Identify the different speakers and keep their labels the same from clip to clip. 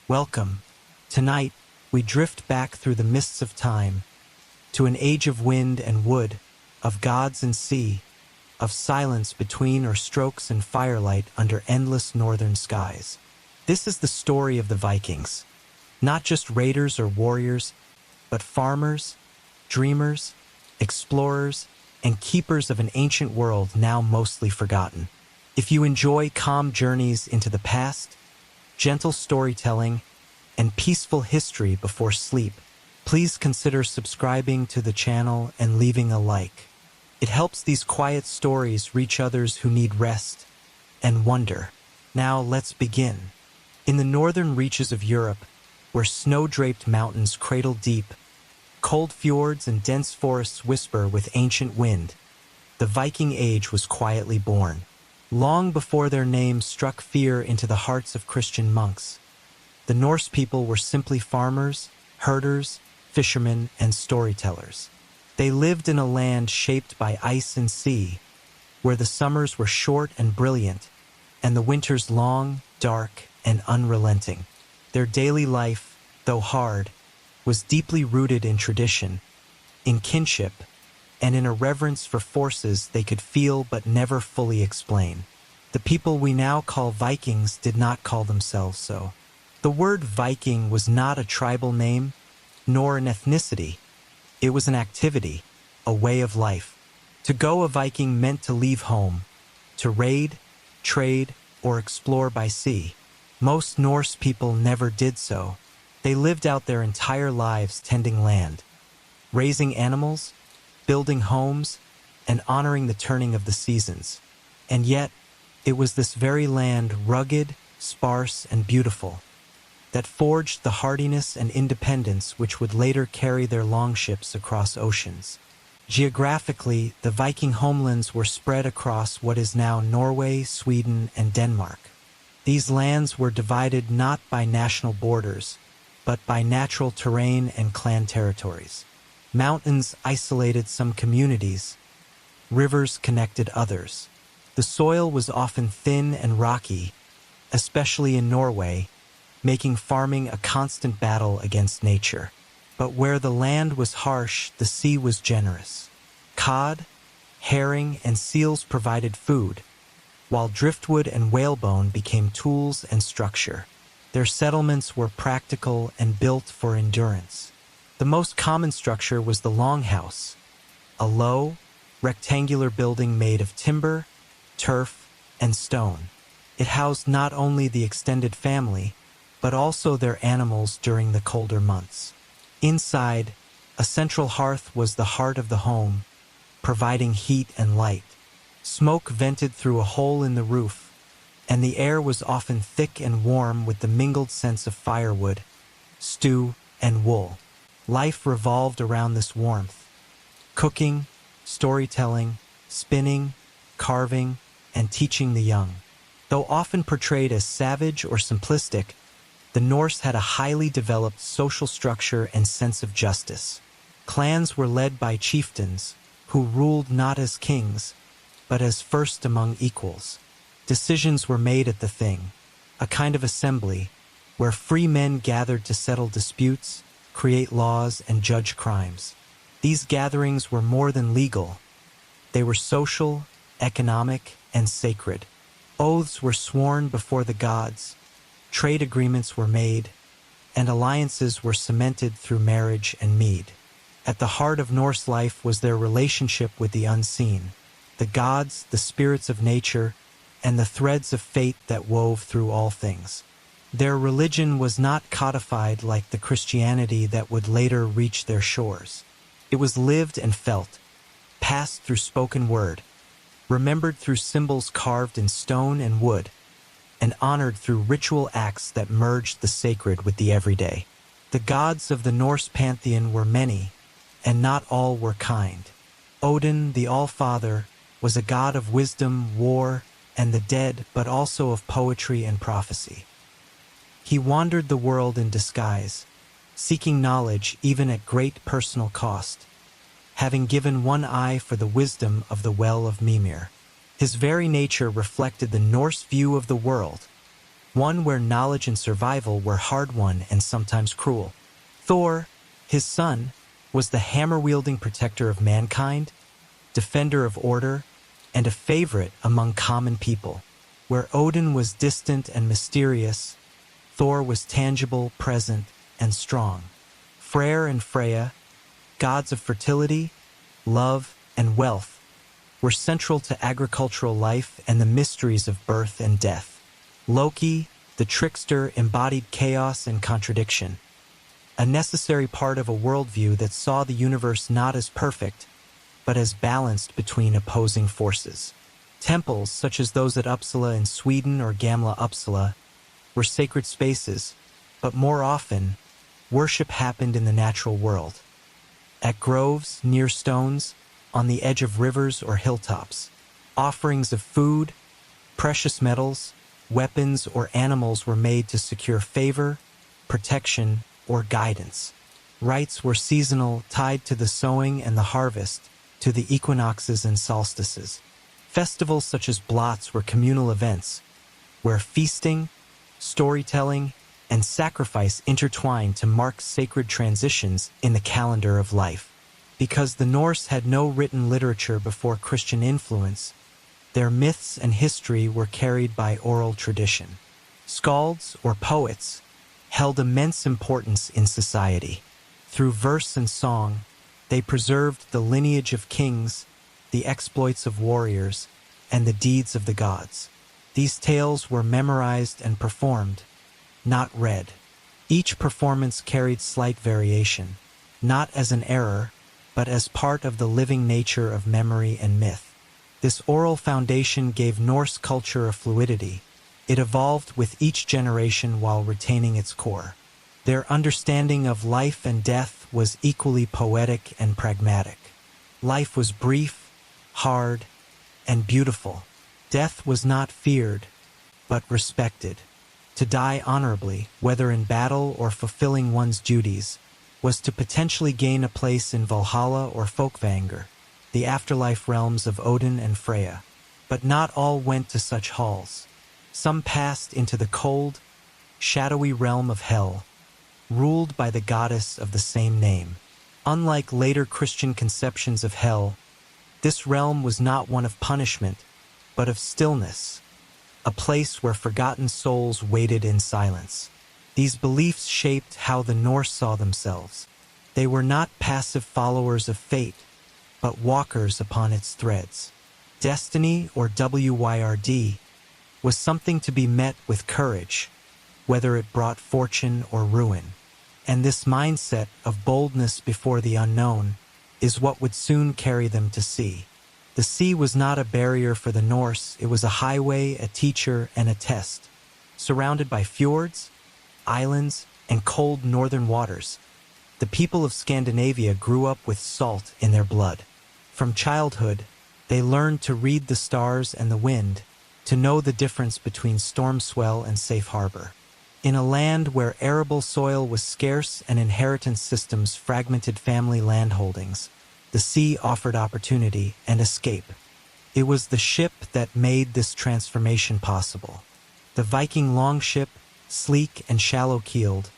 Speaker 1: Welcome. Tonight, we drift back through the mists of time to an age of wind and wood, of gods and sea, of silence between or strokes and firelight under endless northern skies. This is the story of the Vikings, not just raiders or warriors, but farmers, dreamers, explorers, and keepers of an ancient world now mostly forgotten. If you enjoy calm journeys into the past, gentle storytelling, and peaceful history before sleep, please consider subscribing to the channel and leaving a like. It helps these quiet stories reach others who need rest and wonder. Now let's begin. In the northern reaches of Europe, where snow-draped mountains cradle deep, cold fjords and dense forests whisper with ancient wind, the Viking Age was quietly born. Long before their names struck fear into the hearts of Christian monks, the Norse people were simply farmers, herders, fishermen, and storytellers. They lived in a land shaped by ice and sea, where the summers were short and brilliant, and the winters long, dark, and unrelenting. Their daily life, though hard, was deeply rooted in tradition, in kinship, and in a reverence for forces they could feel but never fully explain. The people we now call Vikings did not call themselves so. The word Viking was not a tribal name, nor an ethnicity. It was an activity, a way of life. To go a Viking meant to leave home, to raid, trade, or explore by sea. Most Norse people never did so. They lived out their entire lives tending land, raising animals, building homes, and honoring the turning of the seasons. And yet, it was this very land, rugged, sparse, and beautiful, that forged the hardiness and independence which would later carry their longships across oceans. Geographically, the Viking homelands were spread across what is now Norway, Sweden, and Denmark. These lands were divided not by national borders, but by natural terrain and clan territories. Mountains isolated some communities, rivers connected others. The soil was often thin and rocky, especially in Norway, making farming a constant battle against nature. But where the land was harsh, the sea was generous. Cod, herring, and seals provided food, while driftwood and whalebone became tools and structure. Their settlements were practical and built for endurance. The most common structure was the longhouse, a low, rectangular building made of timber, turf, and stone. It housed not only the extended family, but also their animals during the colder months. Inside, a central hearth was the heart of the home, providing heat and light. Smoke vented through a hole in the roof, and the air was often thick and warm with the mingled scents of firewood, stew, and wool. Life revolved around this warmth. Cooking, storytelling, spinning, carving, and teaching the young. Though often portrayed as savage or simplistic, the Norse had a highly developed social structure and sense of justice. Clans were led by chieftains, who ruled not as kings, but as first among equals. Decisions were made at the Thing, a kind of assembly, where free men gathered to settle disputes, create laws, and judge crimes. These gatherings were more than legal. They were social, economic, and sacred. Oaths were sworn before the gods, trade agreements were made, and alliances were cemented through marriage and mead. At the heart of Norse life was their relationship with the unseen, the gods, the spirits of nature, and the threads of fate that wove through all things. Their religion was not codified like the Christianity that would later reach their shores. It was lived and felt, passed through spoken word, remembered through symbols carved in stone and wood, and honored through ritual acts that merged the sacred with the everyday. The gods of the Norse pantheon were many, and not all were kind. Odin, the All-Father, was a god of wisdom, war, and the dead, but also of poetry and prophecy. He wandered the world in disguise, seeking knowledge even at great personal cost, having given one eye for the wisdom of the well of Mimir. His very nature reflected the Norse view of the world, one where knowledge and survival were hard-won and sometimes cruel. Thor, his son, was the hammer-wielding protector of mankind, defender of order, and a favorite among common people. Where Odin was distant and mysterious, Thor was tangible, present, and strong. Freyr and Freya, gods of fertility, love, and wealth, were central to agricultural life and the mysteries of birth and death. Loki, the trickster, embodied chaos and contradiction, a necessary part of a worldview that saw the universe not as perfect, but as balanced between opposing forces. Temples, such as those at Uppsala in Sweden or Gamla Uppsala, were sacred spaces, but more often, worship happened in the natural world. At groves, near stones, on the edge of rivers or hilltops, offerings of food, precious metals, weapons, or animals were made to secure favor, protection, or guidance. Rites were seasonal, tied to the sowing and the harvest, to the equinoxes and solstices. Festivals such as blots were communal events, where feasting, storytelling, and sacrifice intertwined to mark sacred transitions in the calendar of life. Because the Norse had no written literature before Christian influence, their myths and history were carried by oral tradition. Skalds, or poets, held immense importance in society. Through verse and song, they preserved the lineage of kings, the exploits of warriors, and the deeds of the gods. These tales were memorized and performed, not read. Each performance carried slight variation, not as an error, but as part of the living nature of memory and myth. This oral foundation gave Norse culture a fluidity. It evolved with each generation while retaining its core. Their understanding of life and death was equally poetic and pragmatic. Life was brief, hard, and beautiful. Death was not feared, but respected. To die honorably, whether in battle or fulfilling one's duties, was to potentially gain a place in Valhalla or Folkvanger, the afterlife realms of Odin and Freya. But not all went to such halls. Some passed into the cold, shadowy realm of Hell, ruled by the goddess of the same name. Unlike later Christian conceptions of hell, this realm was not one of punishment, but of stillness, a place where forgotten souls waited in silence. These beliefs shaped how the Norse saw themselves. They were not passive followers of fate, but walkers upon its threads. Destiny, or WYRD, was something to be met with courage, whether it brought fortune or ruin. And this mindset of boldness before the unknown is what would soon carry them to sea. The sea was not a barrier for the Norse, it was a highway, a teacher, and a test. Surrounded by fjords, islands, and cold northern waters, the people of Scandinavia grew up with salt in their blood. From childhood, they learned to read the stars and the wind, to know the difference between storm swell and safe harbor. In a land where arable soil was scarce and inheritance systems fragmented family landholdings, the sea offered opportunity and escape. It was the ship that made this transformation possible. The Viking longship, sleek and shallow-keeled,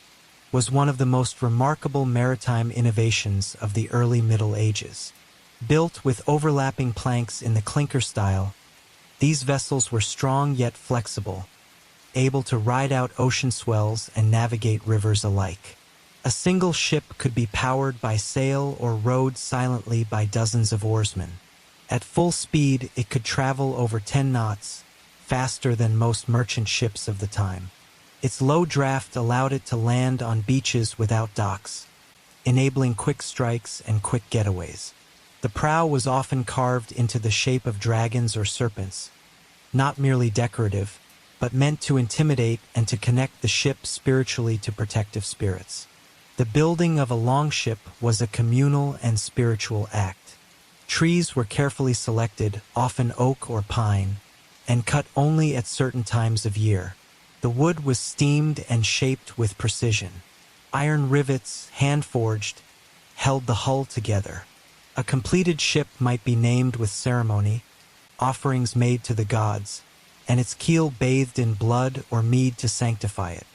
Speaker 1: was one of the most remarkable maritime innovations of the early Middle Ages. Built with overlapping planks in the clinker style, these vessels were strong yet flexible, able to ride out ocean swells and navigate rivers alike. A single ship could be powered by sail or rowed silently by dozens of oarsmen. At full speed, it could travel over 10 knots, faster than most merchant ships of the time. Its low draft allowed it to land on beaches without docks, enabling quick strikes and quick getaways. The prow was often carved into the shape of dragons or serpents, not merely decorative, but meant to intimidate and to connect the ship spiritually to protective spirits. The building of a longship was a communal and spiritual act. Trees were carefully selected, often oak or pine, and cut only at certain times of year. The wood was steamed and shaped with precision. Iron rivets, hand-forged, held the hull together. A completed ship might be named with ceremony, offerings made to the gods, and its keel bathed in blood or mead to sanctify it.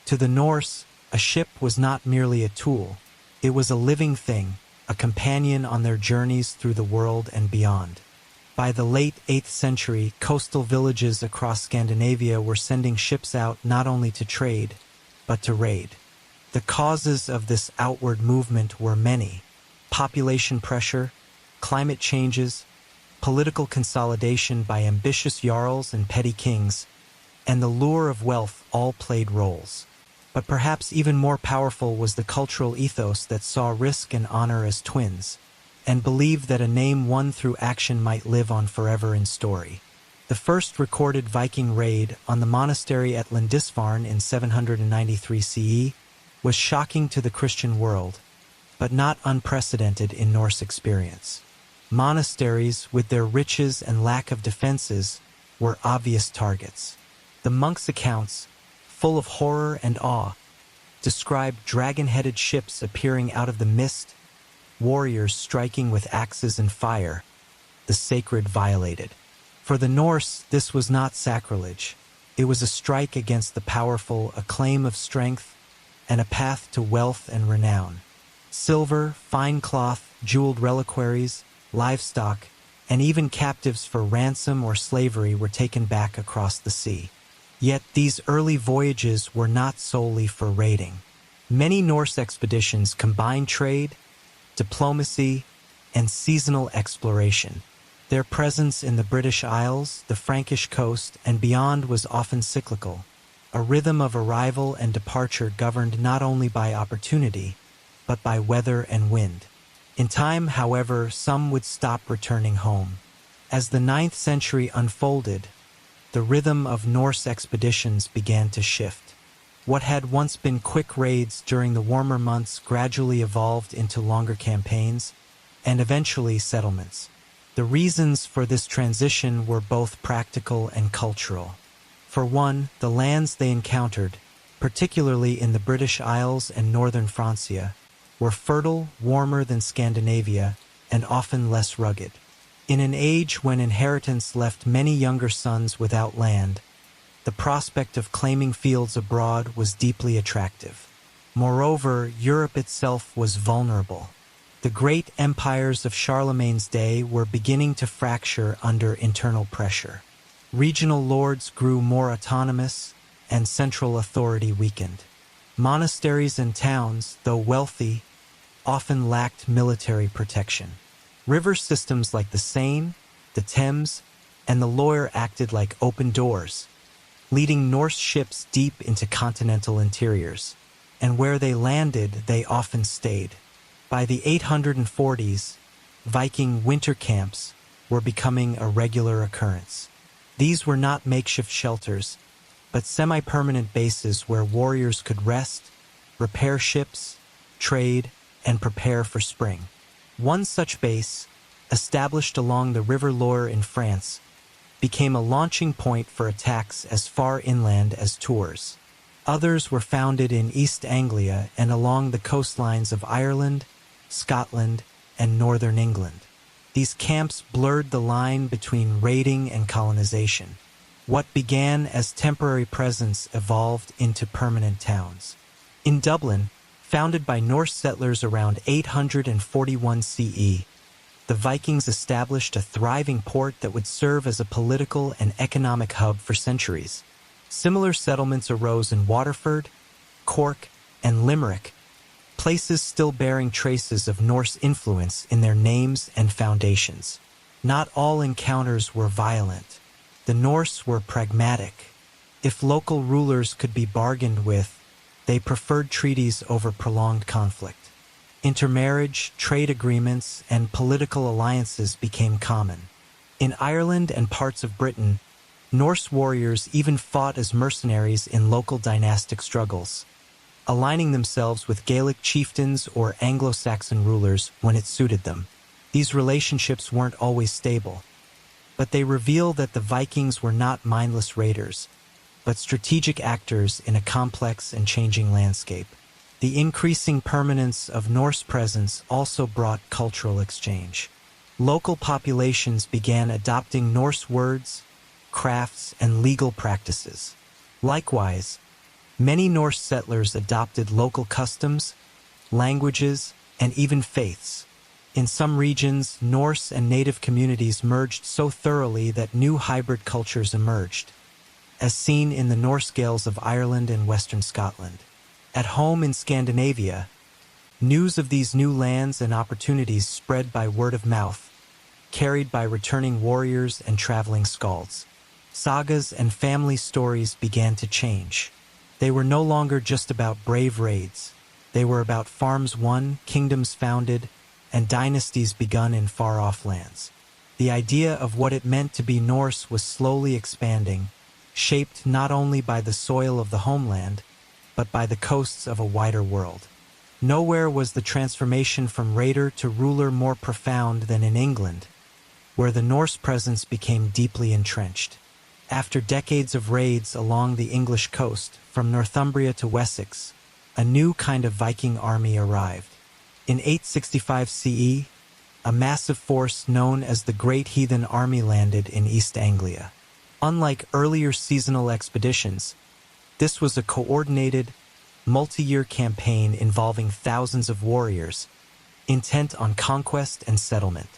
Speaker 1: To the Norse, a ship was not merely a tool. It was a living thing, a companion on their journeys through the world and beyond. By the late 8th century, coastal villages across Scandinavia were sending ships out not only to trade, but to raid. The causes of this outward movement were many: population pressure, climate changes, political consolidation by ambitious jarls and petty kings, and the lure of wealth all played roles. But perhaps even more powerful was the cultural ethos that saw risk and honor as twins, and believed that a name won through action might live on forever in story. The first recorded Viking raid on the monastery at Lindisfarne in 793 CE was shocking to the Christian world, but not unprecedented in Norse experience. Monasteries, with their riches and lack of defenses, were obvious targets. The monks' accounts, full of horror and awe, described dragon-headed ships appearing out of the mist, warriors striking with axes and fire, the sacred violated. For the Norse, this was not sacrilege. It was a strike against the powerful, a claim of strength, and a path to wealth and renown. Silver, fine cloth, jeweled reliquaries, livestock, and even captives for ransom or slavery were taken back across the sea. Yet these early voyages were not solely for raiding. Many Norse expeditions combined trade, diplomacy, and seasonal exploration. Their presence in the British Isles, the Frankish coast, and beyond was often cyclical, a rhythm of arrival and departure governed not only by opportunity, but by weather and wind. In time, however, some would stop returning home. As the 9th century unfolded, the rhythm of Norse expeditions began to shift. What had once been quick raids during the warmer months gradually evolved into longer campaigns, and eventually settlements. The reasons for this transition were both practical and cultural. For one, the lands they encountered, particularly in the British Isles and northern Francia, were fertile, warmer than Scandinavia, and often less rugged. In an age when inheritance left many younger sons without land, the prospect of claiming fields abroad was deeply attractive. Moreover, Europe itself was vulnerable. The great empires of Charlemagne's day were beginning to fracture under internal pressure. Regional lords grew more autonomous, and central authority weakened. Monasteries and towns, though wealthy, often lacked military protection. River systems like the Seine, the Thames, and the Loire acted like open doors, leading Norse ships deep into continental interiors. And where they landed, they often stayed. By the 840s, Viking winter camps were becoming a regular occurrence. These were not makeshift shelters, but semi-permanent bases where warriors could rest, repair ships, trade, and prepare for spring. One such base, established along the River Loire in France, became a launching point for attacks as far inland as Tours. Others were founded in East Anglia and along the coastlines of Ireland, Scotland, and northern England. These camps blurred the line between raiding and colonization. What began as temporary presence evolved into permanent towns. In Dublin, founded by Norse settlers around 841 CE, the Vikings established a thriving port that would serve as a political and economic hub for centuries. Similar settlements arose in Waterford, Cork, and Limerick, places still bearing traces of Norse influence in their names and foundations. Not all encounters were violent. The Norse were pragmatic. If local rulers could be bargained with, they preferred treaties over prolonged conflict. Intermarriage, trade agreements, and political alliances became common. In Ireland and parts of Britain, Norse warriors even fought as mercenaries in local dynastic struggles, aligning themselves with Gaelic chieftains or Anglo-Saxon rulers when it suited them. These relationships weren't always stable, but they reveal that the Vikings were not mindless raiders, but strategic actors in a complex and changing landscape. The increasing permanence of Norse presence also brought cultural exchange. Local populations began adopting Norse words, crafts, and legal practices. Likewise, many Norse settlers adopted local customs, languages, and even faiths. In some regions, Norse and native communities merged so thoroughly that new hybrid cultures emerged, as seen in the Norse Gaels of Ireland and Western Scotland. At home in Scandinavia, news of these new lands and opportunities spread by word of mouth, carried by returning warriors and traveling skalds. Sagas and family stories began to change. They were no longer just about brave raids. They were about farms won, kingdoms founded, and dynasties begun in far-off lands. The idea of what it meant to be Norse was slowly expanding, shaped not only by the soil of the homeland, but by the coasts of a wider world. Nowhere was the transformation from raider to ruler more profound than in England, where the Norse presence became deeply entrenched. After decades of raids along the English coast, from Northumbria to Wessex, a new kind of Viking army arrived. In 865 CE, a massive force known as the Great Heathen Army landed in East Anglia. Unlike earlier seasonal expeditions, this was a coordinated, multi-year campaign involving thousands of warriors, intent on conquest and settlement.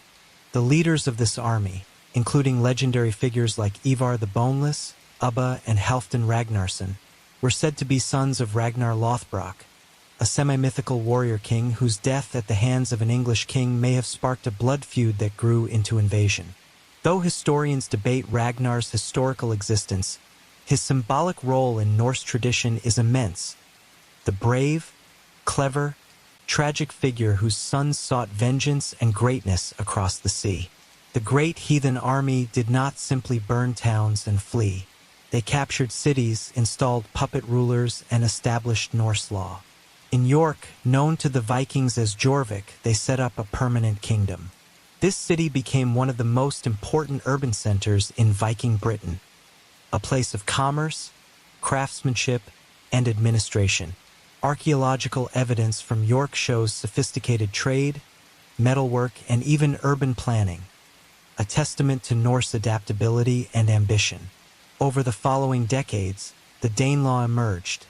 Speaker 1: The leaders of this army, including legendary figures like Ivar the Boneless, Ubba, and Halfdan Ragnarsson, were said to be sons of Ragnar Lothbrok, a semi-mythical warrior king whose death at the hands of an English king may have sparked a blood feud that grew into invasion. Though historians debate Ragnar's historical existence, his symbolic role in Norse tradition is immense. The brave, clever, tragic figure whose sons sought vengeance and greatness across the sea. The Great Heathen Army did not simply burn towns and flee. They captured cities, installed puppet rulers, and established Norse law. In York, known to the Vikings as Jorvik, they set up a permanent kingdom. This city became one of the most important urban centers in Viking Britain, a place of commerce, craftsmanship, and administration. Archaeological evidence from York shows sophisticated trade, metalwork, and even urban planning, a testament to Norse adaptability and ambition. Over the following decades, the Danelaw emerged,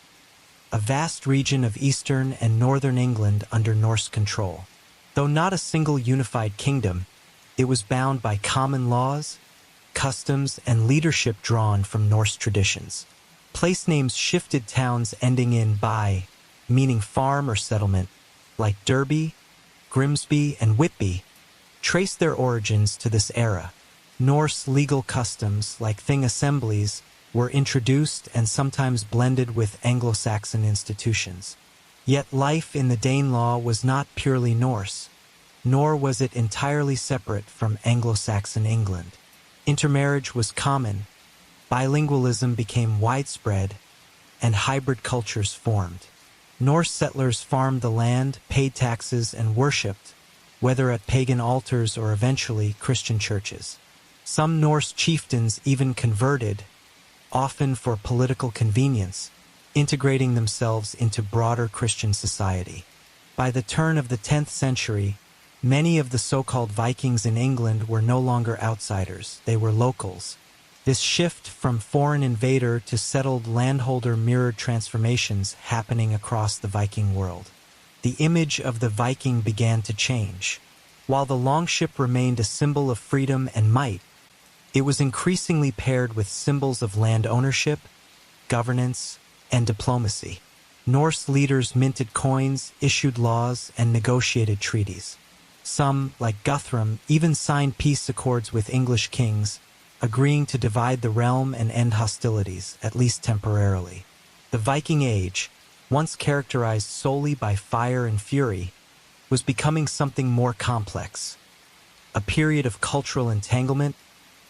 Speaker 1: a vast region of eastern and northern England under Norse control. Though not a single unified kingdom, it was bound by common laws, customs, and leadership drawn from Norse traditions. Place names shifted, towns ending in "by", meaning farm or settlement, like Derby, Grimsby, and Whitby, trace their origins to this era. Norse legal customs, like thing assemblies, were introduced and sometimes blended with Anglo-Saxon institutions. Yet life in the Danelaw was not purely Norse, nor was it entirely separate from Anglo-Saxon England. Intermarriage was common, bilingualism became widespread, and hybrid cultures formed. Norse settlers farmed the land, paid taxes, and worshipped, whether at pagan altars or eventually Christian churches. Some Norse chieftains even converted, often for political convenience, integrating themselves into broader Christian society. By the turn of the 10th century, many of the so-called Vikings in England were no longer outsiders, they were locals. This shift from foreign invader to settled landholder mirrored transformations happening across the Viking world. The image of the Viking began to change. While the longship remained a symbol of freedom and might, it was increasingly paired with symbols of land ownership, governance, and diplomacy. Norse leaders minted coins, issued laws, and negotiated treaties. Some, like Guthrum, even signed peace accords with English kings, agreeing to divide the realm and end hostilities, at least temporarily. The Viking Age, once characterized solely by fire and fury, was becoming something more complex. A period of cultural entanglement,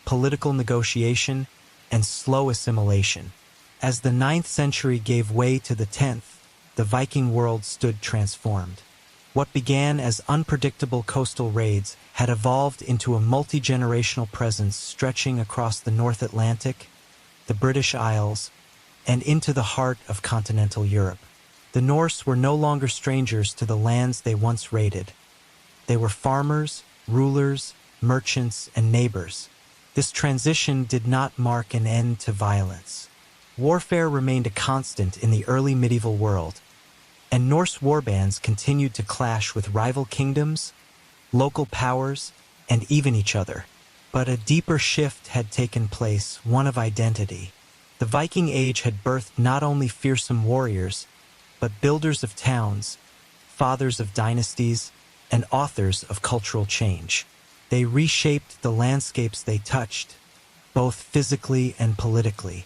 Speaker 1: political negotiation, and slow assimilation. As the 9th century gave way to the 10th, the Viking world stood transformed. What began as unpredictable coastal raids had evolved into a multi-generational presence stretching across the North Atlantic, the British Isles, and into the heart of continental Europe. The Norse were no longer strangers to the lands they once raided. They were farmers, rulers, merchants, and neighbors. This transition did not mark an end to violence. Warfare remained a constant in the early medieval world, and Norse warbands continued to clash with rival kingdoms, local powers, and even each other. But a deeper shift had taken place, one of identity. The Viking Age had birthed not only fearsome warriors, but builders of towns, fathers of dynasties, and authors of cultural change. They reshaped the landscapes they touched, both physically and politically.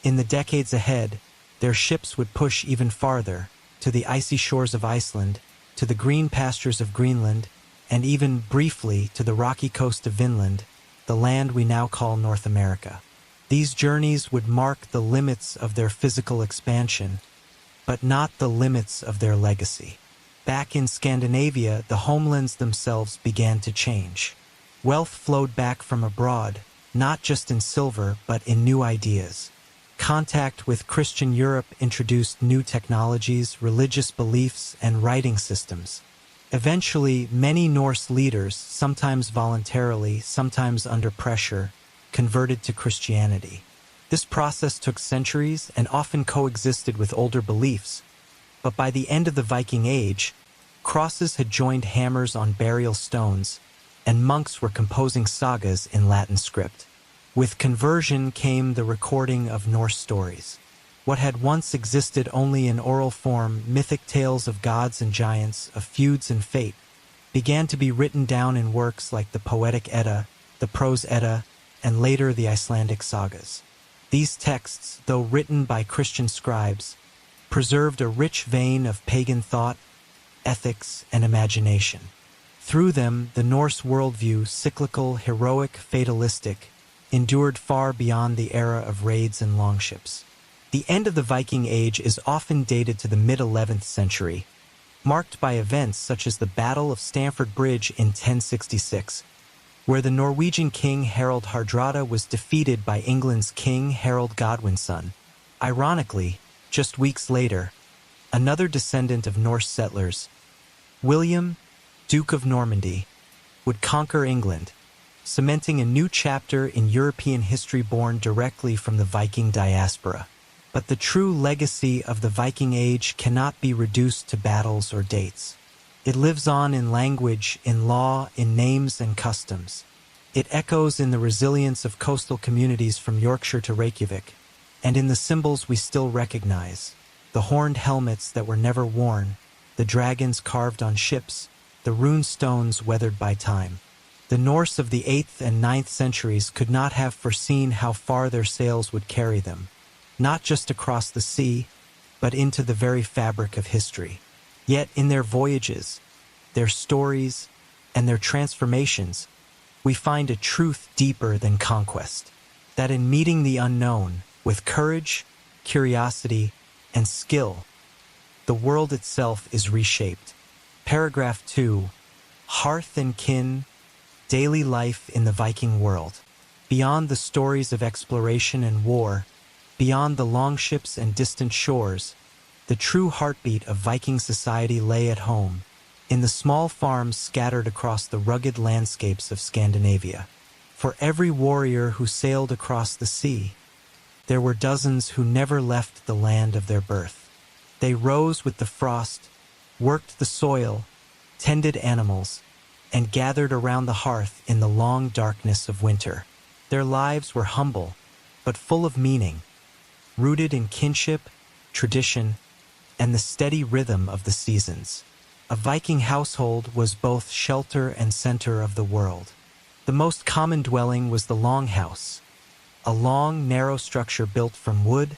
Speaker 1: In the decades ahead, their ships would push even farther, to the icy shores of Iceland, to the green pastures of Greenland, and even briefly to the rocky coast of Vinland, the land we now call North America. These journeys would mark the limits of their physical expansion, but not the limits of their legacy. Back in Scandinavia, the homelands themselves began to change. Wealth flowed back from abroad, not just in silver, but in new ideas. Contact with Christian Europe introduced new technologies, religious beliefs, and writing systems. Eventually, many Norse leaders, sometimes voluntarily, sometimes under pressure, converted to Christianity. This process took centuries and often coexisted with older beliefs, but by the end of the Viking Age, crosses had joined hammers on burial stones, and monks were composing sagas in Latin script. With conversion came the recording of Norse stories. What had once existed only in oral form, mythic tales of gods and giants, of feuds and fate, began to be written down in works like the Poetic Edda, the Prose Edda, and later the Icelandic sagas. These texts, though written by Christian scribes, preserved a rich vein of pagan thought, ethics, and imagination. Through them, the Norse worldview, cyclical, heroic, fatalistic, endured far beyond the era of raids and longships. The end of the Viking Age is often dated to the mid-11th century, marked by events such as the Battle of Stamford Bridge in 1066, where the Norwegian king Harald Hardrada was defeated by England's King Harold Godwinson. Ironically, just weeks later, another descendant of Norse settlers, William, Duke of Normandy, would conquer England, cementing a new chapter in European history born directly from the Viking diaspora. But the true legacy of the Viking Age cannot be reduced to battles or dates. It lives on in language, in law, in names and customs. It echoes in the resilience of coastal communities from Yorkshire to Reykjavik, and in the symbols we still recognize: the horned helmets that were never worn, the dragons carved on ships, the rune stones weathered by time. The Norse of the 8th and 9th centuries could not have foreseen how far their sails would carry them, not just across the sea, but into the very fabric of history. Yet in their voyages, their stories, and their transformations, we find a truth deeper than conquest, that in meeting the unknown, with courage, curiosity, and skill, the world itself is reshaped. Paragraph 2. Hearth and kin, daily life in the Viking world. Beyond the stories of exploration and war, beyond the longships and distant shores, the true heartbeat of Viking society lay at home, in the small farms scattered across the rugged landscapes of Scandinavia. For every warrior who sailed across the sea, there were dozens who never left the land of their birth. They rose with the frost, worked the soil, tended animals, and gathered around the hearth in the long darkness of winter. Their lives were humble, but full of meaning, rooted in kinship, tradition, and the steady rhythm of the seasons. A Viking household was both shelter and center of the world. The most common dwelling was the longhouse, a long, narrow structure built from wood,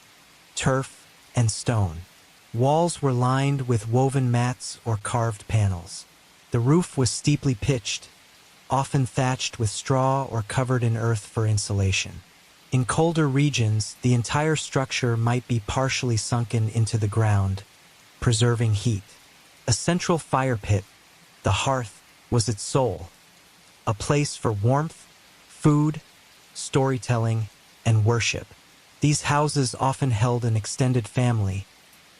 Speaker 1: turf, and stone. Walls were lined with woven mats or carved panels. The roof was steeply pitched, often thatched with straw or covered in earth for insulation. In colder regions, the entire structure might be partially sunken into the ground, preserving heat. A central fire pit, the hearth, was its soul, a place for warmth, food, storytelling, and worship. These houses often held an extended family,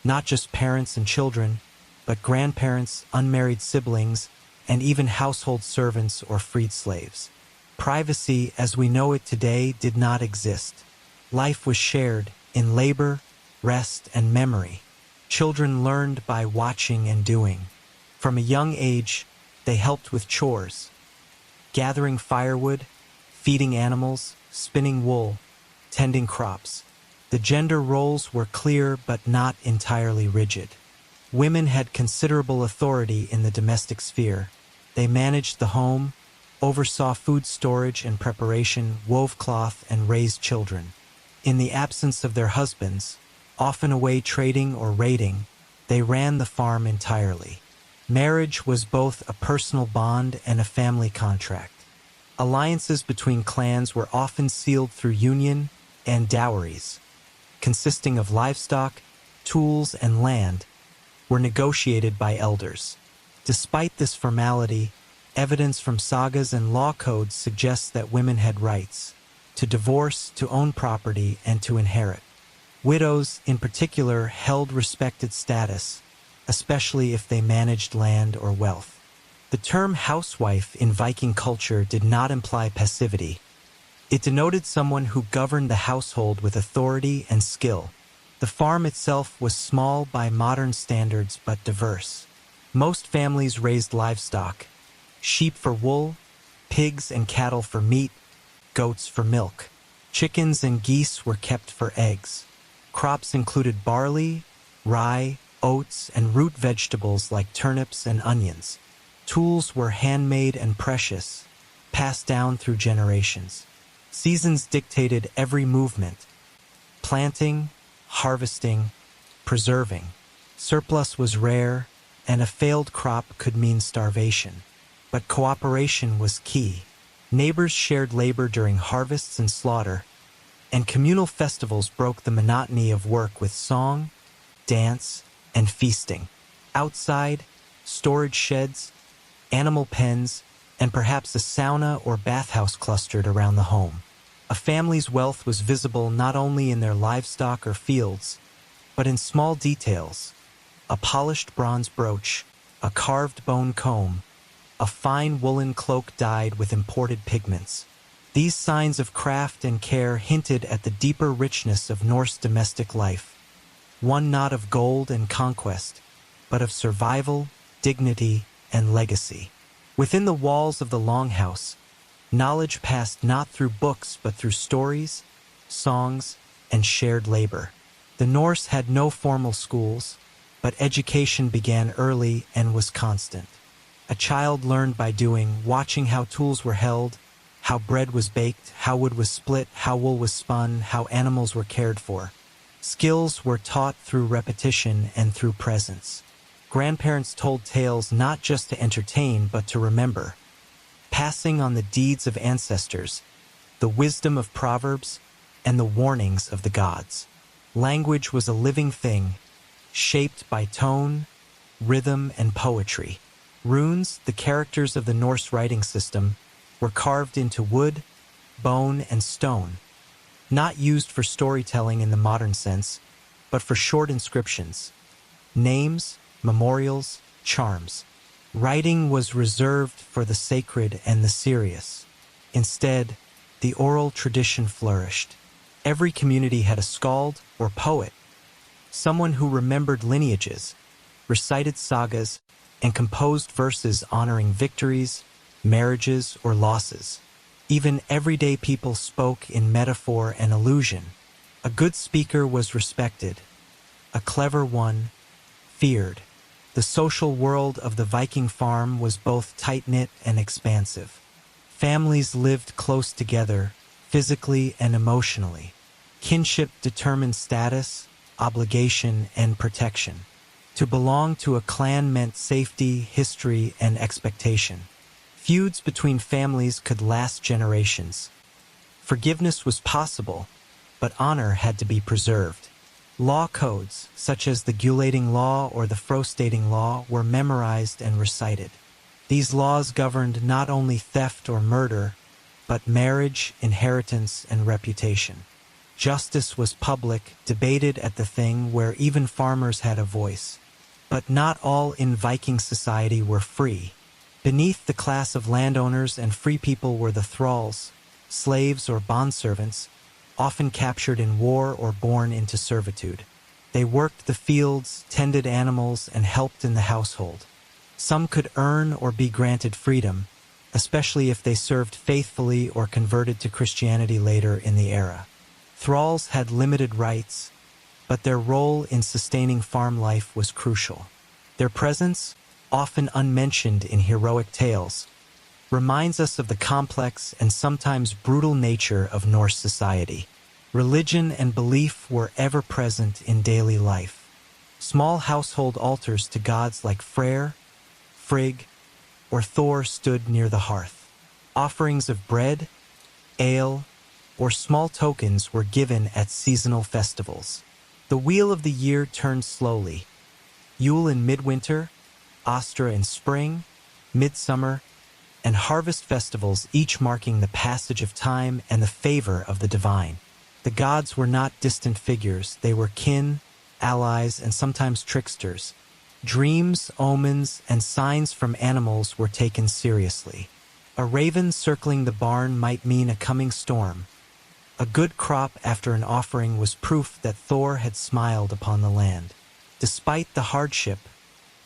Speaker 1: not just parents and children, but grandparents, unmarried siblings, and even household servants or freed slaves. Privacy, as we know it today, did not exist. Life was shared in labor, rest, and memory. Children learned by watching and doing. From a young age, they helped with chores, gathering firewood, feeding animals, spinning wool, tending crops. The gender roles were clear but not entirely rigid. Women had considerable authority in the domestic sphere. They managed the home, oversaw food storage and preparation, wove cloth, and raised children. In the absence of their husbands, often away trading or raiding, they ran the farm entirely. Marriage was both a personal bond and a family contract. Alliances between clans were often sealed through union and dowries, consisting of livestock, tools, and land, were negotiated by elders. Despite this formality, evidence from sagas and law codes suggests that women had rights to divorce, to own property, and to inherit. Widows, in particular, held respected status, especially if they managed land or wealth. The term housewife in Viking culture did not imply passivity. It denoted someone who governed the household with authority and skill. The farm itself was small by modern standards but diverse. Most families raised livestock, sheep for wool, pigs and cattle for meat, goats for milk. Chickens and geese were kept for eggs. Crops included barley, rye, oats, and root vegetables like turnips and onions. Tools were handmade and precious, passed down through generations. Seasons dictated every movement: planting, harvesting, preserving. Surplus was rare, and a failed crop could mean starvation. But cooperation was key. Neighbors shared labor during harvests and slaughter, and communal festivals broke the monotony of work with song, dance, and feasting. Outside, storage sheds, animal pens, and perhaps a sauna or bathhouse clustered around the home. A family's wealth was visible not only in their livestock or fields, but in small details: a polished bronze brooch, a carved bone comb, a fine woolen cloak dyed with imported pigments. These signs of craft and care hinted at the deeper richness of Norse domestic life, one not of gold and conquest, but of survival, dignity, and legacy. Within the walls of the longhouse, knowledge passed not through books but through stories, songs, and shared labor. The Norse had no formal schools, but education began early and was constant. A child learned by doing, watching how tools were held, how bread was baked, how wood was split, how wool was spun, how animals were cared for. Skills were taught through repetition and through presence. Grandparents told tales not just to entertain but to remember, passing on the deeds of ancestors, the wisdom of proverbs, and the warnings of the gods. Language was a living thing, shaped by tone, rhythm, and poetry. Runes, the characters of the Norse writing system, were carved into wood, bone, and stone, not used for storytelling in the modern sense, but for short inscriptions, names, memorials, charms. Writing was reserved for the sacred and the serious. Instead, the oral tradition flourished. Every community had a skald or poet, someone who remembered lineages, recited sagas, and composed verses honoring victories, marriages, or losses. Even everyday people spoke in metaphor and allusion. A good speaker was respected. A clever one, feared. The social world of the Viking farm was both tight-knit and expansive. Families lived close together, physically and emotionally. Kinship determined status, obligation, and protection. To belong to a clan meant safety, history, and expectation. Feuds between families could last generations. Forgiveness was possible, but honor had to be preserved. Law codes, such as the Gulating Law or the Frostating Law, were memorized and recited. These laws governed not only theft or murder, but marriage, inheritance, and reputation. Justice was public, debated at the Thing, where even farmers had a voice. But not all in Viking society were free. Beneath the class of landowners and free people were the thralls, slaves or bondservants, often captured in war or born into servitude. They worked the fields, tended animals, and helped in the household. Some could earn or be granted freedom, especially if they served faithfully or converted to Christianity later in the era. Thralls had limited rights, but their role in sustaining farm life was crucial. Their presence, often unmentioned in heroic tales, reminds us of the complex and sometimes brutal nature of Norse society. Religion and belief were ever present in daily life. Small household altars to gods like Freyr, Frigg, or Thor stood near the hearth. Offerings of bread, ale, or small tokens were given at seasonal festivals. The wheel of the year turned slowly. Yule in midwinter, Astra in spring, midsummer, and harvest festivals, each marking the passage of time and the favor of the divine. The gods were not distant figures, they were kin, allies, and sometimes tricksters. Dreams, omens, and signs from animals were taken seriously. A raven circling the barn might mean a coming storm. A good crop after an offering was proof that Thor had smiled upon the land. Despite the hardship,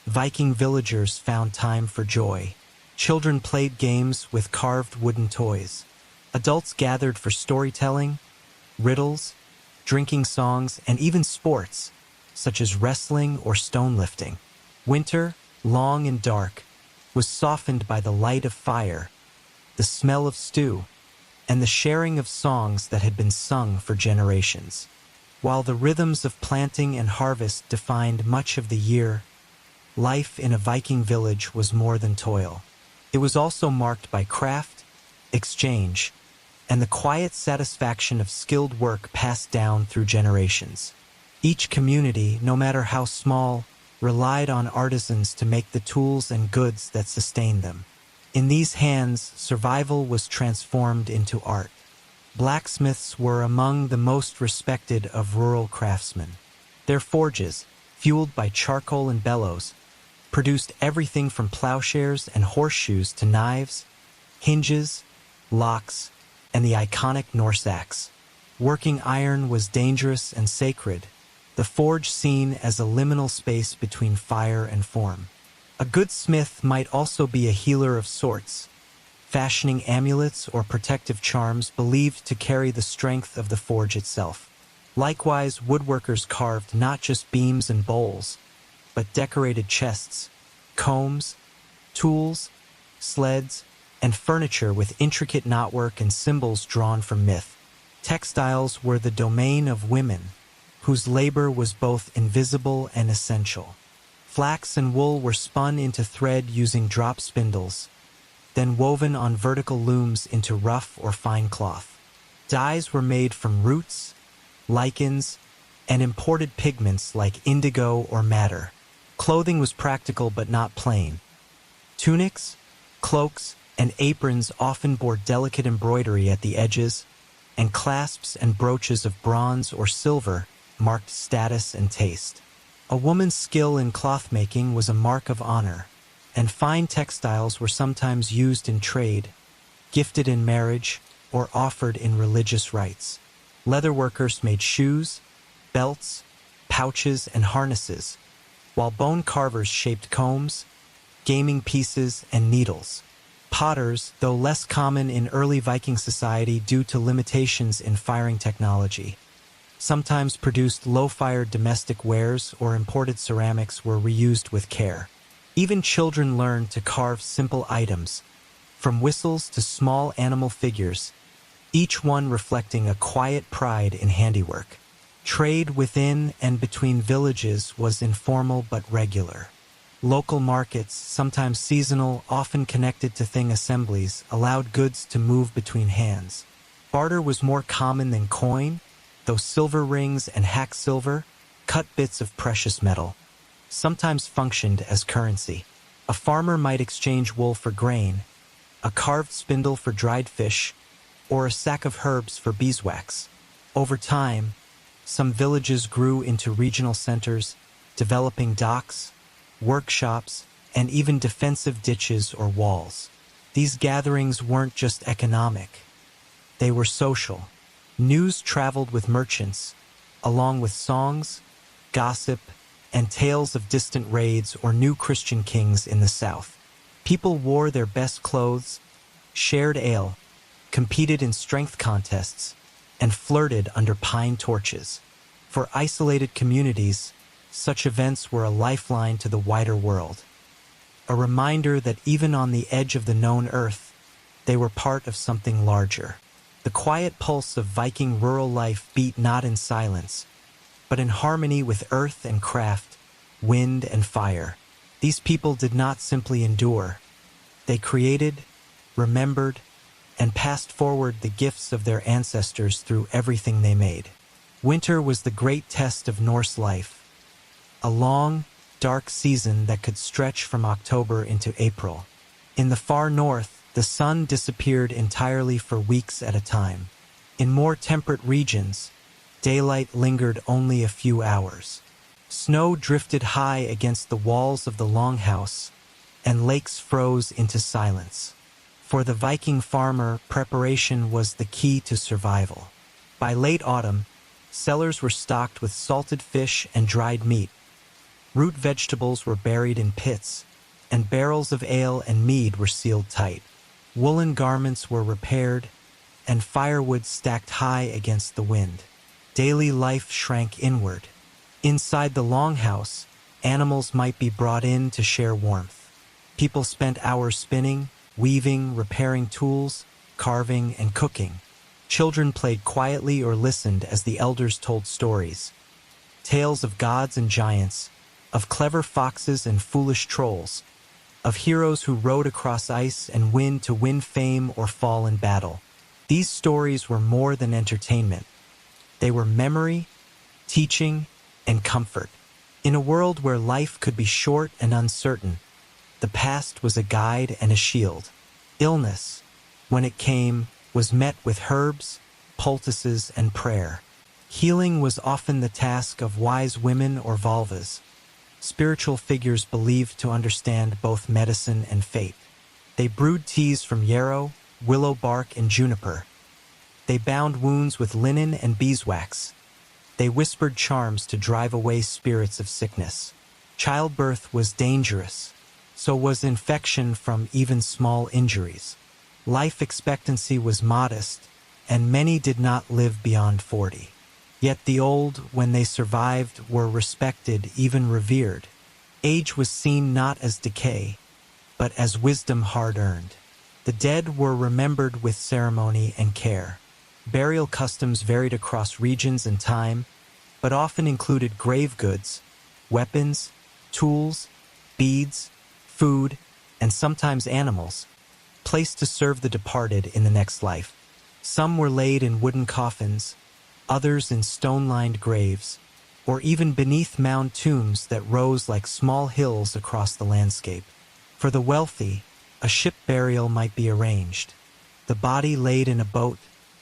Speaker 1: Viking villagers found time for joy. Children played games with carved wooden toys. Adults gathered for storytelling, riddles, drinking songs, and even sports, such as wrestling or stone lifting. Winter, long and dark, was softened by the light of fire, the smell of stew, and the sharing of songs that had been sung for generations. While the rhythms of planting and harvest defined much of the year, life in a Viking village was more than toil. It was also marked by craft, exchange, and the quiet satisfaction of skilled work passed down through generations. Each community, no matter how small, relied on artisans to make the tools and goods that sustained them. In these hands, survival was transformed into art. Blacksmiths were among the most respected of rural craftsmen. Their forges, fueled by charcoal and bellows, produced everything from plowshares and horseshoes to knives, hinges, locks, and the iconic Norse axe. Working iron was dangerous and sacred, the forge seen as a liminal space between fire and form. A good smith might also be a healer of sorts, fashioning amulets or protective charms believed to carry the strength of the forge itself. Likewise, woodworkers carved not just beams and bowls, but decorated chests, combs, tools, sleds, and furniture with intricate knotwork and symbols drawn from myth. Textiles were the domain of women, whose labor was both invisible and essential. Flax and wool were spun into thread using drop spindles, then woven on vertical looms into rough or fine cloth. Dyes were made from roots, lichens, and imported pigments like indigo or madder. Clothing was practical but not plain. Tunics, cloaks, and aprons often bore delicate embroidery at the edges, and clasps and brooches of bronze or silver marked status and taste. A woman's skill in cloth-making was a mark of honor, and fine textiles were sometimes used in trade, gifted in marriage, or offered in religious rites. Leatherworkers made shoes, belts, pouches, and harnesses, while bone carvers shaped combs, gaming pieces, and needles. Potters, though less common in early Viking society due to limitations in firing technology, sometimes produced low-fired domestic wares or imported ceramics were reused with care. Even children learned to carve simple items, from whistles to small animal figures, each one reflecting a quiet pride in handiwork. Trade within and between villages was informal but regular. Local markets, sometimes seasonal, often connected to thing assemblies, allowed goods to move between hands. Barter was more common than coin, though silver rings and hack silver, cut bits of precious metal, sometimes functioned as currency. A farmer might exchange wool for grain, a carved spindle for dried fish, or a sack of herbs for beeswax. Over time, some villages grew into regional centers, developing docks, workshops, and even defensive ditches or walls. These gatherings weren't just economic, they were social. News traveled with merchants, along with songs, gossip, and tales of distant raids or new Christian kings in the south. People wore their best clothes, shared ale, competed in strength contests, and flirted under pine torches. For isolated communities, such events were a lifeline to the wider world. A reminder that even on the edge of the known earth, they were part of something larger. The quiet pulse of Viking rural life beat not in silence, but in harmony with earth and craft, wind and fire. These people did not simply endure. They created, remembered, and passed forward the gifts of their ancestors through everything they made. Winter was the great test of Norse life, a long, dark season that could stretch from October into April. In the far north, the sun disappeared entirely for weeks at a time. In more temperate regions, daylight lingered only a few hours. Snow drifted high against the walls of the longhouse, and lakes froze into silence. For the Viking farmer, preparation was the key to survival. By late autumn, cellars were stocked with salted fish and dried meat. Root vegetables were buried in pits, and barrels of ale and mead were sealed tight. Woolen garments were repaired, and firewood stacked high against the wind. Daily life shrank inward. Inside the longhouse, animals might be brought in to share warmth. People spent hours spinning, weaving, repairing tools, carving, and cooking. Children played quietly or listened as the elders told stories. Tales of gods and giants, of clever foxes and foolish trolls, of heroes who rode across ice and wind to win fame or fall in battle. These stories were more than entertainment. They were memory, teaching, and comfort. In a world where life could be short and uncertain, the past was a guide and a shield. Illness, when it came, was met with herbs, poultices, and prayer. Healing was often the task of wise women or vulvas, spiritual figures believed to understand both medicine and fate. They brewed teas from yarrow, willow bark, and juniper. They bound wounds with linen and beeswax. They whispered charms to drive away spirits of sickness. Childbirth was dangerous, so was infection from even small injuries. Life expectancy was modest, and many did not live beyond 40. Yet the old, when they survived, were respected, even revered. Age was seen not as decay, but as wisdom hard-earned. The dead were remembered with ceremony and care. Burial customs varied across regions and time, but often included grave goods, weapons, tools, beads, food, and sometimes animals, placed to serve the departed in the next life. Some were laid in wooden coffins, others in stone-lined graves, or even beneath mound tombs that rose like small hills across the landscape. For the wealthy, a ship burial might be arranged, the body laid in a boat,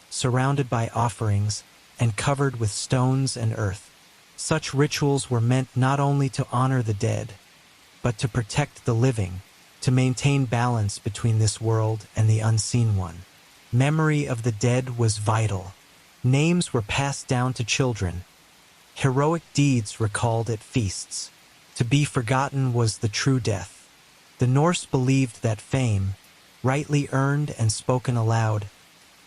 Speaker 1: surrounded by offerings, and covered with stones and earth. Such rituals were meant not only to honor the dead, but to protect the living, to maintain balance between this world and the unseen one. Memory of the dead was vital. Names were passed down to children. Heroic deeds recalled at feasts. To be forgotten was the true death. The Norse believed that fame, rightly earned and spoken aloud,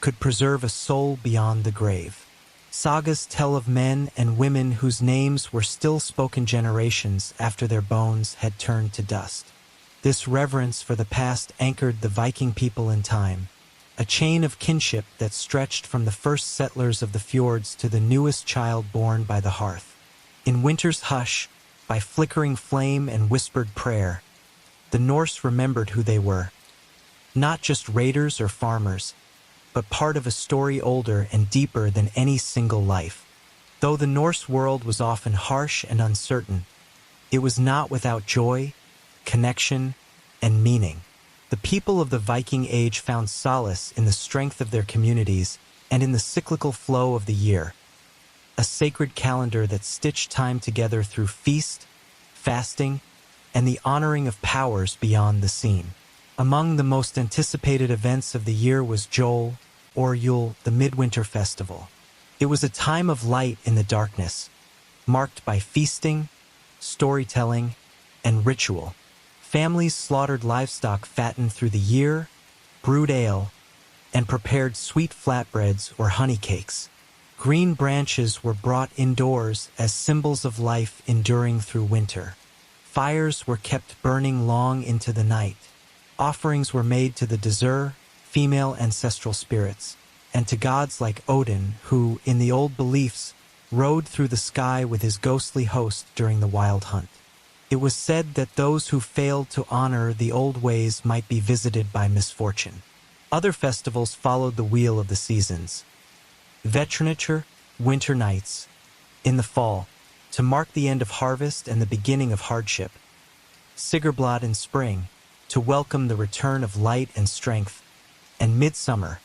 Speaker 1: could preserve a soul beyond the grave. Sagas tell of men and women whose names were still spoken generations after their bones had turned to dust. This reverence for the past anchored the Viking people in time, a chain of kinship that stretched from the first settlers of the fjords to the newest child born by the hearth. In winter's hush, by flickering flame and whispered prayer, the Norse remembered who they were. Not just raiders or farmers, but part of a story older and deeper than any single life. Though the Norse world was often harsh and uncertain, it was not without joy, connection, and meaning. The people of the Viking Age found solace in the strength of their communities and in the cyclical flow of the year, a sacred calendar that stitched time together through feast, fasting, and the honoring of powers beyond the scene. Among the most anticipated events of the year was Jol, or Yule, the midwinter festival. It was a time of light in the darkness, marked by feasting, storytelling, and ritual. Families slaughtered livestock fattened through the year, brewed ale, and prepared sweet flatbreads or honey cakes. Green branches were brought indoors as symbols of life enduring through winter. Fires were kept burning long into the night. Offerings were made to the Dazur, female ancestral spirits, and to gods like Odin, who, in the old beliefs, rode through the sky with his ghostly host during the wild hunt. It was said that those who failed to honor the old ways might be visited by misfortune. Other festivals followed the wheel of the seasons. Vetrinature, winter nights, in the fall, to mark the end of harvest and the beginning of hardship. Sigurblad in spring, to welcome the return of light and strength. And midsummer,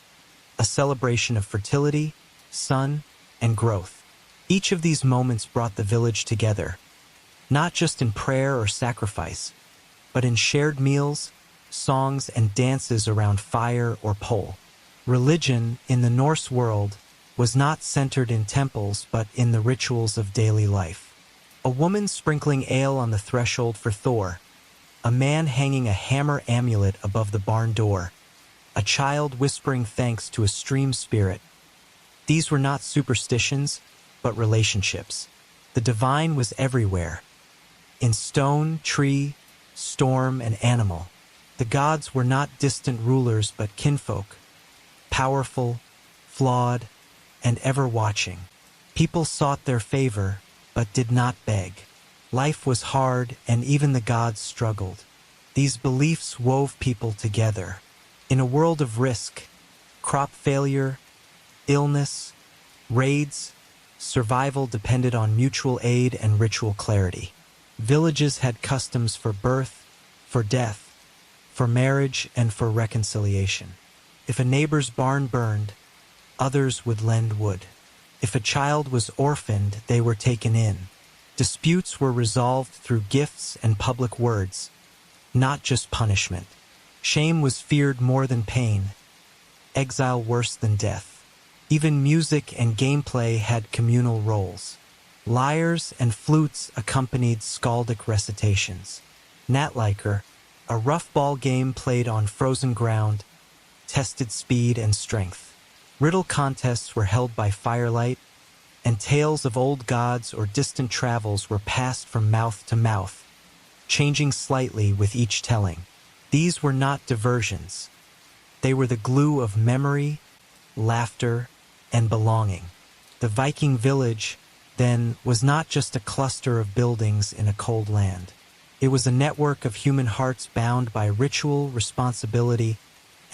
Speaker 1: a celebration of fertility, sun, and growth. Each of these moments brought the village together, not just in prayer or sacrifice, but in shared meals, songs, and dances around fire or pole. Religion, in the Norse world, was not centered in temples but in the rituals of daily life. A woman sprinkling ale on the threshold for Thor, a man hanging a hammer amulet above the barn door, a child whispering thanks to a stream spirit. These were not superstitions, but relationships. The divine was everywhere, in stone, tree, storm, and animal. The gods were not distant rulers but kinfolk, powerful, flawed, and ever watching. People sought their favor, but did not beg. Life was hard, and even the gods struggled. These beliefs wove people together. In a world of risk, crop failure, illness, raids, survival depended on mutual aid and ritual clarity. Villages had customs for birth, for death, for marriage, and for reconciliation. If a neighbor's barn burned, others would lend wood. If a child was orphaned, they were taken in. Disputes were resolved through gifts and public words, not just punishment. Shame was feared more than pain, exile worse than death. Even music and gameplay had communal roles. Lyres and flutes accompanied skaldic recitations. Natliker, a rough ball game played on frozen ground, tested speed and strength. Riddle contests were held by Firelight, and tales of old gods or distant travels were passed from mouth to mouth, changing slightly with each telling. These were not diversions. They were the glue of memory, laughter, and belonging. The Viking village, then, was not just a cluster of buildings in a cold land. It was a network of human hearts bound by ritual, responsibility,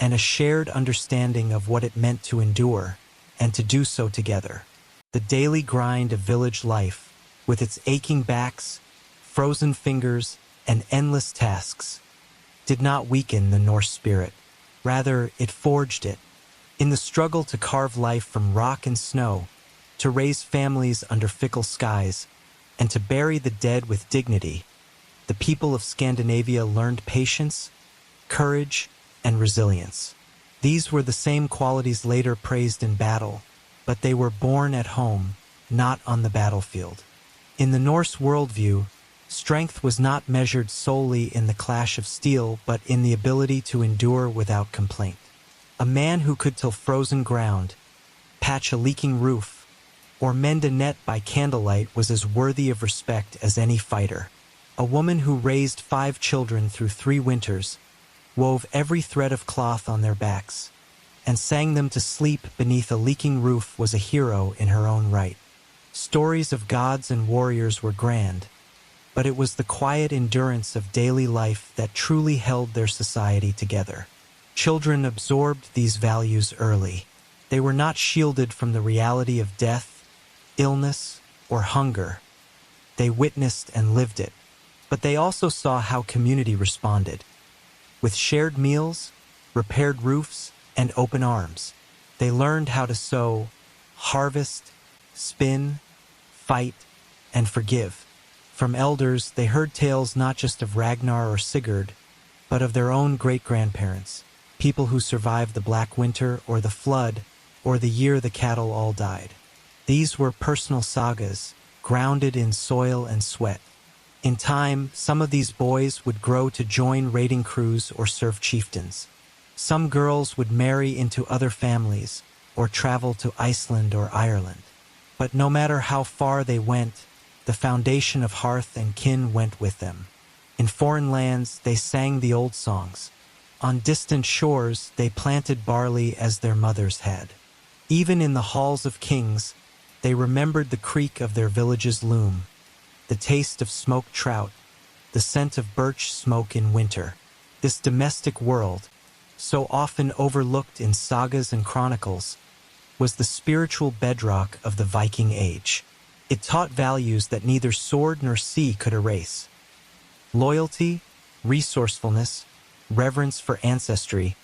Speaker 1: and a shared understanding of what it meant to endure and to do so together. The daily grind of village life, with its aching backs, frozen fingers, and endless tasks, did not weaken the Norse spirit. Rather, it forged it. In the struggle to carve life from rock and snow, to raise families under fickle skies, and to bury the dead with dignity, the people of Scandinavia learned patience, courage, and resilience. These were the same qualities later praised in battle, but they were born at home, not on the battlefield. In the Norse worldview, strength was not measured solely in the clash of steel, but in the ability to endure without complaint. A man who could till frozen ground, patch a leaking roof, or mend a net by candlelight was as worthy of respect as any fighter. A woman who raised 5 children through 3 winters, wove every thread of cloth on their backs, and sang them to sleep beneath a leaking roof was a hero in her own right. Stories of gods and warriors were grand, but it was the quiet endurance of daily life that truly held their society together. Children absorbed these values early. They were not shielded from the reality of death, illness, or hunger. They witnessed and lived it, but they also saw how community responded. With shared meals, repaired roofs, and open arms, they learned how to sow, harvest, spin, fight, and forgive. From elders, they heard tales not just of Ragnar or Sigurd, but of their own great-grandparents, people who survived the Black Winter or the Flood or the year the cattle all died. These were personal sagas, grounded in soil and sweat. In time, some of these boys would grow to join raiding crews or serve chieftains. Some girls would marry into other families or travel to Iceland or Ireland. But no matter how far they went, the foundation of hearth and kin went with them. In foreign lands, they sang the old songs. On distant shores, they planted barley as their mothers had. Even in the halls of kings, they remembered the creak of their village's loom, the taste of smoked trout, the scent of birch smoke in winter. This domestic world, so often overlooked in sagas and chronicles, was the spiritual bedrock of the Viking Age. It taught values that neither sword nor sea could erase. Loyalty, resourcefulness, reverence for ancestry,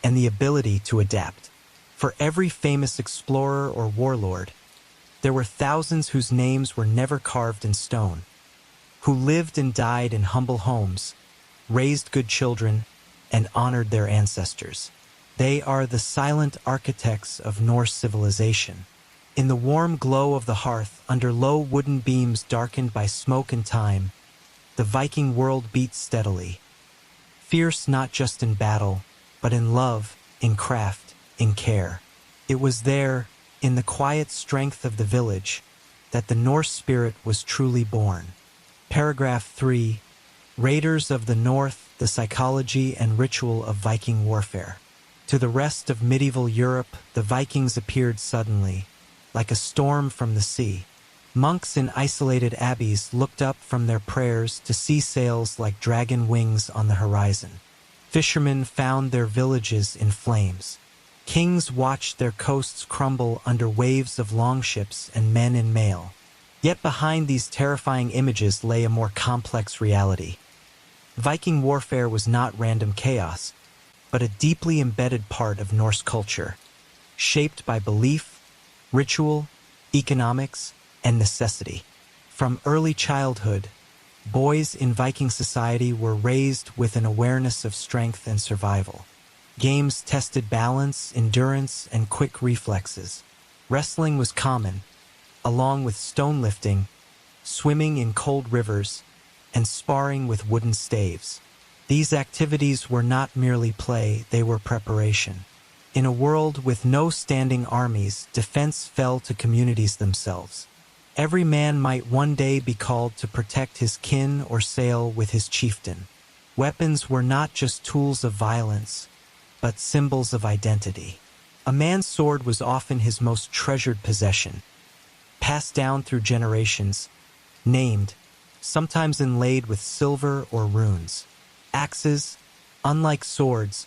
Speaker 1: and the ability to adapt. For every famous explorer or warlord, there were thousands whose names were never carved in stone, who lived and died in humble homes, raised good children, and honored their ancestors. They are the silent architects of Norse civilization. In the warm glow of the hearth, under low wooden beams darkened by smoke and time, the Viking world beat steadily. Fierce not just in battle, but in love, in craft, in care. It was there, in the quiet strength of the village, that the Norse spirit was truly born. Paragraph 3. Raiders of the North, the psychology and ritual of Viking warfare. To the rest of medieval Europe, the Vikings appeared suddenly, like a storm from the sea. Monks in isolated abbeys looked up from their prayers to see sails like dragon wings on the horizon. Fishermen found their villages in flames. Kings watched their coasts crumble under waves of longships and men in mail. Yet behind these terrifying images lay a more complex reality. Viking warfare was not random chaos, but a deeply embedded part of Norse culture, shaped by belief, ritual, economics, and necessity. From early childhood, boys in Viking society were raised with an awareness of strength and survival. Games tested balance, endurance, and quick reflexes. Wrestling was common, along with stone lifting, swimming in cold rivers, and sparring with wooden staves. These activities were not merely play, they were preparation. In a world with no standing armies, defense fell to communities themselves. Every man might one day be called to protect his kin or sail with his chieftain. Weapons were not just tools of violence, but symbols of identity. A man's sword was often his most treasured possession, passed down through generations, named, sometimes inlaid with silver or runes. Axes, unlike swords,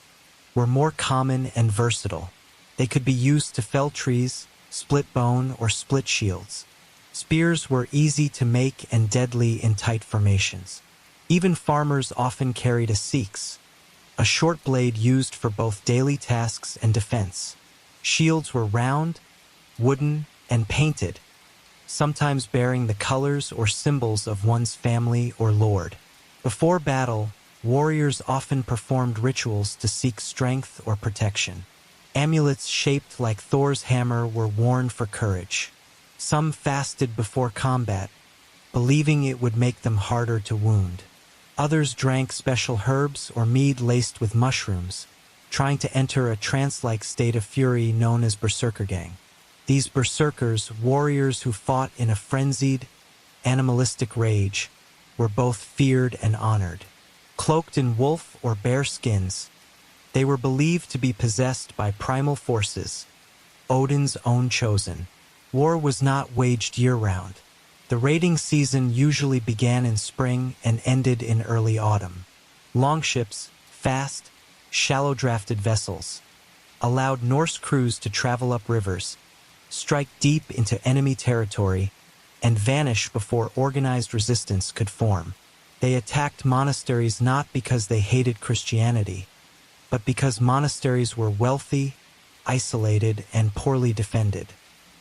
Speaker 1: were more common and versatile. They could be used to fell trees, split bone, or split shields. Spears were easy to make and deadly in tight formations. Even farmers often carried a seax, a short blade used for both daily tasks and defense. Shields were round, wooden, and painted, sometimes bearing the colors or symbols of one's family or lord. Before battle, warriors often performed rituals to seek strength or protection. Amulets shaped like Thor's hammer were worn for courage. Some fasted before combat, believing it would make them harder to wound. Others drank special herbs or mead laced with mushrooms, trying to enter a trance-like state of fury known as berserkergang. These berserkers, warriors who fought in a frenzied, animalistic rage, were both feared and honored. Cloaked in wolf or bear skins, they were believed to be possessed by primal forces, Odin's own chosen. War was not waged year-round. The raiding season usually began in spring and ended in early autumn. Longships, fast, shallow-drafted vessels, allowed Norse crews to travel up rivers, strike deep into enemy territory, and vanish before organized resistance could form. They attacked monasteries not because they hated Christianity, but because monasteries were wealthy, isolated, and poorly defended.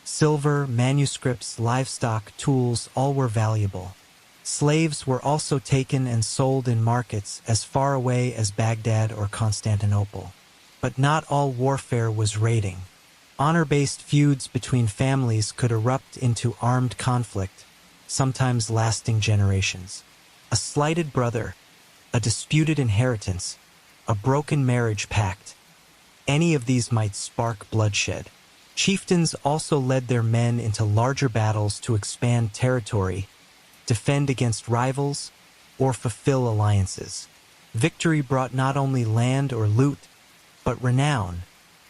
Speaker 1: Silver, manuscripts, livestock, tools, all were valuable. Slaves were also taken and sold in markets as far away as Baghdad or Constantinople. But not all warfare was raiding. Honor-based feuds between families could erupt into armed conflict, sometimes lasting generations. A slighted brother, a disputed inheritance, a broken marriage pact. Any of these might spark bloodshed. Chieftains also led their men into larger battles to expand territory, defend against rivals, or fulfill alliances. Victory brought not only land or loot, but renown,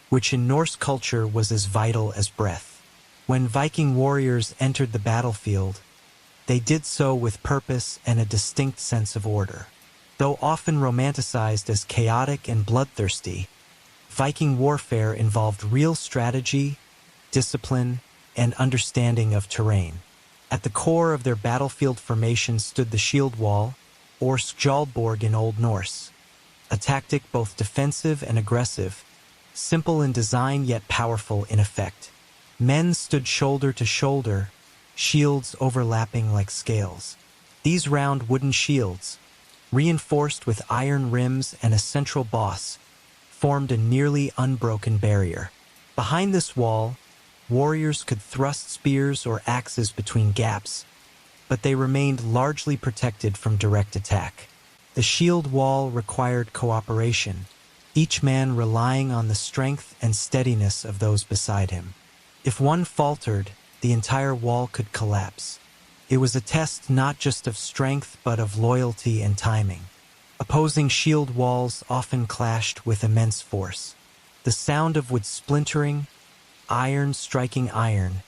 Speaker 1: which in Norse culture was as vital as breath. When Viking warriors entered the battlefield, they did so with purpose and a distinct sense of order. Though often romanticized as chaotic and bloodthirsty, Viking warfare involved real strategy, discipline, and understanding of terrain. At the core of their battlefield formation stood the shield wall, or skjoldborg in Old Norse, a tactic both defensive and aggressive, simple in design yet powerful in effect. Men stood shoulder to shoulder, shields overlapping like scales. These round wooden shields, reinforced with iron rims and a central boss, formed a nearly unbroken barrier. Behind this wall, warriors could thrust spears or axes between gaps, but they remained largely protected from direct attack. The shield wall required cooperation, each man relying on the strength and steadiness of those beside him. If one faltered, the entire wall could collapse. It was a test not just of strength but of loyalty and timing. Opposing shield walls often clashed with immense force. The sound of wood splintering, iron striking iron,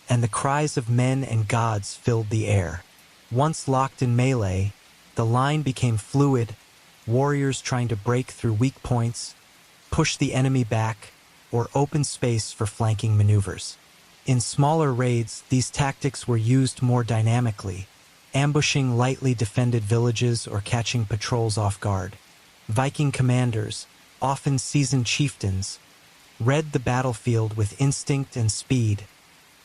Speaker 1: and the cries of men and gods filled the air. Once locked in melee, the line became fluid, warriors trying to break through weak points, push the enemy back, or open space for flanking maneuvers. In smaller raids, these tactics were used more dynamically, ambushing lightly defended villages or catching patrols off guard. Viking commanders, often seasoned chieftains, read the battlefield with instinct and speed,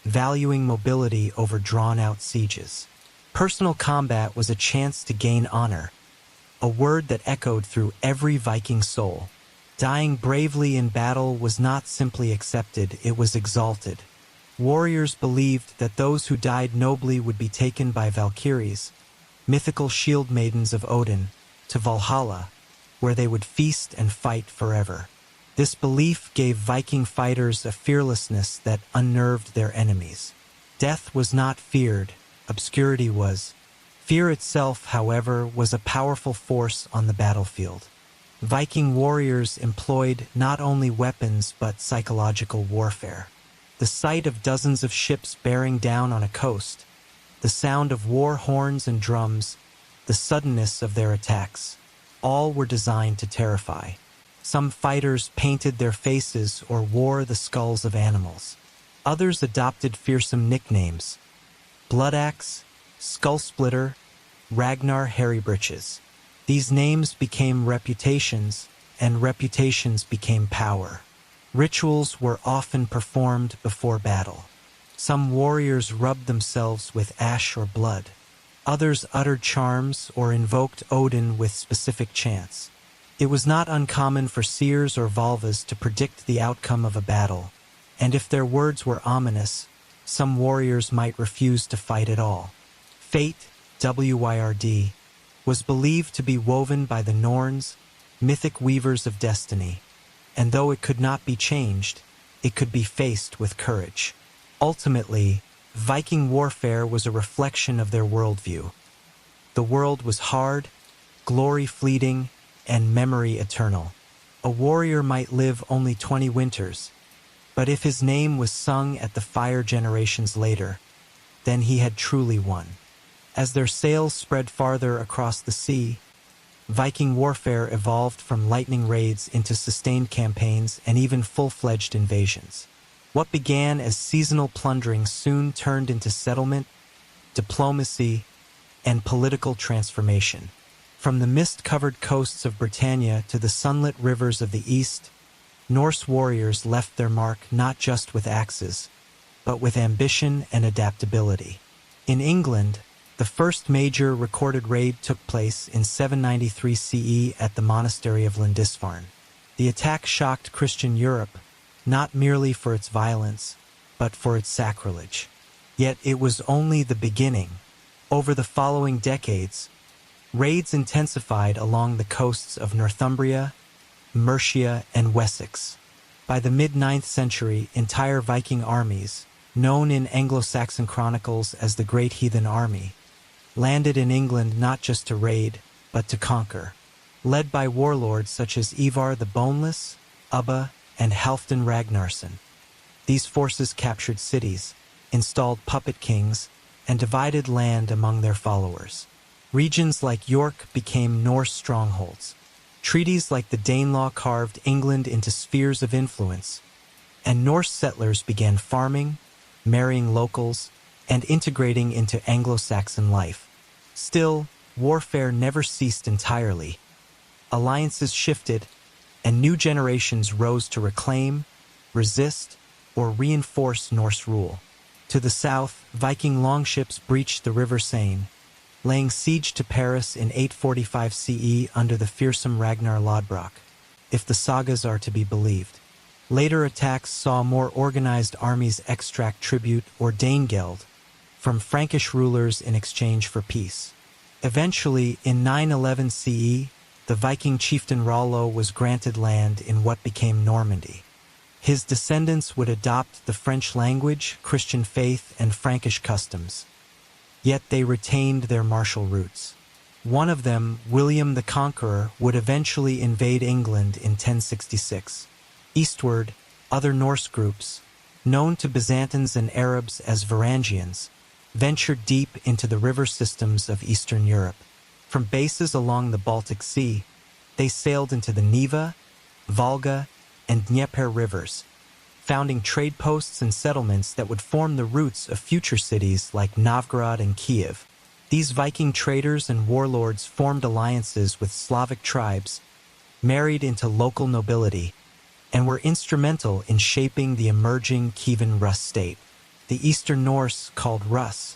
Speaker 1: valuing mobility over drawn-out sieges. Personal combat was a chance to gain honor, a word that echoed through every Viking soul. Dying bravely in battle was not simply accepted, it was exalted. Warriors believed that those who died nobly would be taken by Valkyries, mythical shield maidens of Odin, to Valhalla, where they would feast and fight forever. This belief gave Viking fighters a fearlessness that unnerved their enemies. Death was not feared, obscurity was. Fear itself, however, was a powerful force on the battlefield. Viking warriors employed not only weapons but psychological warfare. The sight of dozens of ships bearing down on a coast, the sound of war horns and drums, the suddenness of their attacks, all were designed to terrify. Some fighters painted their faces or wore the skulls of animals. Others adopted fearsome nicknames: Bloodaxe, Skullsplitter, Ragnar Harrybreeches. These names became reputations, and reputations became power. Rituals were often performed before battle. Some warriors rubbed themselves with ash or blood. Others uttered charms or invoked Odin with specific chants. It was not uncommon for seers or Valvas to predict the outcome of a battle, and if their words were ominous, some warriors might refuse to fight at all. Fate, WYRD, was believed to be woven by the Norns, mythic weavers of destiny, and though it could not be changed, it could be faced with courage. Ultimately, Viking warfare was a reflection of their worldview. The world was hard, glory fleeting, and memory eternal. A warrior might live only 20 winters, but if his name was sung at the fire generations later, then he had truly won. As their sails spread farther across the sea, Viking warfare evolved from lightning raids into sustained campaigns and even full-fledged invasions. What began as seasonal plundering soon turned into settlement, diplomacy, and political transformation. From the mist-covered coasts of Britannia to the sunlit rivers of the east, Norse warriors left their mark not just with axes, but with ambition and adaptability. In England, the The first major recorded raid took place in 793 CE at the monastery of Lindisfarne. The attack shocked Christian Europe, not merely for its violence, but for its sacrilege. Yet it was only the beginning. Over the following decades, raids intensified along the coasts of Northumbria, Mercia, and Wessex. By the mid-9th century, entire Viking armies, known in Anglo-Saxon chronicles as the Great Heathen Army, landed in England not just to raid, but to conquer. Led by warlords such as Ivar the Boneless, Ubba, and Halfdan Ragnarsson. These forces captured cities, installed puppet kings, and divided land among their followers. Regions like York became Norse strongholds. Treaties like the Danelaw carved England into spheres of influence, and Norse settlers began farming, marrying locals, and integrating into Anglo-Saxon life. Still, warfare never ceased entirely. Alliances shifted, and new generations rose to reclaim, resist, or reinforce Norse rule. To the south, Viking longships breached the River Seine, laying siege to Paris in 845 CE under the fearsome Ragnar Lodbrok, if the sagas are to be believed. Later attacks saw more organized armies extract tribute or Danegeld from Frankish rulers in exchange for peace. Eventually, in 911 CE, the Viking chieftain Rollo was granted land in what became Normandy. His descendants would adopt the French language, Christian faith, and Frankish customs. Yet they retained their martial roots. One of them, William the Conqueror, would eventually invade England in 1066. Eastward, other Norse groups, known to Byzantines and Arabs as Varangians, ventured deep into the river systems of Eastern Europe. From bases along the Baltic Sea, they sailed into the Neva, Volga, and Dnieper rivers, founding trade posts and settlements that would form the roots of future cities like Novgorod and Kiev. These Viking traders and warlords formed alliances with Slavic tribes, married into local nobility, and were instrumental in shaping the emerging Kievan Rus state. The Eastern Norse, called Rus,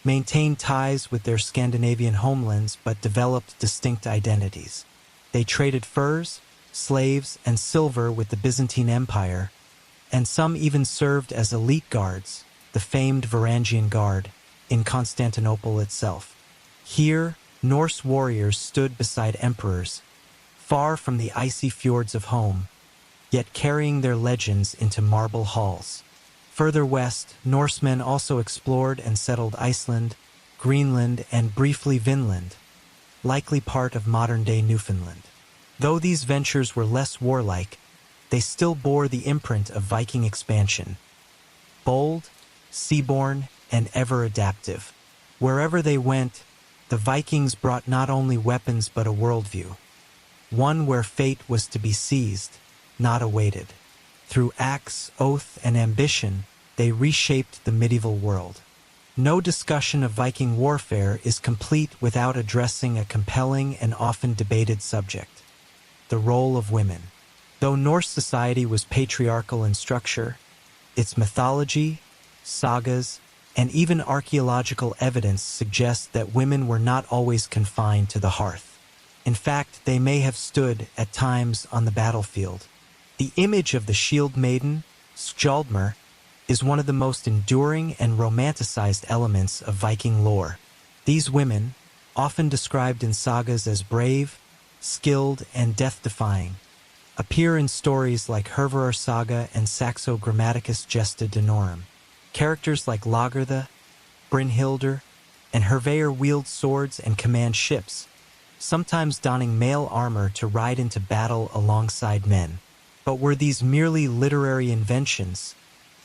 Speaker 1: maintained ties with their Scandinavian homelands but developed distinct identities. They traded furs, slaves, and silver with the Byzantine Empire, and some even served as elite guards, the famed Varangian Guard, in Constantinople itself. Here, Norse warriors stood beside emperors, far from the icy fjords of home, yet carrying their legends into marble halls. Further west, Norsemen also explored and settled Iceland, Greenland, and briefly Vinland, likely part of modern-day Newfoundland. Though these ventures were less warlike, they still bore the imprint of Viking expansion. Bold, seaborne, and ever adaptive. Wherever they went, the Vikings brought not only weapons but a worldview, one where fate was to be seized, not awaited. Through axe, oath, and ambition, they reshaped the medieval world. No discussion of Viking warfare is complete without addressing a compelling and often debated subject: the role of women. Though Norse society was patriarchal in structure, its mythology, sagas, and even archaeological evidence suggest that women were not always confined to the hearth. In fact, they may have stood, at times, on the battlefield. The image of the shield maiden, Skjaldmr, is one of the most enduring and romanticized elements of Viking lore. These women, often described in sagas as brave, skilled, and death-defying, appear in stories like Hervarar Saga and Saxo Grammaticus Gesta Danorum. Characters like Lagertha, Brynhildr, and Hervair wield swords and command ships, sometimes donning male armor to ride into battle alongside men. But were these merely literary inventions,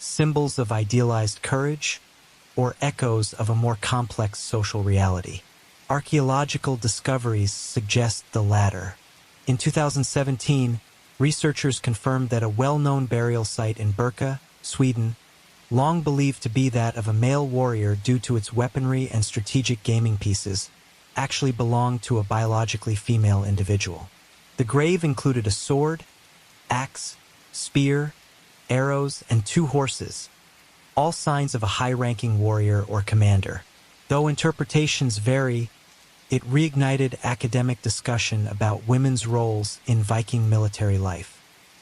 Speaker 1: symbols of idealized courage, or echoes of a more complex social reality? Archaeological discoveries suggest the latter. In 2017, researchers confirmed that a well-known burial site in Birka, Sweden, long believed to be that of a male warrior due to its weaponry and strategic gaming pieces, actually belonged to a biologically female individual. The grave included a sword, axe, spear, arrows, and 2 horses, all signs of a high-ranking warrior or commander. Though interpretations vary, it reignited academic discussion about women's roles in Viking military life.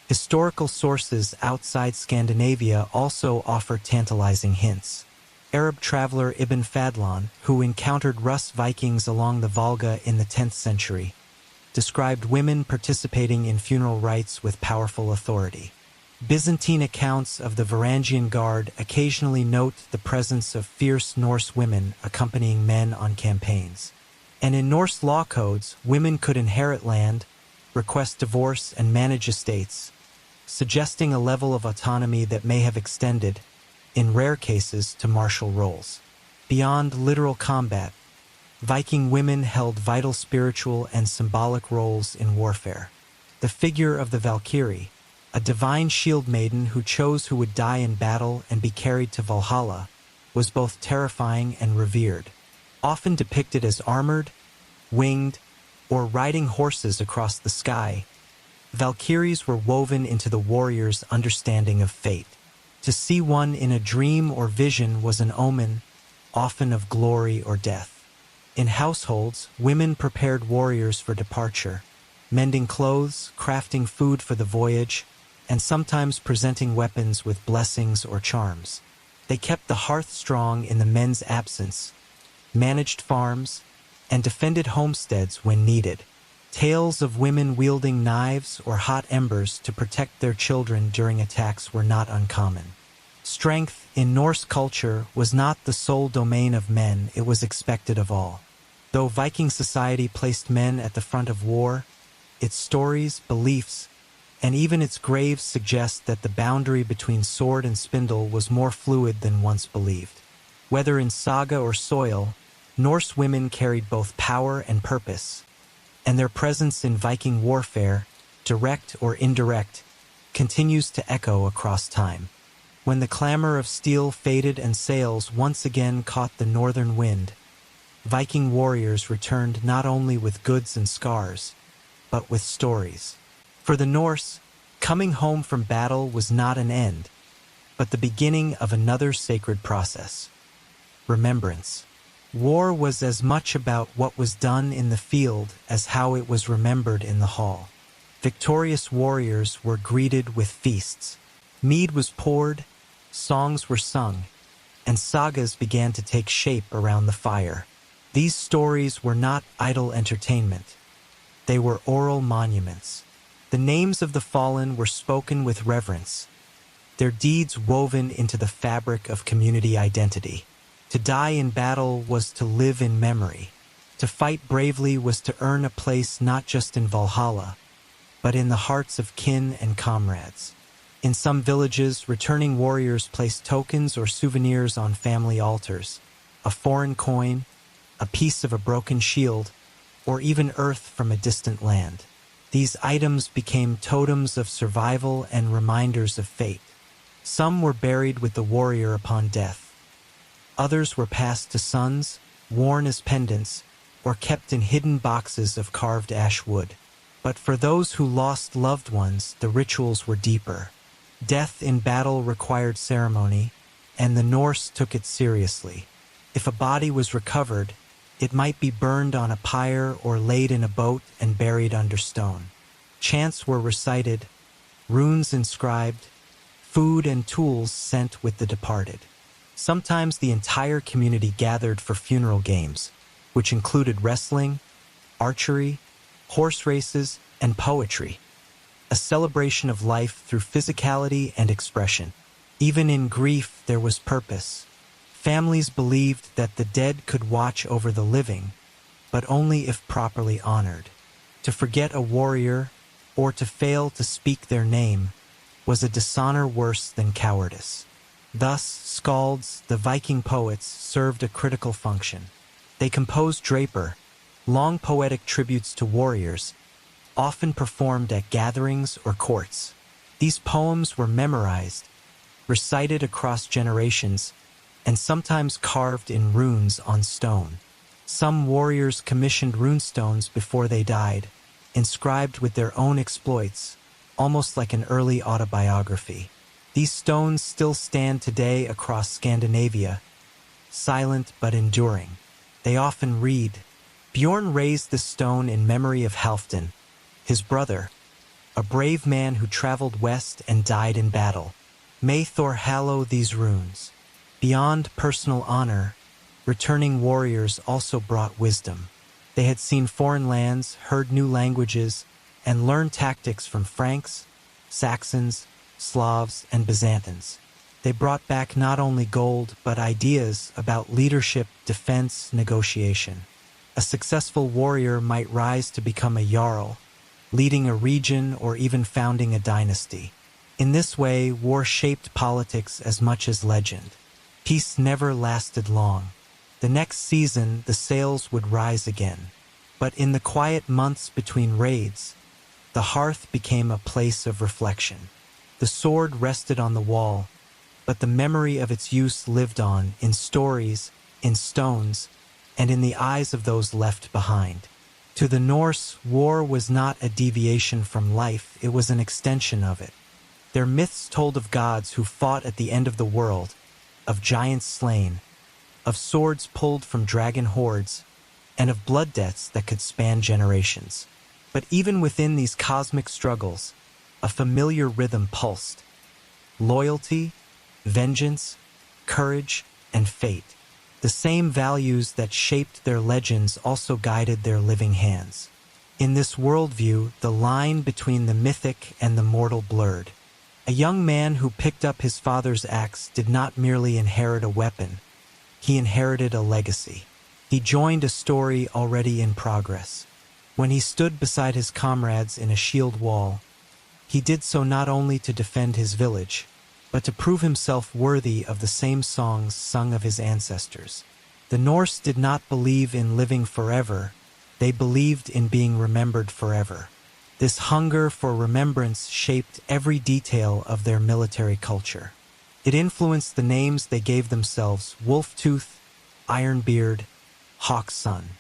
Speaker 1: Historical sources outside Scandinavia also offer tantalizing hints. Arab traveler Ibn Fadlan, who encountered Rus Vikings along the Volga in the 10th century, described women participating in funeral rites with powerful authority. Byzantine accounts of the Varangian Guard occasionally note the presence of fierce Norse women accompanying men on campaigns. And in Norse law codes, women could inherit land, request divorce, and manage estates, suggesting a level of autonomy that may have extended, in rare cases, to martial roles. Beyond literal combat, Viking women held vital spiritual and symbolic roles in warfare. The figure of the Valkyrie, a divine shield maiden who chose who would die in battle and be carried to Valhalla, was both terrifying and revered. Often depicted as armored, winged, or riding horses across the sky, Valkyries were woven into the warrior's understanding of fate. To see one in a dream or vision was an omen, often of glory or death. In households, women prepared warriors for departure, mending clothes, crafting food for the voyage, and sometimes presenting weapons with blessings or charms. They kept the hearth strong in the men's absence, managed farms, and defended homesteads when needed. Tales of women wielding knives or hot embers to protect their children during attacks were not uncommon. Strength in Norse culture was not the sole domain of men, it was expected of all. Though Viking society placed men at the front of war, its stories, beliefs, and even its graves suggest that the boundary between sword and spindle was more fluid than once believed. Whether in saga or soil, Norse women carried both power and purpose, and their presence in Viking warfare, direct or indirect, continues to echo across time. When the clamor of steel faded and sails once again caught the northern wind, Viking warriors returned not only with goods and scars, but with stories. For the Norse, coming home from battle was not an end, but the beginning of another sacred process: remembrance. War was as much about what was done in the field as how it was remembered in the hall. Victorious warriors were greeted with feasts. Mead was poured, songs were sung, and sagas began to take shape around the fire. These stories were not idle entertainment. They were oral monuments. The names of the fallen were spoken with reverence, their deeds woven into the fabric of community identity. To die in battle was to live in memory. To fight bravely was to earn a place not just in Valhalla, but in the hearts of kin and comrades. In some villages, returning warriors placed tokens or souvenirs on family altars: a foreign coin, a piece of a broken shield, or even earth from a distant land. These items became totems of survival and reminders of fate. Some were buried with the warrior upon death. Others were passed to sons, worn as pendants, or kept in hidden boxes of carved ash wood. But for those who lost loved ones, the rituals were deeper. Death in battle required ceremony, and the Norse took it seriously. If a body was recovered, it might be burned on a pyre or laid in a boat and buried under stone. Chants were recited, runes inscribed, food and tools sent with the departed. Sometimes the entire community gathered for funeral games, which included wrestling, archery, horse races, and poetry. A celebration of life through physicality and expression. Even in grief, there was purpose. Families believed that the dead could watch over the living, but only if properly honored. To forget a warrior, or to fail to speak their name, was a dishonor worse than cowardice. Thus, skalds, the Viking poets, served a critical function. They composed Draper, long poetic tributes to warriors, often performed at gatherings or courts. These poems were memorized, recited across generations, and sometimes carved in runes on stone. Some warriors commissioned runestones before they died, inscribed with their own exploits, almost like an early autobiography. These stones still stand today across Scandinavia, silent but enduring. They often read, Bjorn raised this stone in memory of Halfdan, his brother, a brave man who traveled west and died in battle. May Thor hallow these runes. Beyond personal honor, returning warriors also brought wisdom. They had seen foreign lands, heard new languages, and learned tactics from Franks, Saxons, Slavs, and Byzantines. They brought back not only gold, but ideas about leadership, defense, negotiation. A successful warrior might rise to become a jarl, leading a region or even founding a dynasty. In this way, war shaped politics as much as legend. Peace never lasted long. The next season, the sails would rise again. But in the quiet months between raids, the hearth became a place of reflection. The sword rested on the wall, but the memory of its use lived on in stories, in stones, and in the eyes of those left behind. To the Norse, war was not a deviation from life, it was an extension of it. Their myths told of gods who fought at the end of the world, of giants slain, of swords pulled from dragon hordes, and of blood debts that could span generations. But even within these cosmic struggles, a familiar rhythm pulsed. Loyalty, vengeance, courage, and fate. The same values that shaped their legends also guided their living hands. In this worldview, the line between the mythic and the mortal blurred. A young man who picked up his father's axe did not merely inherit a weapon, he inherited a legacy. He joined a story already in progress. When he stood beside his comrades in a shield wall, he did so not only to defend his village, but to prove himself worthy of the same songs sung of his ancestors. The Norse did not believe in living forever, they believed in being remembered forever. This hunger for remembrance shaped every detail of their military culture. It influenced the names they gave themselves: Wolf-Tooth, Ironbeard, Hawk's Son.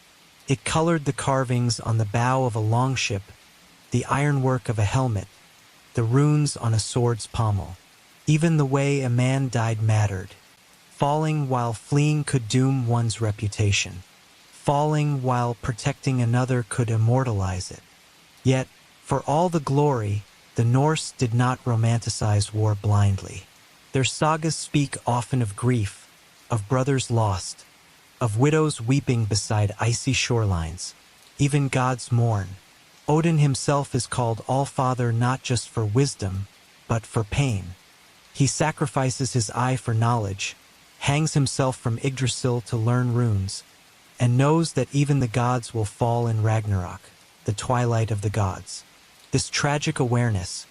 Speaker 1: It colored the carvings on the bow of a longship, the ironwork of a helmet, the runes on a sword's pommel. Even the way a man died mattered. Falling while fleeing could doom one's reputation. Falling while protecting another could immortalize it. Yet, for all the glory, the Norse did not romanticize war blindly. Their sagas speak often of grief, of brothers lost, of widows weeping beside icy shorelines. Even gods mourn. Odin himself is called All-Father not just for wisdom, but for pain. He sacrifices his eye for knowledge, hangs himself from Yggdrasil to learn runes, and knows that even the gods will fall in Ragnarok, the twilight of the gods. This tragic awareness,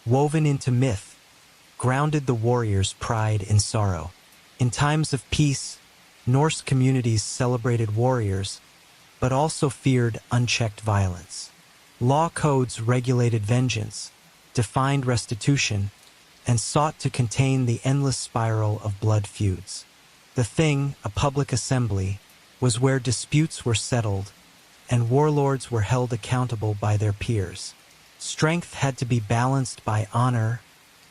Speaker 1: woven into myth, grounded the warrior's pride in sorrow. In times of peace, Norse communities celebrated warriors, but also feared unchecked violence. Law codes regulated vengeance, defined restitution, and sought to contain the endless spiral of blood feuds. The Thing, a public assembly, was where disputes were settled, and warlords were held accountable by their peers. Strength had to be balanced by honor,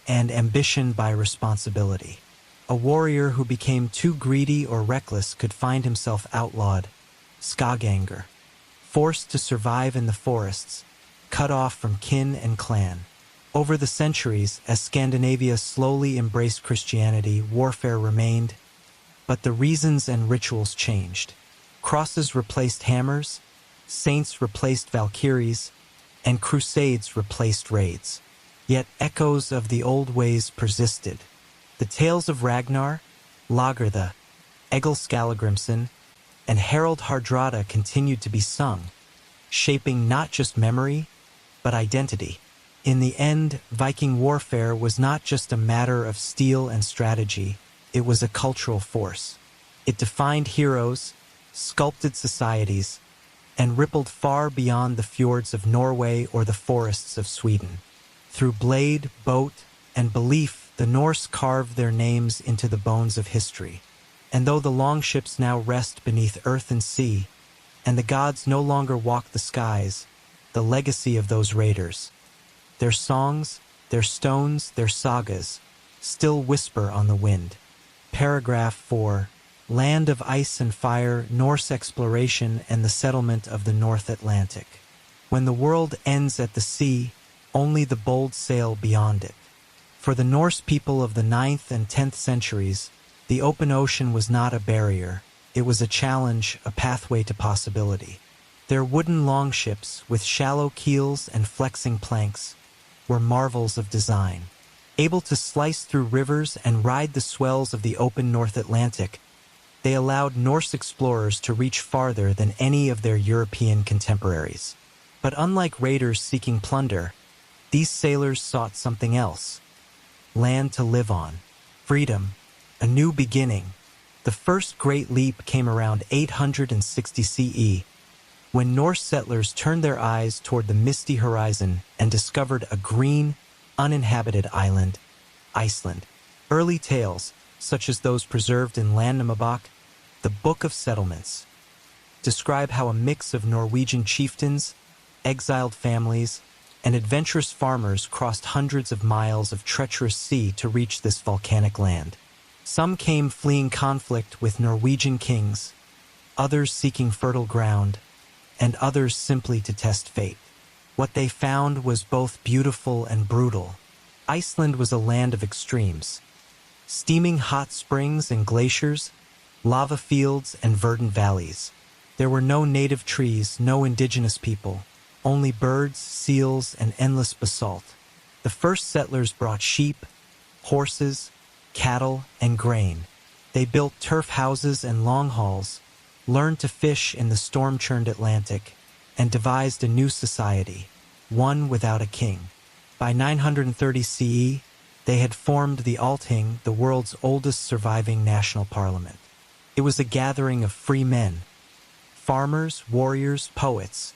Speaker 1: and ambition by responsibility. A warrior who became too greedy or reckless could find himself outlawed, skaganger, forced to survive in the forests, cut off from kin and clan. Over the centuries, as Scandinavia slowly embraced Christianity, warfare remained, but the reasons and rituals changed. Crosses replaced hammers, saints replaced valkyries, and crusades replaced raids. Yet echoes of the old ways persisted. The tales of Ragnar, Lagertha, Egil Skallagrimson, and Harald Hardrada continued to be sung, shaping not just memory, but identity. In the end, Viking warfare was not just a matter of steel and strategy, it was a cultural force. It defined heroes, sculpted societies, and rippled far beyond the fjords of Norway or the forests of Sweden. Through blade, boat, and belief, the Norse carved their names into the bones of history. And though the longships now rest beneath earth and sea, and the gods no longer walk the skies, the legacy of those raiders, their songs, their stones, their sagas, still whisper on the wind. Paragraph 4. land of ice and fire, Norse exploration and the settlement of the North Atlantic. When the world ends at the sea, only the bold sail beyond it. For the Norse people of the 9th and 10th centuries, the open ocean was not a barrier, it was a challenge, a pathway to possibility. Their wooden longships, with shallow keels and flexing planks, were marvels of design. Able to slice through rivers and ride the swells of the open North Atlantic, they allowed Norse explorers to reach farther than any of their European contemporaries. But unlike raiders seeking plunder, these sailors sought something else: land to live on, freedom, a new beginning. The first great leap came around 860 CE, when Norse settlers turned their eyes toward the misty horizon and discovered a green, uninhabited island, Iceland. Early tales, such as those preserved in Landnámabók, the Book of Settlements, describe how a mix of Norwegian chieftains, exiled families, and adventurous farmers crossed hundreds of miles of treacherous sea to reach this volcanic land. Some came fleeing conflict with Norwegian kings, others seeking fertile ground, and others simply to test fate. What they found was both beautiful and brutal. Iceland was a land of extremes: steaming hot springs and glaciers, lava fields and verdant valleys. There were no native trees, no indigenous people, only birds, seals, and endless basalt. The first settlers brought sheep, horses, cattle, and grain. They built turf houses and long hauls, learned to fish in the storm-churned Atlantic, and devised a new society, one without a king. By 930 CE, they had formed the Althing, the world's oldest surviving national parliament. It was a gathering of free men, farmers, warriors, poets,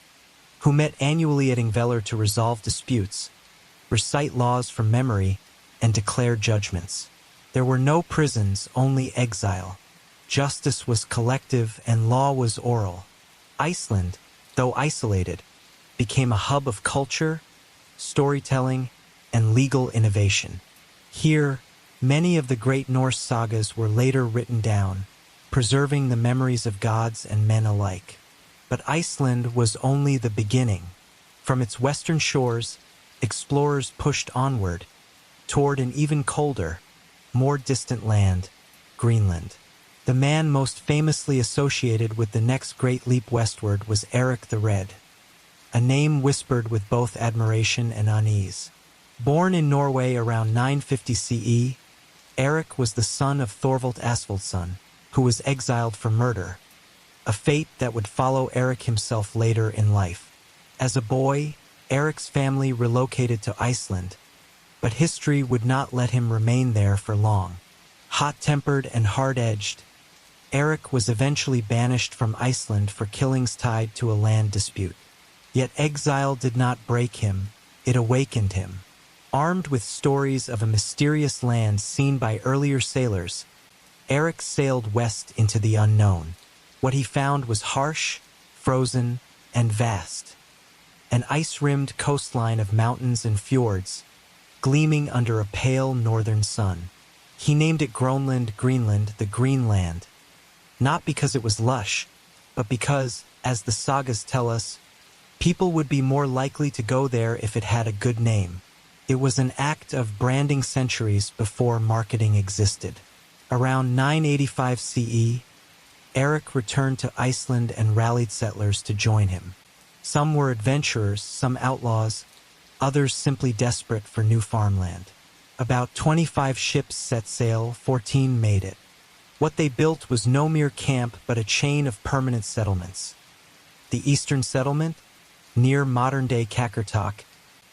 Speaker 1: who met annually at Ingvellir to resolve disputes, recite laws from memory, and declare judgments. There were no prisons, only exile. Justice was collective and law was oral. Iceland, though isolated, became a hub of culture, storytelling, and legal innovation. Here, many of the great Norse sagas were later written down, preserving the memories of gods and men alike. But Iceland was only the beginning. From its western shores, explorers pushed onward, toward an even colder, more distant land, Greenland. The man most famously associated with the next great leap westward was Eric the Red, a name whispered with both admiration and unease. Born in Norway around 950 CE, Eric was the son of Thorvald Asvaldsson, who was exiled for murder, a fate that would follow Eric himself later in life. As a boy, Eric's family relocated to Iceland, but history would not let him remain there for long. Hot-tempered and hard-edged, Eric was eventually banished from Iceland for killings tied to a land dispute. Yet exile did not break him, it awakened him. Armed with stories of a mysterious land seen by earlier sailors, Eric sailed west into the unknown. What he found was harsh, frozen, and vast. An ice-rimmed coastline of mountains and fjords, gleaming under a pale northern sun. He named it Greenland, the Green Land, not because it was lush, but because, as the sagas tell us, people would be more likely to go there if it had a good name. It was an act of branding centuries before marketing existed. Around 985 CE, Eric returned to Iceland and rallied settlers to join him. Some were adventurers, some outlaws, others simply desperate for new farmland. About 25 ships set sail, 14 made it. What they built was no mere camp but a chain of permanent settlements. The eastern settlement, near modern-day Qaqortoq,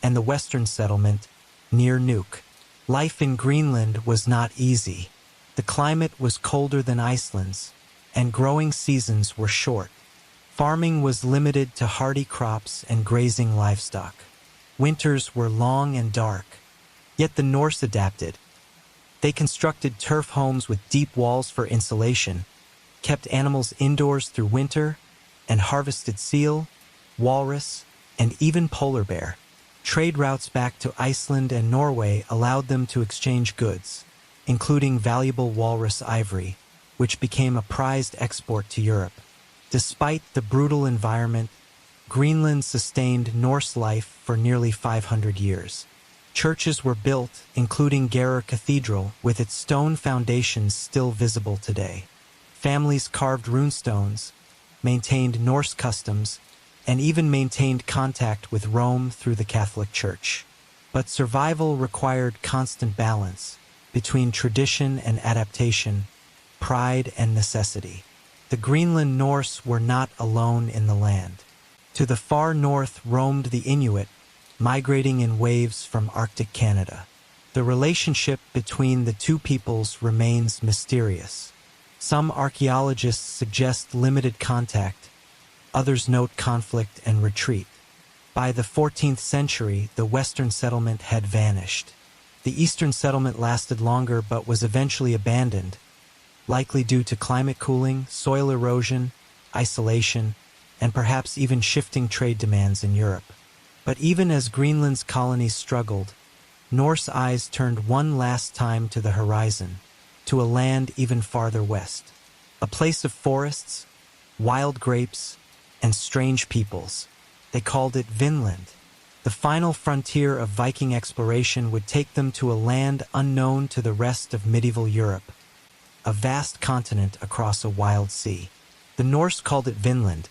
Speaker 1: and the western settlement, near Nuuk. Life in Greenland was not easy. The climate was colder than Iceland's, and growing seasons were short. Farming was limited to hardy crops and grazing livestock. Winters were long and dark. Yet the Norse adapted. They constructed turf homes with deep walls for insulation, kept animals indoors through winter, and harvested seal, walrus, and even polar bear. Trade routes back to Iceland and Norway allowed them to exchange goods, including valuable walrus ivory, which became a prized export to Europe. Despite the brutal environment, Greenland sustained Norse life for nearly 500 years. Churches were built, including Gerar Cathedral, with its stone foundations still visible today. Families carved runestones, maintained Norse customs, and even maintained contact with Rome through the Catholic Church. But survival required constant balance between tradition and adaptation, pride and necessity. The Greenland Norse were not alone in the land. To the far north roamed the Inuit, migrating in waves from Arctic Canada. The relationship between the two peoples remains mysterious. Some archaeologists suggest limited contact, others note conflict and retreat. By the 14th century, the western settlement had vanished. The eastern settlement lasted longer but was eventually abandoned, likely due to climate cooling, soil erosion, isolation, and perhaps even shifting trade demands in Europe. But even as Greenland's colonies struggled, Norse eyes turned one last time to the horizon, to a land even farther west. A place of forests, wild grapes, and strange peoples. They called it Vinland. The final frontier of Viking exploration would take them to a land unknown to the rest of medieval Europe, a vast continent across a wild sea. The Norse called it Vinland,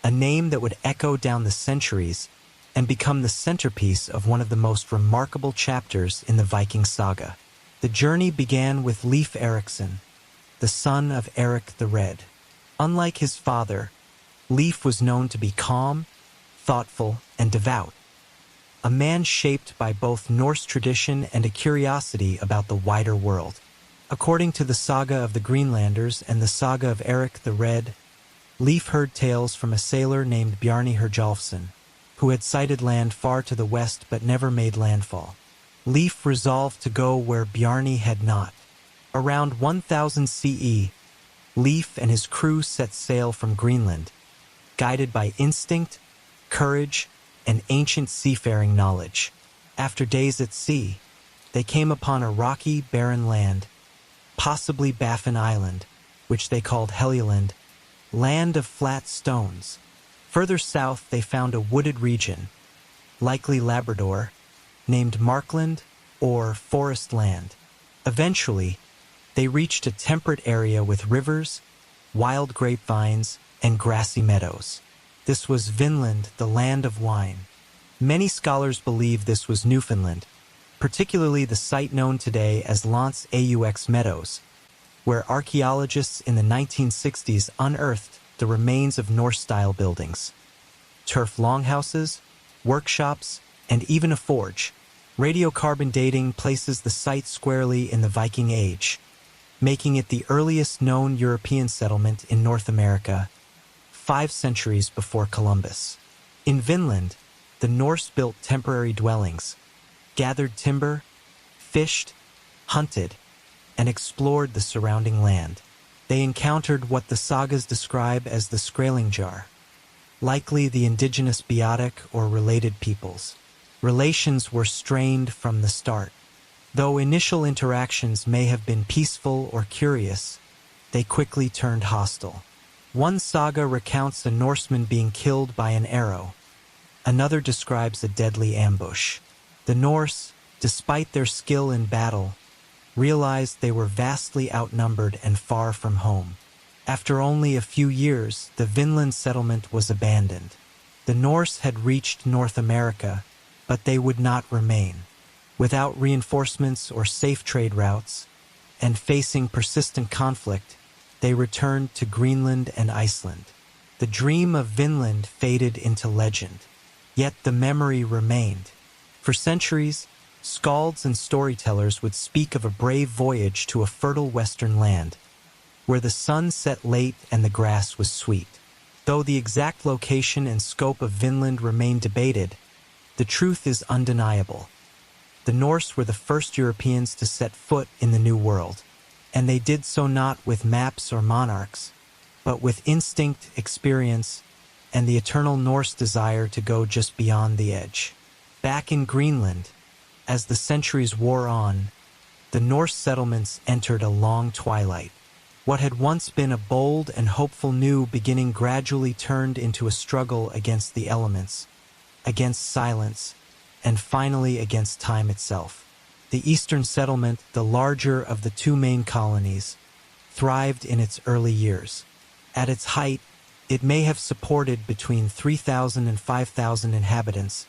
Speaker 1: a name that would echo down the centuries and become the centerpiece of one of the most remarkable chapters in the Viking saga. The journey began with Leif Erikson, the son of Eric the Red. Unlike his father, Leif was known to be calm, thoughtful, and devout, a man shaped by both Norse tradition and a curiosity about the wider world. According to the saga of the Greenlanders and the saga of Eric the Red, Leif heard tales from a sailor named Bjarni Herjolfsson, who had sighted land far to the west but never made landfall. Leif resolved to go where Bjarni had not. Around 1000 CE, Leif and his crew set sail from Greenland, guided by instinct, courage, and ancient seafaring knowledge. After days at sea, they came upon a rocky, barren land, possibly Baffin Island, which they called Helgeland, land of flat stones. Further south, they found a wooded region, likely Labrador, named Markland or Forest Land. Eventually, they reached a temperate area with rivers, wild grapevines, and grassy meadows. This was Vinland, the land of wine. Many scholars believe this was Newfoundland, particularly the site known today as Lance Aux Meadows, where archaeologists in the 1960s unearthed the remains of Norse-style buildings, turf longhouses, workshops, and even a forge. Radiocarbon dating places the site squarely in the Viking Age, making it the earliest known European settlement in North America, 5 centuries before Columbus. In Vinland, the Norse built temporary dwellings, gathered timber, fished, hunted, and explored the surrounding land. They encountered what the sagas describe as the Skrælingjar, likely the indigenous Beotic or related peoples. Relations were strained from the start. Though initial interactions may have been peaceful or curious, they quickly turned hostile. One saga recounts a Norseman being killed by an arrow. Another describes a deadly ambush. The Norse, despite their skill in battle, realized they were vastly outnumbered and far from home. After only a few years, the Vinland settlement was abandoned. The Norse had reached North America, but they would not remain. Without reinforcements or safe trade routes, and facing persistent conflict, they returned to Greenland and Iceland. The dream of Vinland faded into legend, yet the memory remained. For centuries, skalds and storytellers would speak of a brave voyage to a fertile western land, where the sun set late and the grass was sweet. Though the exact location and scope of Vinland remain debated, the truth is undeniable. The Norse were the first Europeans to set foot in the New World, and they did so not with maps or monarchs, but with instinct, experience, and the eternal Norse desire to go just beyond the edge. Back in Greenland, as the centuries wore on, the Norse settlements entered a long twilight. What had once been a bold and hopeful new beginning gradually turned into a struggle against the elements, against silence, and finally against time itself. The eastern settlement, the larger of the two main colonies, thrived in its early years. At its height, it may have supported between 3,000 and 5,000 inhabitants,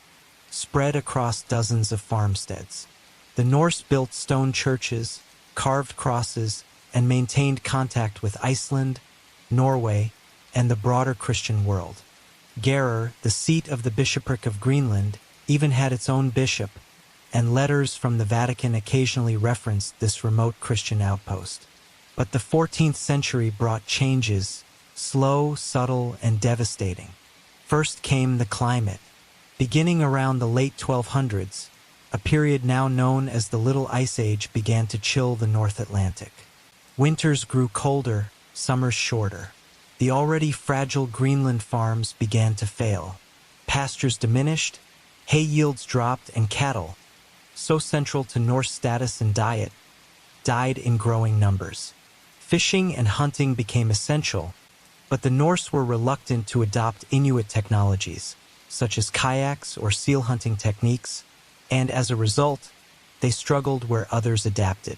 Speaker 1: spread across dozens of farmsteads. The Norse built stone churches, carved crosses, and maintained contact with Iceland, Norway, and the broader Christian world. Gerar, the seat of the bishopric of Greenland, even had its own bishop, and letters from the Vatican occasionally referenced this remote Christian outpost. But the 14th century brought changes, slow, subtle, and devastating. First came the climate. Beginning around the late 1200s, a period now known as the Little Ice Age began to chill the North Atlantic. Winters grew colder, summers shorter. The already fragile Greenland farms began to fail. Pastures diminished, hay yields dropped, and cattle, so central to Norse status and diet, died in growing numbers. Fishing and hunting became essential, but the Norse were reluctant to adopt Inuit technologies, such as kayaks or seal hunting techniques, and as a result, they struggled where others adapted.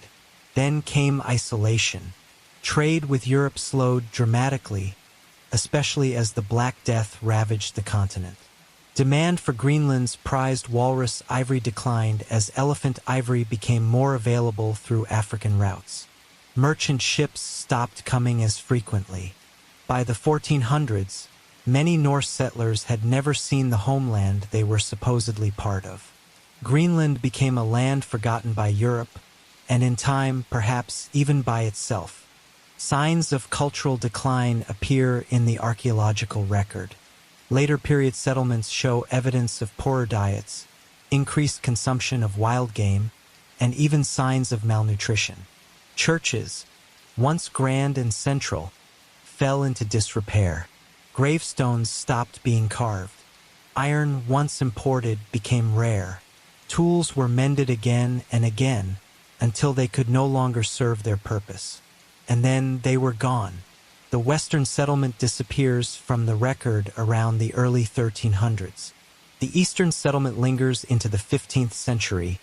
Speaker 1: Then came isolation. Trade with Europe slowed dramatically, especially as the Black Death ravaged the continent. Demand for Greenland's prized walrus ivory declined as elephant ivory became more available through African routes. Merchant ships stopped coming as frequently. By the 1400s, many Norse settlers had never seen the homeland they were supposedly part of. Greenland became a land forgotten by Europe, and in time, perhaps even by itself. Signs of cultural decline appear in the archaeological record. Later period settlements show evidence of poorer diets, increased consumption of wild game, and even signs of malnutrition. Churches, once grand and central, fell into disrepair. Gravestones stopped being carved. Iron, once imported, became rare. Tools were mended again and again until they could no longer serve their purpose. And then they were gone. The Western settlement disappears from the record around the early 1300s. The Eastern settlement lingers into the 15th century,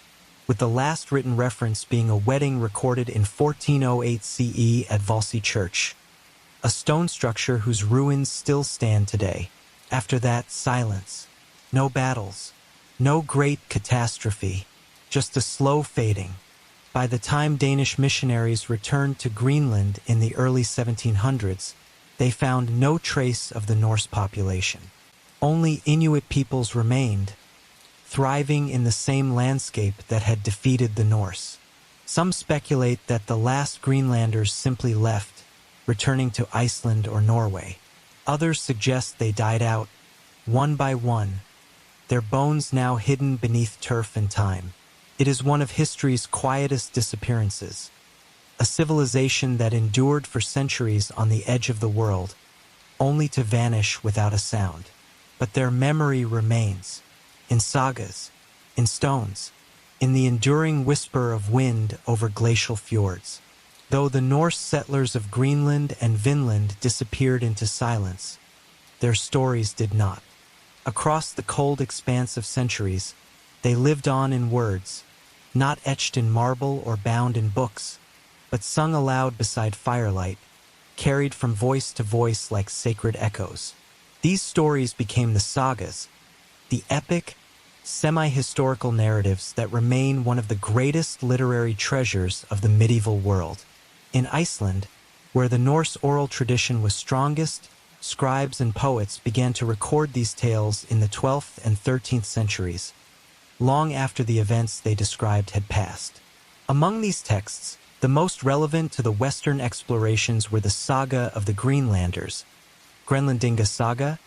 Speaker 1: with the last written reference being a wedding recorded in 1408 CE at Valsey Church, a stone structure whose ruins still stand today. After that, silence. No battles. No great catastrophe. Just a slow fading. By the time Danish missionaries returned to Greenland in the early 1700s, they found no trace of the Norse population. Only Inuit peoples remained, thriving in the same landscape that had defeated the Norse. Some speculate that the last Greenlanders simply left, returning to Iceland or Norway. Others suggest they died out, one by one, their bones now hidden beneath turf and time. It is one of history's quietest disappearances, a civilization that endured for centuries on the edge of the world, only to vanish without a sound. But their memory remains, in sagas, in stones, in the enduring whisper of wind over glacial fjords. Though the Norse settlers of Greenland and Vinland disappeared into silence, their stories did not. Across the cold expanse of centuries, they lived on in words, not etched in marble or bound in books, but sung aloud beside firelight, carried from voice to voice like sacred echoes. These stories became the sagas, the epic, semi-historical narratives that remain one of the greatest literary treasures of the medieval world. In Iceland, where the Norse oral tradition was strongest, scribes and poets began to record these tales in the 12th and 13th centuries, long after the events they described had passed. Among these texts, the most relevant to the Western explorations were the Saga of the Greenlanders, Grenlandinga Saga,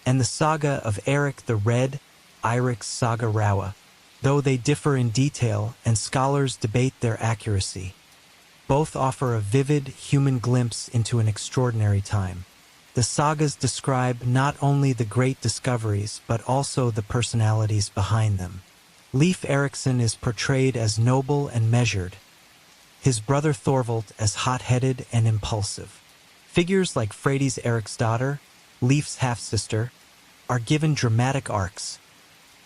Speaker 1: and the Saga of Eric the Red, Eirik's Saga Rawa, though they differ in detail and scholars debate their accuracy. Both offer a vivid, human glimpse into an extraordinary time. The sagas describe not only the great discoveries, but also the personalities behind them. Leif Erikson is portrayed as noble and measured, his brother Thorvald as hot-headed and impulsive. Figures like Freydis Eriksdottir, Leif's half-sister, are given dramatic arcs.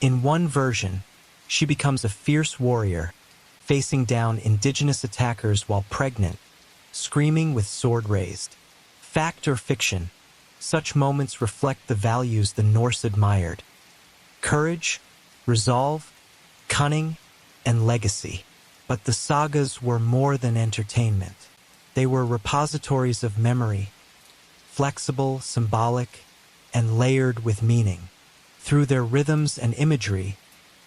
Speaker 1: In one version, she becomes a fierce warrior, facing down indigenous attackers while pregnant, screaming with sword raised. Fact or fiction, such moments reflect the values the Norse admired: courage, resolve, cunning, and legacy. But the sagas were more than entertainment. They were repositories of memory, flexible, symbolic, and layered with meaning. Through their rhythms and imagery,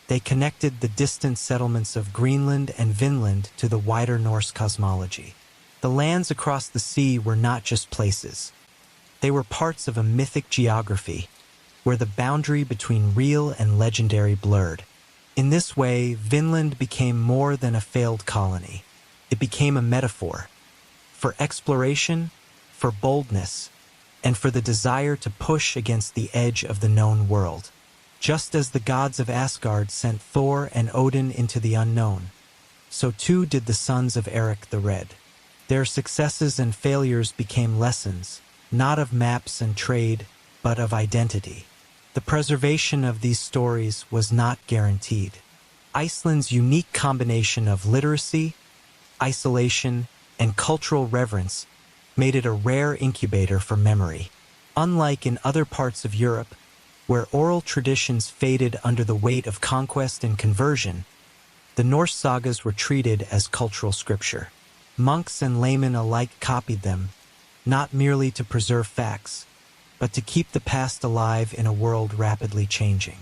Speaker 1: they connected the distant settlements of Greenland and Vinland to the wider Norse cosmology. The lands across the sea were not just places. They were parts of a mythic geography, where the boundary between real and legendary blurred. In this way, Vinland became more than a failed colony. It became a metaphor for exploration, for boldness, and for the desire to push against the edge of the known world. Just as the gods of Asgard sent Thor and Odin into the unknown, so too did the sons of Eric the Red. Their successes and failures became lessons, not of maps and trade, but of identity. The preservation of these stories was not guaranteed. Iceland's unique combination of literacy, isolation, and cultural reverence made it a rare incubator for memory. Unlike in other parts of Europe, where oral traditions faded under the weight of conquest and conversion, the Norse sagas were treated as cultural scripture. Monks and laymen alike copied them, not merely to preserve facts, but to keep the past alive in a world rapidly changing.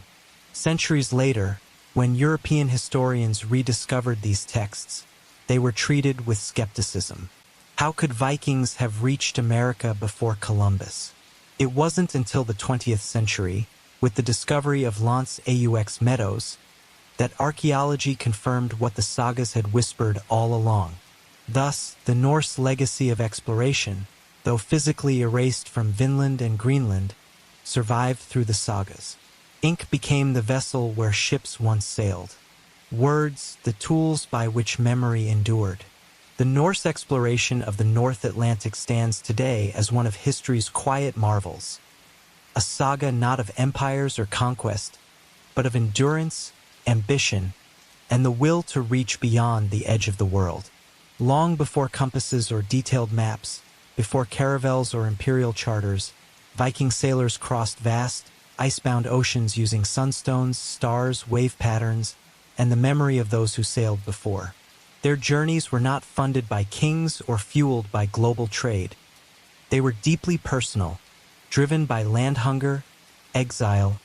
Speaker 1: Centuries later, when European historians rediscovered these texts, they were treated with skepticism. How could Vikings have reached America before Columbus? It wasn't until the 20th century, with the discovery of Lance Aux Meadows, that archaeology confirmed what the sagas had whispered all along. Thus, the Norse legacy of exploration, though physically erased from Vinland and Greenland, survived through the sagas. Ink became the vessel where ships once sailed. Words, the tools by which memory endured. The Norse exploration of the North Atlantic stands today as one of history's quiet marvels. A saga not of empires or conquest, but of endurance, ambition, and the will to reach beyond the edge of the world. Long before compasses or detailed maps, before caravels or imperial charters, Viking sailors crossed vast, icebound oceans using sunstones, stars, wave patterns, and the memory of those who sailed before. Their journeys were not funded by kings or fueled by global trade. They were deeply personal, driven by land hunger, exile,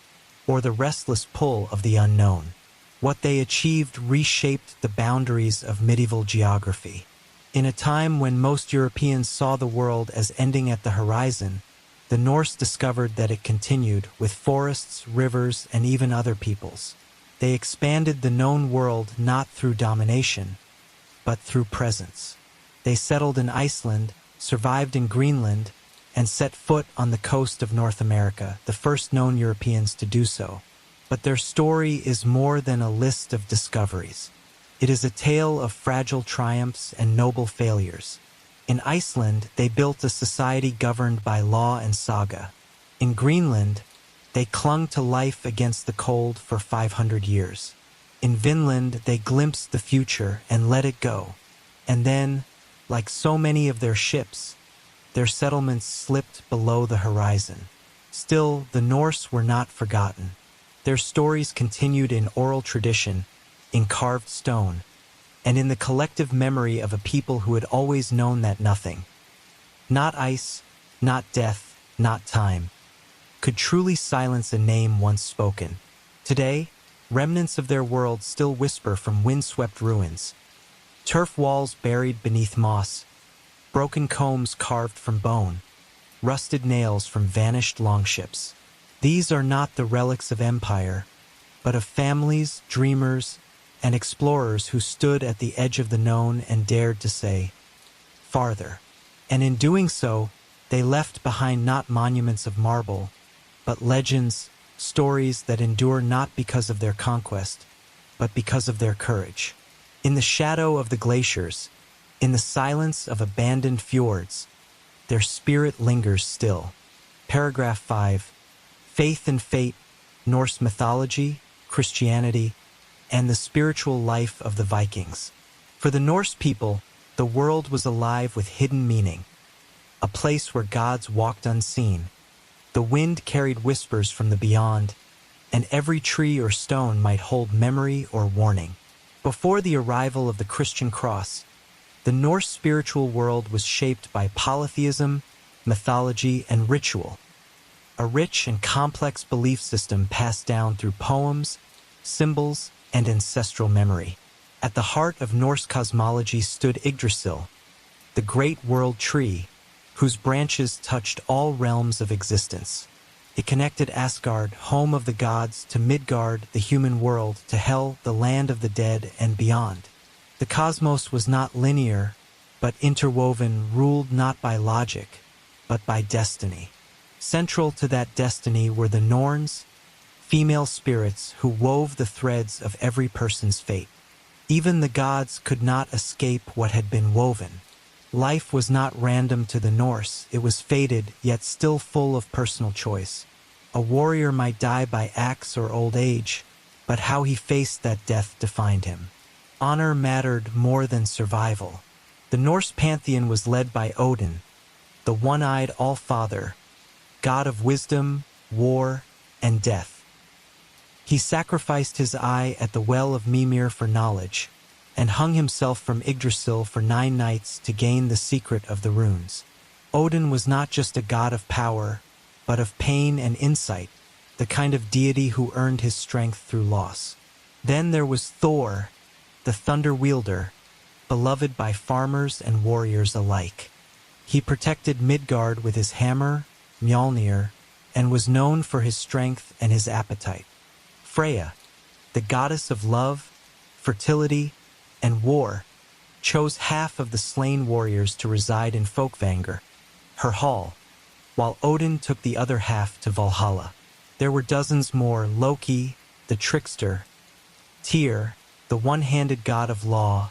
Speaker 1: or the restless pull of the unknown. What they achieved reshaped the boundaries of medieval geography. In a time when most Europeans saw the world as ending at the horizon, the Norse discovered that it continued with forests, rivers, and even other peoples. They expanded the known world not through domination, but through presence. They settled in Iceland, survived in Greenland, and set foot on the coast of North America, the first known Europeans to do so. But their story is more than a list of discoveries. It is a tale of fragile triumphs and noble failures. In Iceland, they built a society governed by law and saga. In Greenland, they clung to life against the cold for 500 years. In Vinland, they glimpsed the future and let it go. And then, like so many of their ships, their settlements slipped below the horizon. Still, the Norse were not forgotten. Their stories continued in oral tradition, in carved stone, and in the collective memory of a people who had always known that nothing, not ice, not death, not time, could truly silence a name once spoken. Today, remnants of their world still whisper from windswept ruins. Turf walls buried beneath moss, broken combs carved from bone, rusted nails from vanished longships. These are not the relics of empire, but of families, dreamers, and explorers who stood at the edge of the known and dared to say, farther. And in doing so, they left behind not monuments of marble, but legends, stories that endure not because of their conquest, but because of their courage. In the shadow of the glaciers, In the silence of abandoned fjords, their spirit lingers still. Paragraph 5. Faith and fate, Norse mythology, Christianity, and the spiritual life of the Vikings. For the Norse people, the world was alive with hidden meaning, a place where gods walked unseen. The wind carried whispers from the beyond, and every tree or stone might hold memory or warning. Before the arrival of the Christian cross, the Norse spiritual world was shaped by polytheism, mythology, and ritual, a rich and complex belief system passed down through poems, symbols, and ancestral memory. At the heart of Norse cosmology stood Yggdrasil, the great world tree, whose branches touched all realms of existence. It connected Asgard, home of the gods, to Midgard, the human world, to Hel, the land of the dead, and beyond. The cosmos was not linear, but interwoven, ruled not by logic, but by destiny. Central to that destiny were the Norns, female spirits who wove the threads of every person's fate. Even the gods could not escape what had been woven. Life was not random to the Norse, it was fated, yet still full of personal choice. A warrior might die by axe or old age, but how he faced that death defined him. Honor mattered more than survival. The Norse pantheon was led by Odin, the one-eyed All-Father, god of wisdom, war, and death. He sacrificed his eye at the well of Mimir for knowledge, and hung himself from Yggdrasil for 9 nights to gain the secret of the runes. Odin was not just a god of power, but of pain and insight, the kind of deity who earned his strength through loss. Then there was Thor, the thunder wielder, beloved by farmers and warriors alike. He protected Midgard with his hammer, Mjolnir, and was known for his strength and his appetite. Freya, the goddess of love, fertility, and war, chose half of the slain warriors to reside in Folkvangr, her hall, while Odin took the other half to Valhalla. There were dozens more: Loki, the trickster; Tyr, the one-handed god of law;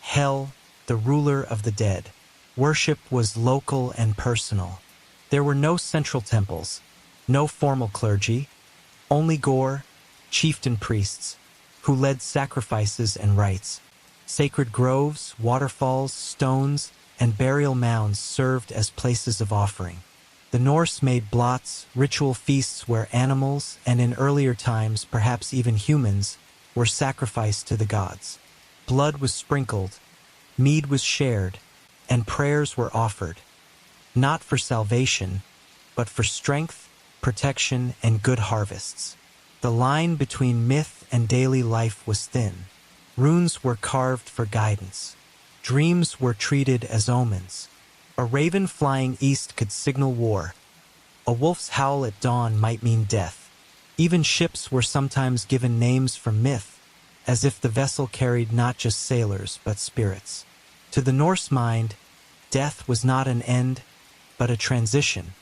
Speaker 1: Hel, the ruler of the dead. Worship was local and personal. There were no central temples, no formal clergy, only Gore, chieftain priests, who led sacrifices and rites. Sacred groves, waterfalls, stones, and burial mounds served as places of offering. The Norse made blots, ritual feasts where animals, and in earlier times perhaps even humans, were sacrificed to the gods. Blood was sprinkled, mead was shared, and prayers were offered, not for salvation, but for strength, protection, and good harvests. The line between myth and daily life was thin. Runes were carved for guidance. Dreams were treated as omens. A raven flying east could signal war. A wolf's howl at dawn might mean death. Even ships were sometimes given names from myth, as if the vessel carried not just sailors but spirits. To the Norse mind, death was not an end, but a transition,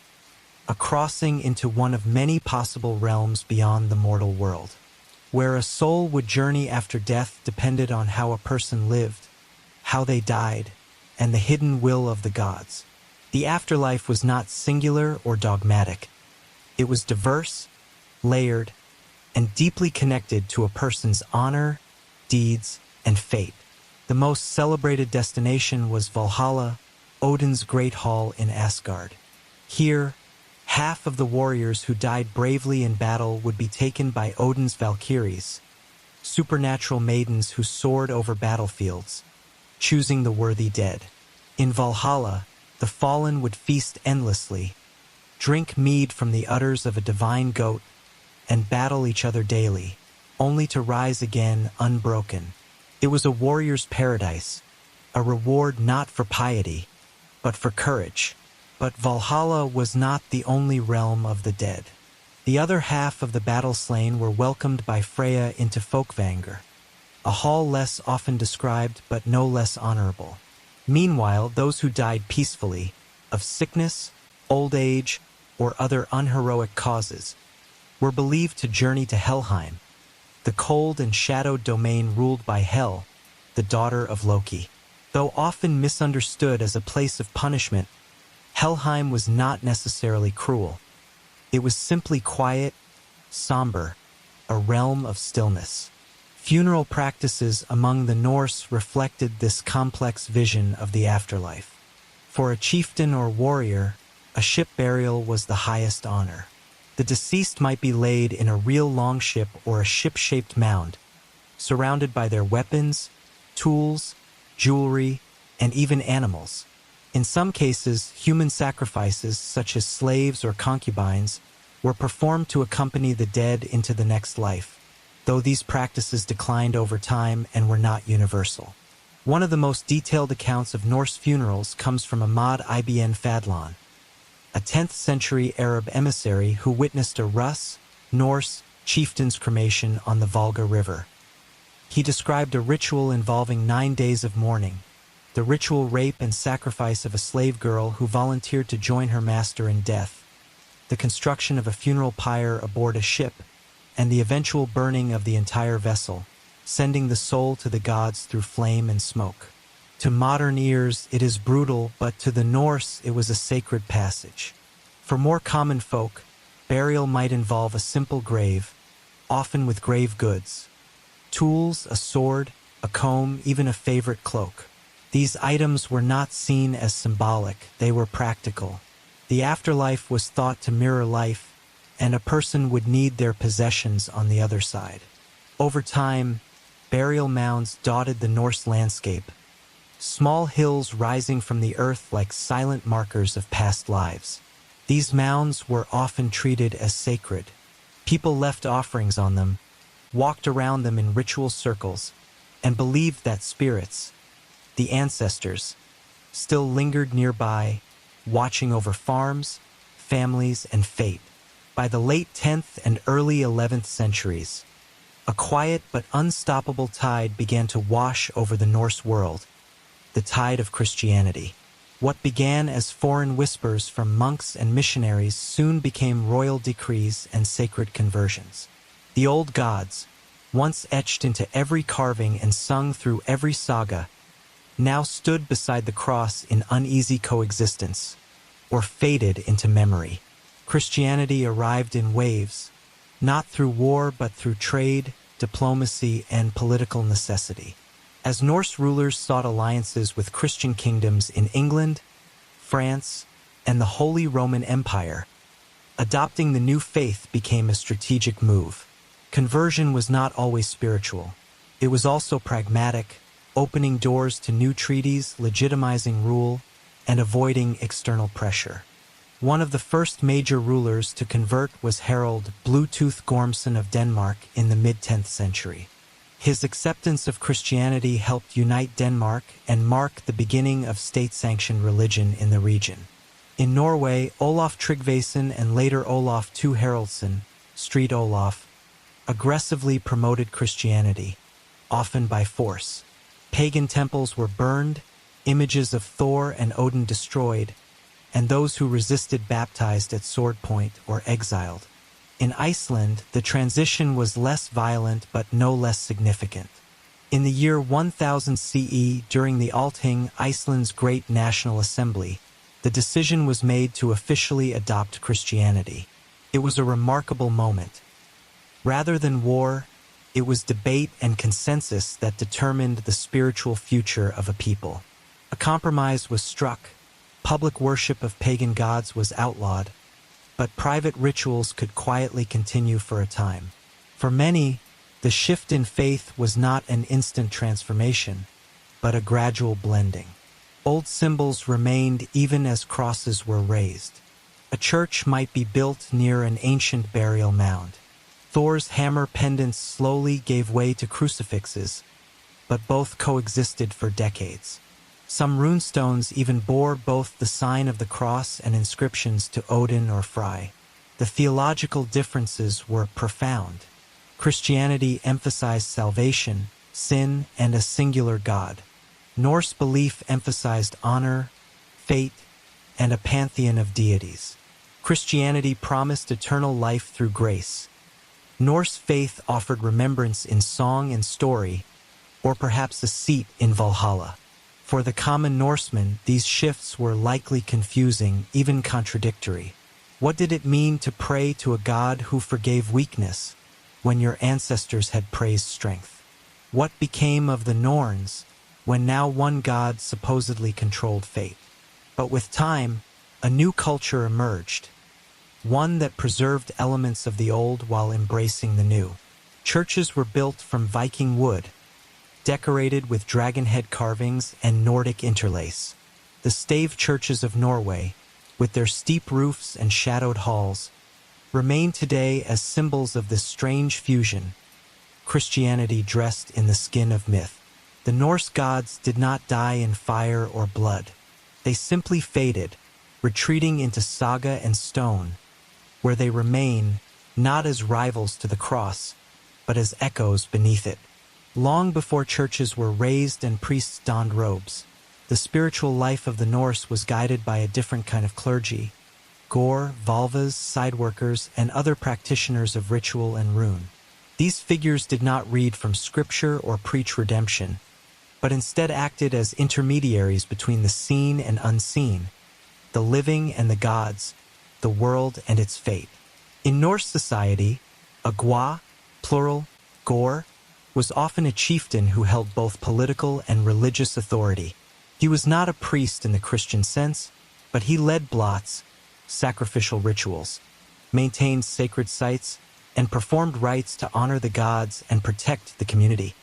Speaker 1: a crossing into one of many possible realms beyond the mortal world. Where a soul would journey after death depended on how a person lived, how they died, and the hidden will of the gods. The afterlife was not singular or dogmatic. It was diverse, layered, and deeply connected to a person's honor, deeds, and fate. The most celebrated destination was Valhalla, Odin's great hall in Asgard. Here, half of the warriors who died bravely in battle would be taken by Odin's Valkyries, supernatural maidens who soared over battlefields, choosing the worthy dead. In Valhalla, the fallen would feast endlessly, drink mead from the udders of a divine goat, and battle each other daily, only to rise again unbroken. It was a warrior's paradise, a reward not for piety, but for courage. But Valhalla was not the only realm of the dead. The other half of the battle-slain were welcomed by Freya into Folkvangr, a hall less often described but no less honorable. Meanwhile, those who died peacefully, of sickness, old age, or other unheroic causes, were believed to journey to Helheim, the cold and shadowed domain ruled by Hel, the daughter of Loki. Though often misunderstood as a place of punishment, Helheim was not necessarily cruel. It was simply quiet, somber, a realm of stillness. Funeral practices among the Norse reflected this complex vision of the afterlife. For a chieftain or warrior, a ship burial was the highest honor. The deceased might be laid in a real longship or a ship-shaped mound, surrounded by their weapons, tools, jewelry, and even animals. In some cases, human sacrifices, such as slaves or concubines, were performed to accompany the dead into the next life, though these practices declined over time and were not universal. One of the most detailed accounts of Norse funerals comes from Ahmad ibn Fadlan, a 10th century Arab emissary who witnessed a Rus, Norse, chieftain's cremation on the Volga River. He described a ritual involving 9 days of mourning, the ritual rape and sacrifice of a slave girl who volunteered to join her master in death, the construction of a funeral pyre aboard a ship, and the eventual burning of the entire vessel, sending the soul to the gods through flame and smoke. To modern ears, it is brutal, but to the Norse, it was a sacred passage. For more common folk, burial might involve a simple grave, often with grave goods, tools, a sword, a comb, even a favorite cloak. These items were not seen as symbolic, they were practical. The afterlife was thought to mirror life, and a person would need their possessions on the other side. Over time, burial mounds dotted the Norse landscape, small hills rising from the earth like silent markers of past lives. These mounds were often treated as sacred. People left offerings on them, walked around them in ritual circles, and believed that spirits, the ancestors, still lingered nearby, watching over farms, families, and fate. By the late 10th and early 11th centuries, a quiet but unstoppable tide began to wash over the Norse world, the tide of Christianity. What began as foreign whispers from monks and missionaries soon became royal decrees and sacred conversions. The old gods, once etched into every carving and sung through every saga, now stood beside the cross in uneasy coexistence, or faded into memory. Christianity arrived in waves, not through war but through trade, diplomacy, and political necessity. As Norse rulers sought alliances with Christian kingdoms in England, France, and the Holy Roman Empire, adopting the new faith became a strategic move. Conversion was not always spiritual. It was also pragmatic, opening doors to new treaties, legitimizing rule, and avoiding external pressure. One of the first major rulers to convert was Harald Bluetooth Gormson of Denmark in the mid-10th century. His acceptance of Christianity helped unite Denmark and mark the beginning of state-sanctioned religion in the region. In Norway, Olaf Tryggvason and later Olaf II Haraldsson, Street Olaf, aggressively promoted Christianity, often by force. Pagan temples were burned, images of Thor and Odin destroyed, and those who resisted baptized at sword point or exiled. In Iceland, the transition was less violent but no less significant. In the year 1000 CE, during the Althing, Iceland's Great National Assembly, the decision was made to officially adopt Christianity. It was a remarkable moment. Rather than war, it was debate and consensus that determined the spiritual future of a people. A compromise was struck. Public worship of pagan gods was outlawed, but private rituals could quietly continue for a time. For many, the shift in faith was not an instant transformation, but a gradual blending. Old symbols remained even as crosses were raised. A church might be built near an ancient burial mound. Thor's hammer pendants slowly gave way to crucifixes, but both coexisted for decades. Some runestones even bore both the sign of the cross and inscriptions to Odin or Frey. The theological differences were profound. Christianity emphasized salvation, sin, and a singular God. Norse belief emphasized honor, fate, and a pantheon of deities. Christianity promised eternal life through grace. Norse faith offered remembrance in song and story, or perhaps a seat in Valhalla. For the common Norseman, these shifts were likely confusing, even contradictory. What did it mean to pray to a god who forgave weakness when your ancestors had praised strength? What became of the Norns when now one god supposedly controlled fate? But with time, a new culture emerged, one that preserved elements of the old while embracing the new. Churches were built from Viking wood, decorated with dragon head carvings and Nordic interlace. The stave churches of Norway, with their steep roofs and shadowed halls, remain today as symbols of this strange fusion, Christianity dressed in the skin of myth. The Norse gods did not die in fire or blood. They simply faded, retreating into saga and stone, where they remain not as rivals to the cross, but as echoes beneath it. Long before churches were raised and priests donned robes, the spiritual life of the Norse was guided by a different kind of clergy: gore, valvas, sideworkers, and other practitioners of ritual and rune. These figures did not read from scripture or preach redemption, but instead acted as intermediaries between the seen and unseen, the living and the gods, the world and its fate. In Norse society, a gwa, plural, gore, was often a chieftain who held both political and religious authority. He was not a priest in the Christian sense, but he led blots, sacrificial rituals, maintained sacred sites, and performed rites to honor the gods and protect the community.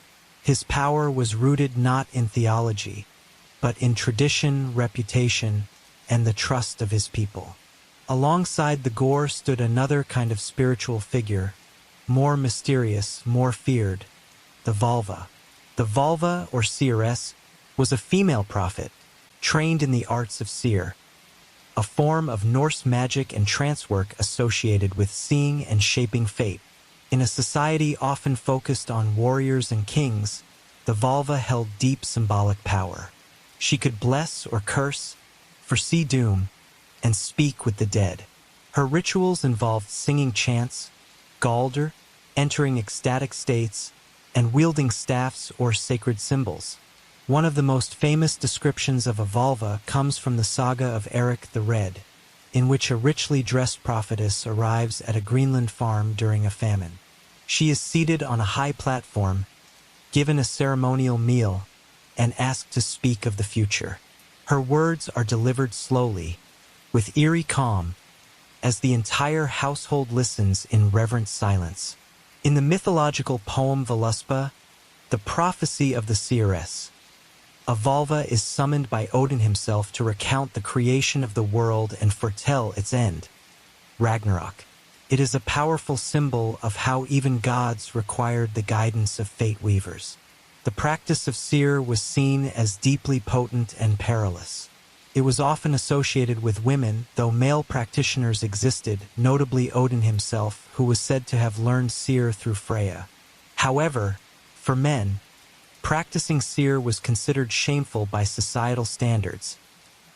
Speaker 1: His power was rooted not in theology, but in tradition, reputation, and the trust of his people. Alongside the gore stood another kind of spiritual figure, more mysterious, more feared: the Valva. The Valva, or seeress, was a female prophet, trained in the arts of seer, a form of Norse magic and trance work associated with seeing and shaping fate. In a society often focused on warriors and kings, the Valva held deep symbolic power. She could bless or curse, foresee doom, and speak with the dead. Her rituals involved singing chants, galder, entering ecstatic states, and wielding staffs or sacred symbols. One of the most famous descriptions of a Valva comes from the saga of Eric the Red, in which a richly dressed prophetess arrives at a Greenland farm during a famine. She is seated on a high platform, given a ceremonial meal, and asked to speak of the future. Her words are delivered slowly, with eerie calm, as the entire household listens in reverent silence. In the mythological poem Völuspá, the prophecy of the seeress, a Valva is summoned by Odin himself to recount the creation of the world and foretell its end, Ragnarok. It is a powerful symbol of how even gods required the guidance of fate weavers. The practice of seer was seen as deeply potent and perilous. It was often associated with women, though male practitioners existed, notably Odin himself, who was said to have learned seer through Freya. However, for men, practicing seer was considered shameful by societal standards,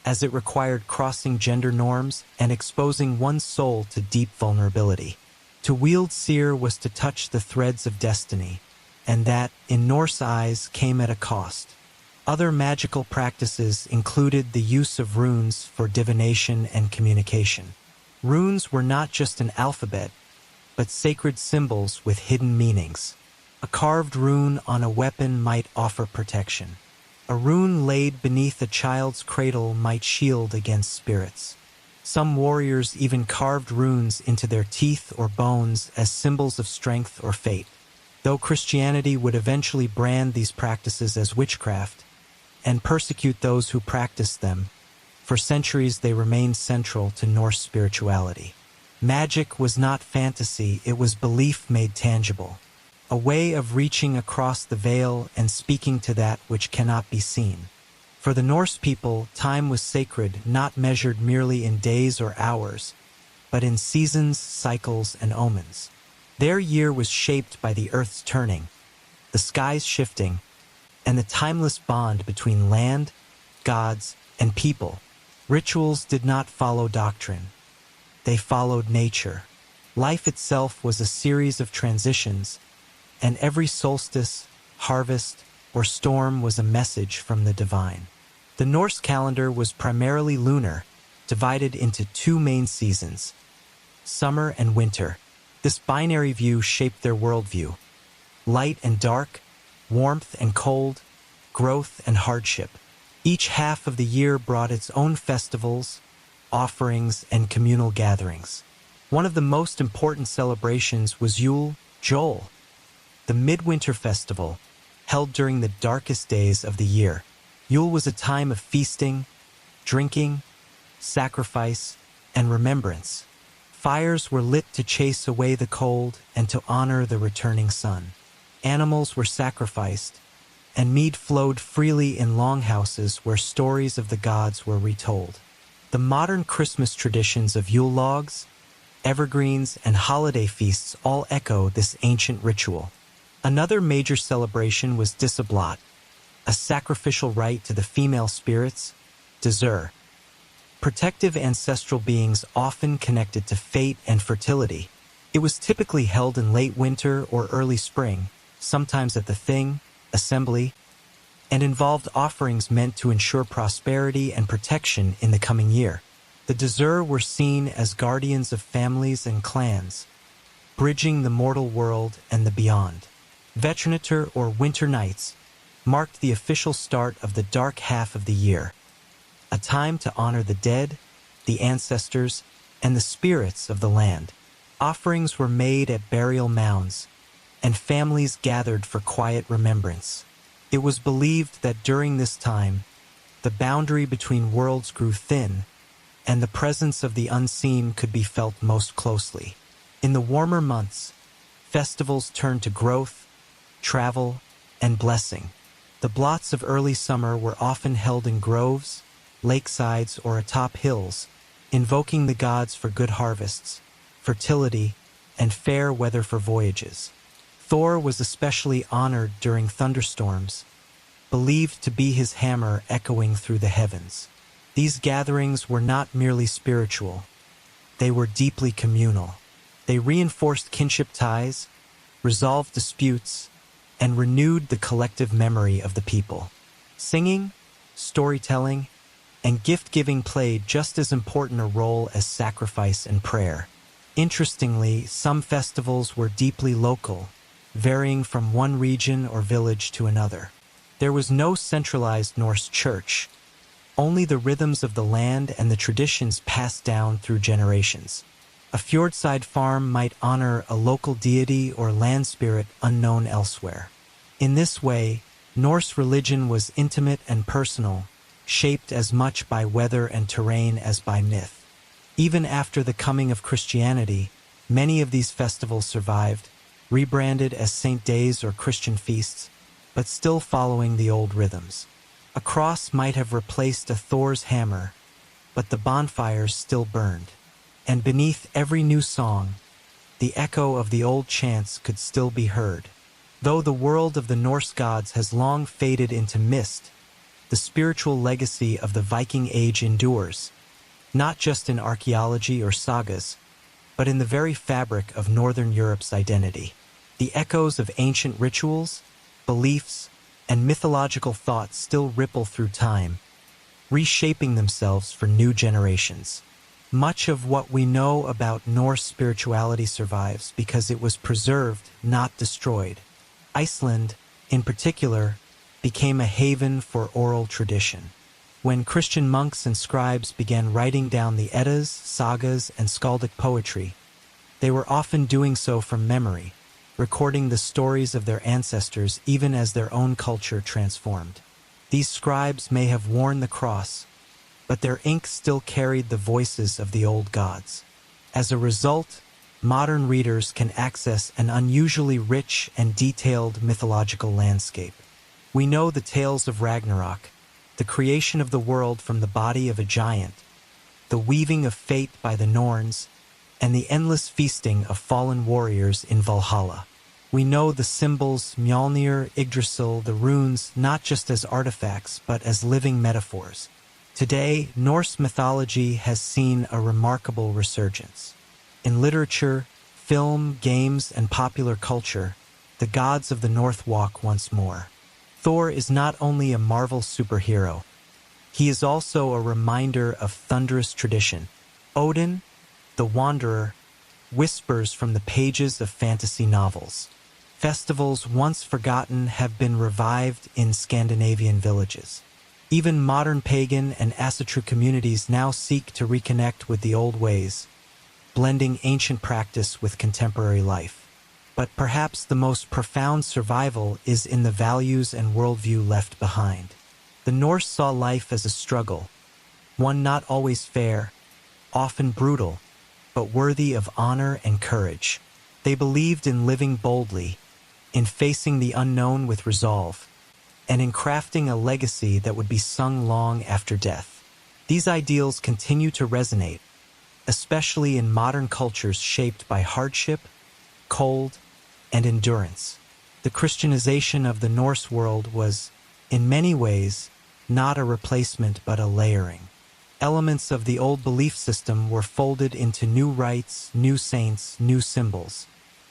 Speaker 1: as it required crossing gender norms and exposing one's soul to deep vulnerability. To wield seer was to touch the threads of destiny, and that, in Norse eyes, came at a cost. Other magical practices included the use of runes for divination and communication. Runes were not just an alphabet, but sacred symbols with hidden meanings. A carved rune on a weapon might offer protection. A rune laid beneath a child's cradle might shield against spirits. Some warriors even carved runes into their teeth or bones as symbols of strength or fate. Though Christianity would eventually brand these practices as witchcraft and persecute those who practiced them, for centuries they remained central to Norse spirituality. Magic was not fantasy, it was belief made tangible, a way of reaching across the veil and speaking to that which cannot be seen. For the Norse people, time was sacred, not measured merely in days or hours, but in seasons, cycles, and omens. Their year was shaped by the earth's turning, the skies shifting, and the timeless bond between land, gods, and people. Rituals did not follow doctrine. They followed nature. Life itself was a series of transitions, and every solstice, harvest, or storm was a message from the divine. The Norse calendar was primarily lunar, divided into two main seasons, summer and winter. This binary view shaped their worldview. Light and dark, warmth and cold, growth and hardship. Each half of the year brought its own festivals, offerings, and communal gatherings. One of the most important celebrations was Yule, the midwinter festival, held during the darkest days of the year. Yule was a time of feasting, drinking, sacrifice, and remembrance. Fires were lit to chase away the cold and to honor the returning sun. Animals were sacrificed, and mead flowed freely in longhouses where stories of the gods were retold. The modern Christmas traditions of Yule logs, evergreens, and holiday feasts all echo this ancient ritual. Another major celebration was Disablat, a sacrificial rite to the female spirits, Dessert, protective ancestral beings often connected to fate and fertility. It was typically held in late winter or early spring, sometimes at the Thing, assembly, and involved offerings meant to ensure prosperity and protection in the coming year. The Dessert were seen as guardians of families and clans, bridging the mortal world and the beyond. Veterinator or Winter Nights marked the official start of the dark half of the year, a time to honor the dead, the ancestors, and the spirits of the land. Offerings were made at burial mounds, and families gathered for quiet remembrance. It was believed that during this time, the boundary between worlds grew thin, and the presence of the unseen could be felt most closely. In the warmer months, festivals turned to growth, travel, and blessing. The blots of early summer were often held in groves, lakesides, or atop hills, invoking the gods for good harvests, fertility, and fair weather for voyages. Thor was especially honored during thunderstorms, believed to be his hammer echoing through the heavens. These gatherings were not merely spiritual, they were deeply communal. They reinforced kinship ties, resolved disputes, and renewed the collective memory of the people. Singing, storytelling, and gift-giving played just as important a role as sacrifice and prayer. Interestingly, some festivals were deeply local, varying from one region or village to another. There was no centralized Norse church, only the rhythms of the land and the traditions passed down through generations. A fjordside farm might honor a local deity or land spirit unknown elsewhere. In this way, Norse religion was intimate and personal, shaped as much by weather and terrain as by myth. Even after the coming of Christianity, many of these festivals survived, rebranded as saint days or Christian feasts, but still following the old rhythms. A cross might have replaced a Thor's hammer, but the bonfires still burned. And beneath every new song, the echo of the old chants could still be heard. Though the world of the Norse gods has long faded into mist, the spiritual legacy of the Viking Age endures, not just in archaeology or sagas, but in the very fabric of Northern Europe's identity. The echoes of ancient rituals, beliefs, and mythological thoughts still ripple through time, reshaping themselves for new generations. Much of what we know about Norse spirituality survives because it was preserved, not destroyed. Iceland, in particular, became a haven for oral tradition. When Christian monks and scribes began writing down the Eddas, sagas, and skaldic poetry, they were often doing so from memory, recording the stories of their ancestors even as their own culture transformed. These scribes may have worn the cross, but their ink still carried the voices of the old gods. As a result, modern readers can access an unusually rich and detailed mythological landscape. We know the tales of Ragnarok, the creation of the world from the body of a giant, the weaving of fate by the Norns, and the endless feasting of fallen warriors in Valhalla. We know the symbols Mjolnir, Yggdrasil, the runes, not just as artifacts, but as living metaphors. Today, Norse mythology has seen a remarkable resurgence. In literature, film, games, and popular culture, the gods of the North walk once more. Thor is not only a Marvel superhero, he is also a reminder of thunderous tradition. Odin, the Wanderer, whispers from the pages of fantasy novels. Festivals once forgotten have been revived in Scandinavian villages. Even modern pagan and asatru communities now seek to reconnect with the old ways, blending ancient practice with contemporary life. But perhaps the most profound survival is in the values and worldview left behind. The Norse saw life as a struggle, one not always fair, often brutal, but worthy of honor and courage. They believed in living boldly, in facing the unknown with resolve, and in crafting a legacy that would be sung long after death. These ideals continue to resonate, especially in modern cultures shaped by hardship, cold, and endurance. The Christianization of the Norse world was, in many ways, not a replacement but a layering. Elements of the old belief system were folded into new rites, new saints, new symbols.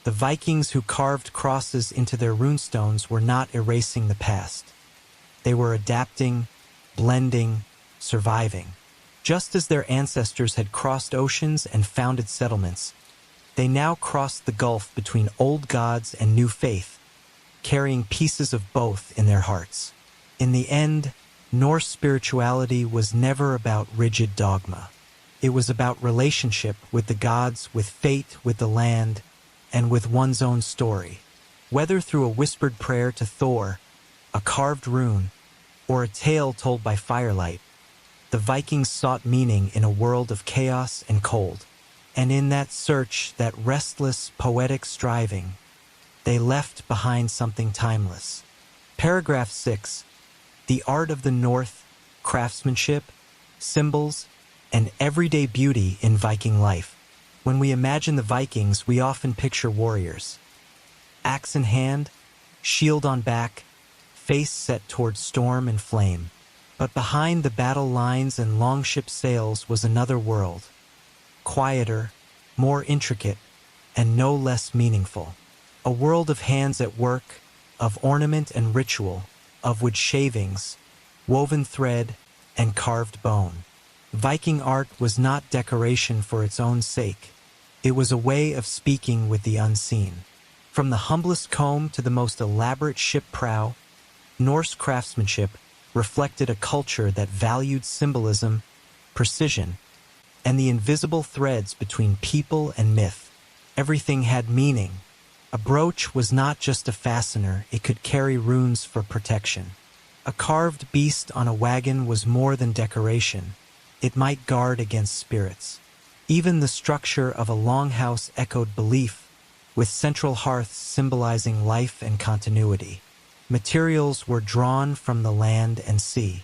Speaker 1: The Vikings who carved crosses into their runestones were not erasing the past. They were adapting, blending, surviving. Just as their ancestors had crossed oceans and founded settlements, they now crossed the gulf between old gods and new faith, carrying pieces of both in their hearts. In the end, Norse spirituality was never about rigid dogma. It was about relationship with the gods, with fate, with the land, and with one's own story. Whether through a whispered prayer to Thor, a carved rune, or a tale told by firelight, the Vikings sought meaning in a world of chaos and cold. And in that search, that restless, poetic striving, they left behind something timeless. Paragraph 6. The art of the North, craftsmanship, symbols, and everyday beauty in Viking life. When we imagine the Vikings, we often picture warriors. Axe in hand, shield on back, face set toward storm and flame. But behind the battle lines and longship sails was another world. Quieter, more intricate, and no less meaningful. A world of hands at work, of ornament and ritual, of wood shavings, woven thread, and carved bone. Viking art was not decoration for its own sake. It was a way of speaking with the unseen. From the humblest comb to the most elaborate ship prow, Norse craftsmanship reflected a culture that valued symbolism, precision, and the invisible threads between people and myth. Everything had meaning. A brooch was not just a fastener, it could carry runes for protection. A carved beast on a wagon was more than decoration. It might guard against spirits. Even the structure of a longhouse echoed belief, with central hearths symbolizing life and continuity. Materials were drawn from the land and sea.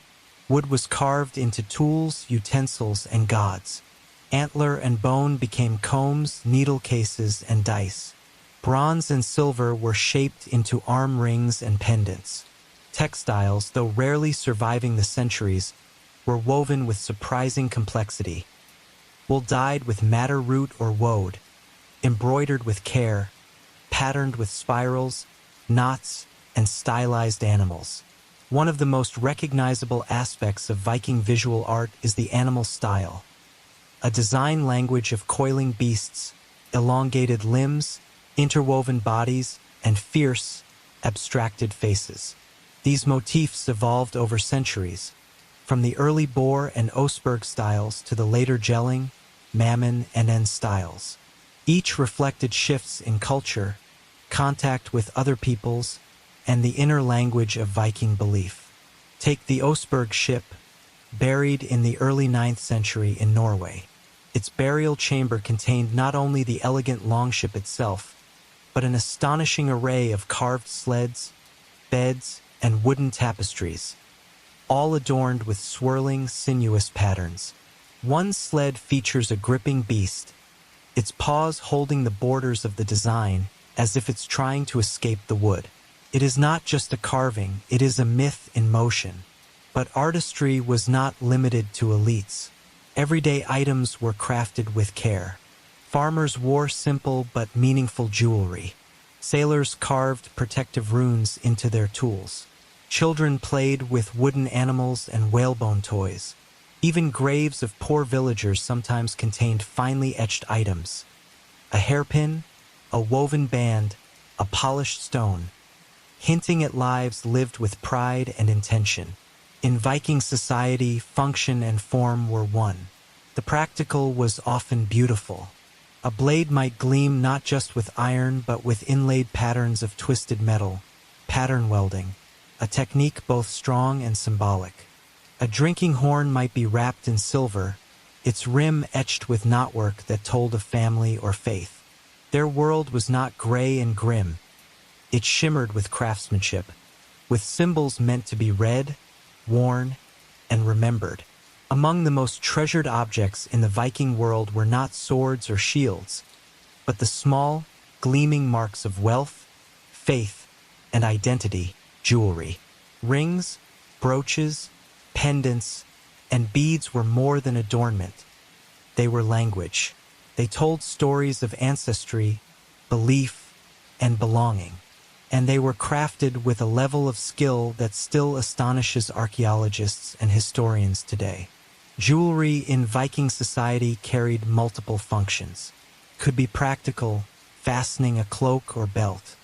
Speaker 1: Wood was carved into tools, utensils, and gods. Antler and bone became combs, needle cases, and dice. Bronze and silver were shaped into arm rings and pendants. Textiles, though rarely surviving the centuries, were woven with surprising complexity. Wool dyed with madder root or woad, embroidered with care, patterned with spirals, knots, and stylized animals. One of the most recognizable aspects of Viking visual art is the animal style. A design language of coiling beasts, elongated limbs, interwoven bodies, and fierce, abstracted faces. These motifs evolved over centuries, from the early boar and Oseberg styles to the later Jelling, Mammon, and N styles. Each reflected shifts in culture, contact with other peoples, and the inner language of Viking belief. Take the Oseberg ship, buried in the early 9th century in Norway. Its burial chamber contained not only the elegant longship itself, but an astonishing array of carved sleds, beds, and wooden tapestries, all adorned with swirling, sinuous patterns. One sled features a gripping beast, its paws holding the borders of the design as if it's trying to escape the wood. It is not just a carving, it is a myth in motion. But artistry was not limited to elites. Everyday items were crafted with care. Farmers wore simple but meaningful jewelry. Sailors carved protective runes into their tools. Children played with wooden animals and whalebone toys. Even graves of poor villagers sometimes contained finely etched items. A hairpin, a woven band, a polished stone, hinting at lives lived with pride and intention. In Viking society, function and form were one. The practical was often beautiful. A blade might gleam not just with iron but with inlaid patterns of twisted metal, pattern welding, a technique both strong and symbolic. A drinking horn might be wrapped in silver, its rim etched with knotwork that told of family or faith. Their world was not gray and grim. It shimmered with craftsmanship, with symbols meant to be read, worn, and remembered. Among the most treasured objects in the Viking world were not swords or shields, but the small, gleaming marks of wealth, faith, and identity, jewelry. Rings, brooches, pendants, and beads were more than adornment. They were language. They told stories of ancestry, belief, and belonging. And they were crafted with a level of skill that still astonishes archaeologists and historians today. Jewelry in Viking society carried multiple functions. It could be practical, fastening a cloak or belt.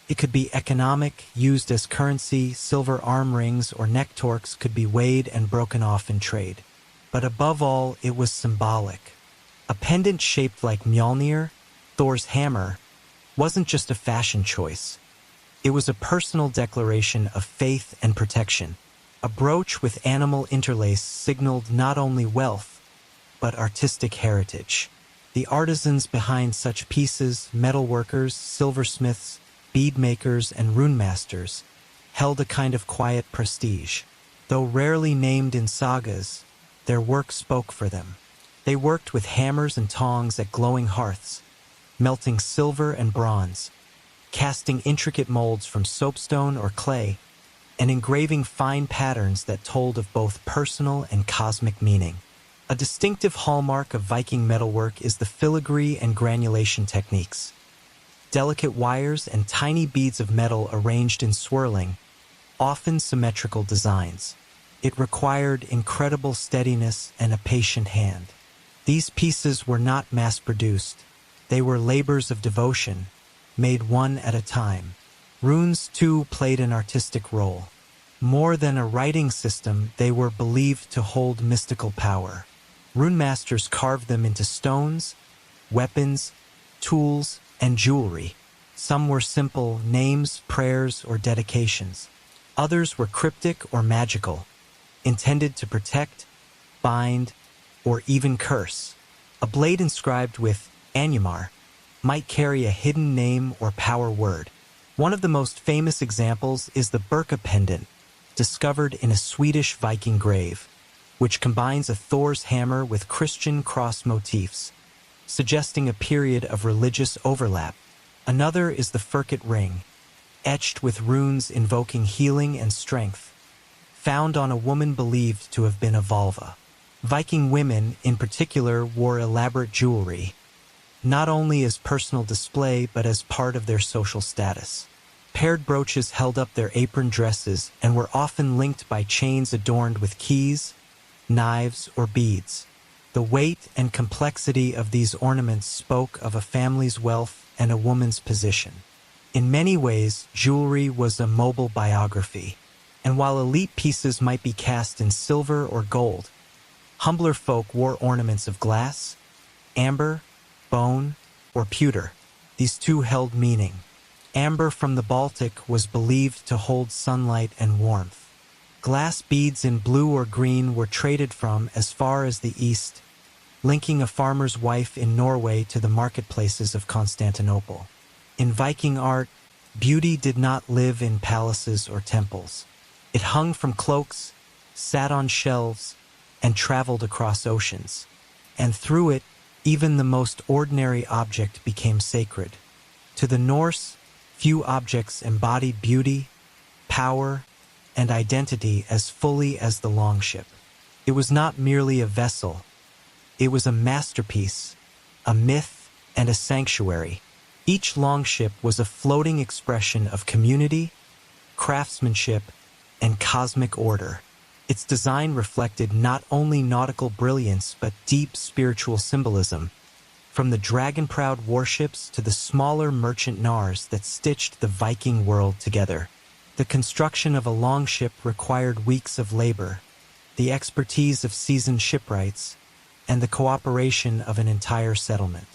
Speaker 1: It could be economic, used as currency. Silver arm rings or neck torques could be weighed and broken off in trade. But above all, it was symbolic. A pendant shaped like Mjolnir, Thor's hammer, wasn't just a fashion choice. It was a personal declaration of faith and protection. A brooch with animal interlace signaled not only wealth, but artistic heritage. The artisans behind such pieces, metalworkers, silversmiths, bead makers, and rune masters, held a kind of quiet prestige. Though rarely named in sagas, their work spoke for them. They worked with hammers and tongs at glowing hearths, melting silver and bronze, casting intricate molds from soapstone or clay, and engraving fine patterns that told of both personal and cosmic meaning. A distinctive hallmark of Viking metalwork is the filigree and granulation techniques. Delicate wires and tiny beads of metal arranged in swirling, often symmetrical designs. It required incredible steadiness and a patient hand. These pieces were not mass-produced. They were labors of devotion, made one at a time. Runes, too, played an artistic role. More than a writing system, they were believed to hold mystical power. Rune masters carved them into stones, weapons, tools, and jewelry. Some were simple names, prayers, or dedications. Others were cryptic or magical, intended to protect, bind, or even curse. A blade inscribed with Anumar might carry a hidden name or power word. One of the most famous examples is the Birka pendant, discovered in a Swedish Viking grave, which combines a Thor's hammer with Christian cross motifs, suggesting a period of religious overlap. Another is the Firkit ring, etched with runes invoking healing and strength, found on a woman believed to have been a vulva. Viking women, in particular, wore elaborate jewelry, not only as personal display but as part of their social status. Paired brooches held up their apron dresses and were often linked by chains adorned with keys, knives, or beads. The weight and complexity of these ornaments spoke of a family's wealth and a woman's position. In many ways, jewelry was a mobile biography, and while elite pieces might be cast in silver or gold, humbler folk wore ornaments of glass, amber, bone, or pewter. These too held meaning. Amber from the Baltic was believed to hold sunlight and warmth. Glass beads in blue or green were traded from as far as the east, linking a farmer's wife in Norway to the marketplaces of Constantinople. In Viking art, beauty did not live in palaces or temples. It hung from cloaks, sat on shelves, and traveled across oceans. And through it, even the most ordinary object became sacred. To the Norse, few objects embodied beauty, power, and identity as fully as the longship. It was not merely a vessel. It was a masterpiece, a myth, and a sanctuary. Each longship was a floating expression of community, craftsmanship, and cosmic order. Its design reflected not only nautical brilliance but deep spiritual symbolism, from the dragon-proud warships to the smaller merchant Nars that stitched the Viking world together. The construction of a longship required weeks of labor, the expertise of seasoned shipwrights, and the cooperation of an entire settlement.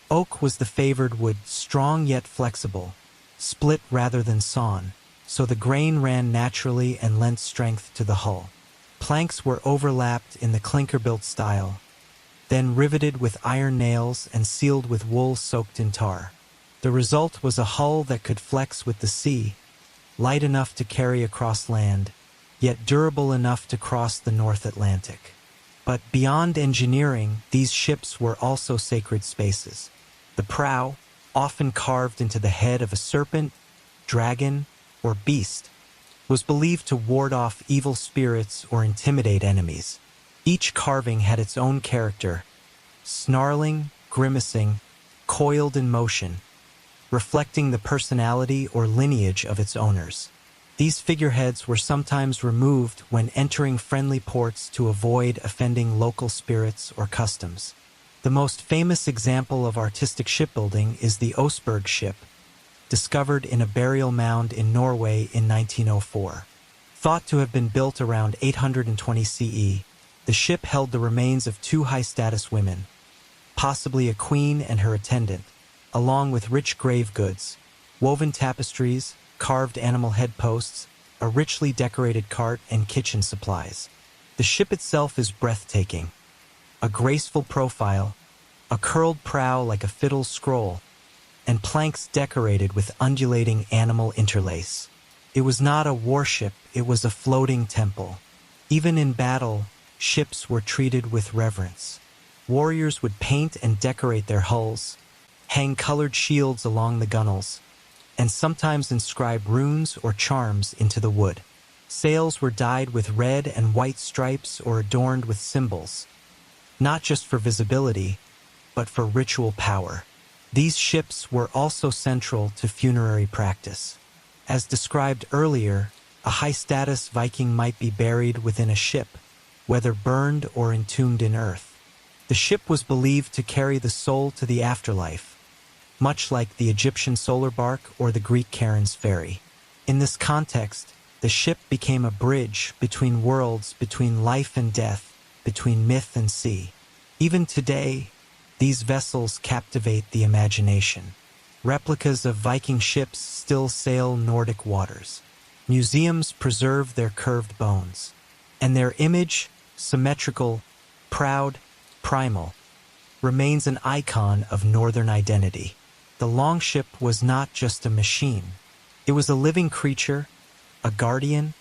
Speaker 1: Oak was the favored wood, strong yet flexible, split rather than sawn, so the grain ran naturally and lent strength to the hull. Planks were overlapped in the clinker-built style, then riveted with iron nails and sealed with wool soaked in tar. The result was a hull that could flex with the sea, light enough to carry across land, yet durable enough to cross the North Atlantic. But beyond engineering, these ships were also sacred spaces. The prow, often carved into the head of a serpent, dragon, or beast, was believed to ward off evil spirits or intimidate enemies. Each carving had its own character, snarling, grimacing, coiled in motion, reflecting the personality or lineage of its owners. These figureheads were sometimes removed when entering friendly ports to avoid offending local spirits or customs. The most famous example of artistic shipbuilding is the Oseberg ship, discovered in a burial mound in Norway in 1904. Thought to have been built around 820 CE, the ship held the remains of two high-status women, possibly a queen and her attendant, along with rich grave goods, woven tapestries, carved animal head posts, a richly decorated cart, and kitchen supplies. The ship itself is breathtaking. A graceful profile, a curled prow like a fiddle scroll, and planks decorated with undulating animal interlace. It was not a warship, it was a floating temple. Even in battle, ships were treated with reverence. Warriors would paint and decorate their hulls, hang colored shields along the gunwales, and sometimes inscribe runes or charms into the wood. Sails were dyed with red and white stripes or adorned with symbols, not just for visibility, but for ritual power. These ships were also central to funerary practice. As described earlier, a high-status Viking might be buried within a ship, whether burned or entombed in earth. The ship was believed to carry the soul to the afterlife, much like the Egyptian solar bark or the Greek Charon's ferry. In this context, the ship became a bridge between worlds, between life and death, between myth and sea. Even today, these vessels captivate the imagination. Replicas of Viking ships still sail Nordic waters. Museums preserve their curved bones, and their image, symmetrical, proud, primal, remains an icon of northern identity. The longship was not just a machine. It was a living creature, a guardian,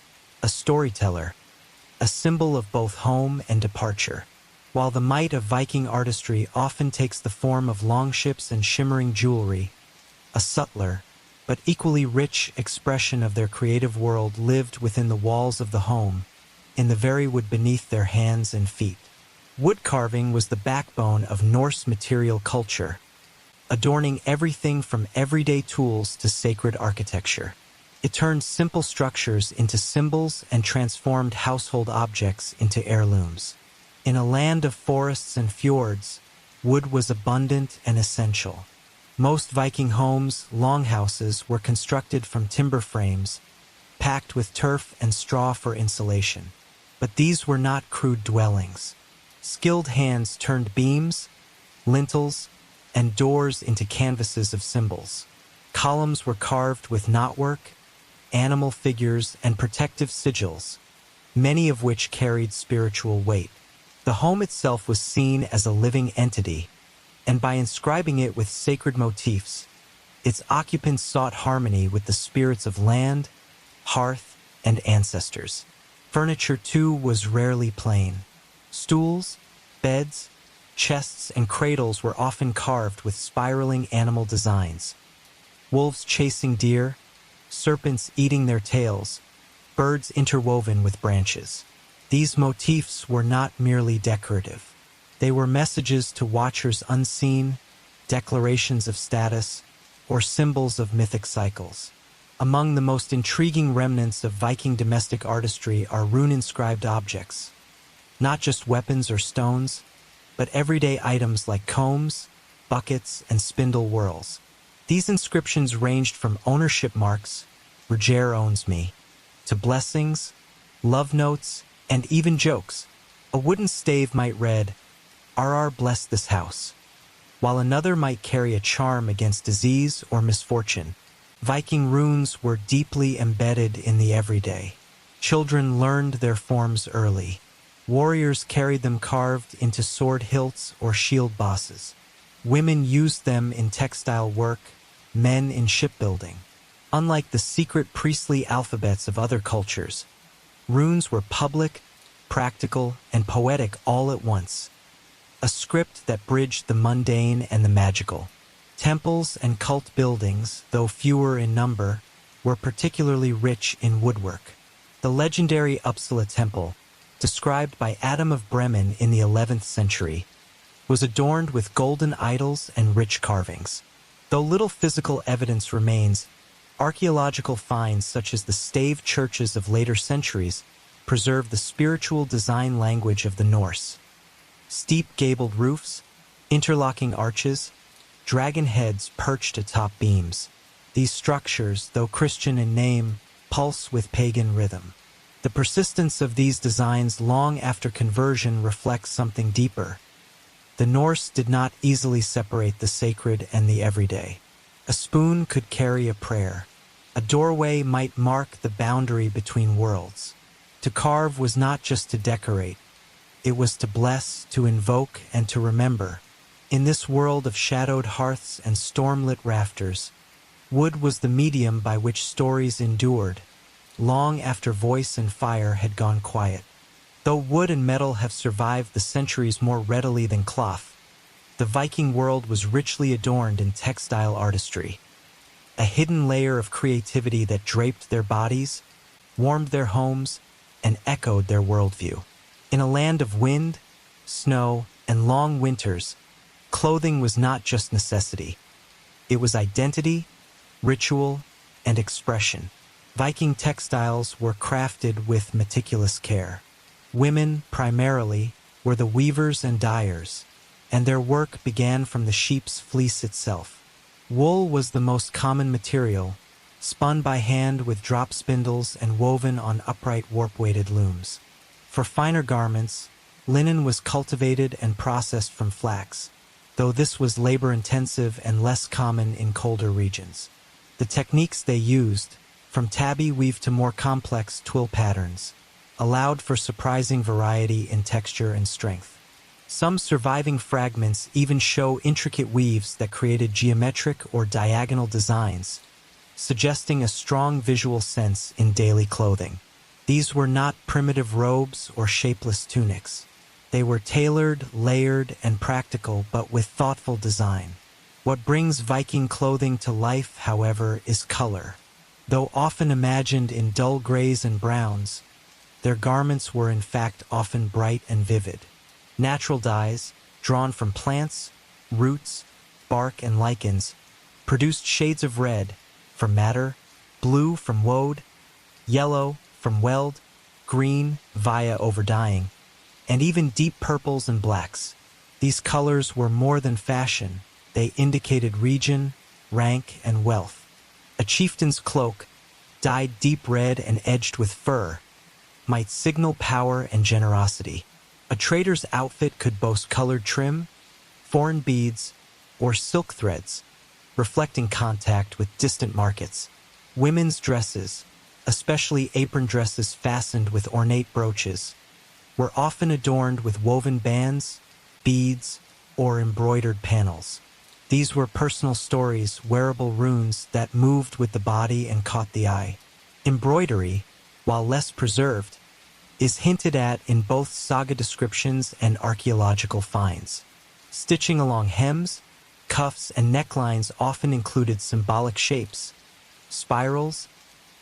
Speaker 1: a storyteller, a symbol of both home and departure. While the might of Viking artistry often takes the form of longships and shimmering jewelry, a subtler, but equally rich expression of their creative world lived within the walls of the home, in the very wood beneath their hands and feet. Wood carving was the backbone of Norse material culture, adorning everything from everyday tools to sacred architecture. It turned simple structures into symbols and transformed household objects into heirlooms. In a land of forests and fjords, wood was abundant and essential. Most Viking homes, longhouses, were constructed from timber frames, packed with turf and straw for insulation. But these were not crude dwellings. Skilled hands turned beams, lintels, and doors into canvases of symbols. Columns were carved with knotwork, animal figures, and protective sigils, many of which carried spiritual weight. The home itself was seen as a living entity, and by inscribing it with sacred motifs, its occupants sought harmony with the spirits of land, hearth, and ancestors. Furniture, too, was rarely plain. Stools, beds, chests, and cradles were often carved with spiraling animal designs. Wolves chasing deer, serpents eating their tails, birds interwoven with branches. These motifs were not merely decorative. They were messages to watchers unseen, declarations of status, or symbols of mythic cycles. Among the most intriguing remnants of Viking domestic artistry are rune-inscribed objects. Not just weapons or stones, but everyday items like combs, buckets, and spindle whorls. These inscriptions ranged from ownership marks, Roger owns me, to blessings, love notes, and even jokes. A wooden stave might read, RR bless this house, while another might carry a charm against disease or misfortune. Viking runes were deeply embedded in the everyday. Children learned their forms early. Warriors carried them carved into sword hilts or shield bosses. Women used them in textile work, men in shipbuilding. Unlike the secret priestly alphabets of other cultures, runes were public, practical, and poetic all at once. A script that bridged the mundane and the magical. Temples and cult buildings, though fewer in number, were particularly rich in woodwork. The legendary Uppsala Temple, described by Adam of Bremen in the 11th century, was adorned with golden idols and rich carvings. Though little physical evidence remains, archaeological finds such as the stave churches of later centuries preserve the spiritual design language of the Norse. Steep gabled roofs, interlocking arches, dragon heads perched atop beams. These structures, though Christian in name, pulse with pagan rhythm. The persistence of these designs long after conversion reflects something deeper. The Norse did not easily separate the sacred and the everyday. A spoon could carry a prayer. A doorway might mark the boundary between worlds. To carve was not just to decorate. It was to bless, to invoke, and to remember. In this world of shadowed hearths and storm-lit rafters, wood was the medium by which stories endured, long after voice and fire had gone quiet. Though wood and metal have survived the centuries more readily than cloth, the Viking world was richly adorned in textile artistry. A hidden layer of creativity that draped their bodies, warmed their homes, and echoed their worldview. In a land of wind, snow, and long winters, clothing was not just necessity. It was identity, ritual, and expression. Viking textiles were crafted with meticulous care. Women, primarily, were the weavers and dyers, and their work began from the sheep's fleece itself. Wool was the most common material, spun by hand with drop spindles and woven on upright warp-weighted looms. For finer garments, linen was cultivated and processed from flax, though this was labor-intensive and less common in colder regions. The techniques they used, from tabby weave to more complex twill patterns, allowed for surprising variety in texture and strength. Some surviving fragments even show intricate weaves that created geometric or diagonal designs, suggesting a strong visual sense in daily clothing. These were not primitive robes or shapeless tunics. They were tailored, layered, and practical, but with thoughtful design. What brings Viking clothing to life, however, is color. Though often imagined in dull grays and browns, their garments were in fact often bright and vivid. Natural dyes, drawn from plants, roots, bark, and lichens, produced shades of red from madder, blue from woad, yellow from weld, green via overdying, and even deep purples and blacks. These colors were more than fashion. They indicated region, rank, and wealth. A chieftain's cloak, dyed deep red and edged with fur, might signal power and generosity. A trader's outfit could boast colored trim, foreign beads, or silk threads, reflecting contact with distant markets. Women's dresses, especially apron dresses fastened with ornate brooches, were often adorned with woven bands, beads, or embroidered panels. These were personal stories, wearable runes that moved with the body and caught the eye. Embroidery, while less preserved, is hinted at in both saga descriptions and archaeological finds. Stitching along hems, cuffs, and necklines often included symbolic shapes, spirals,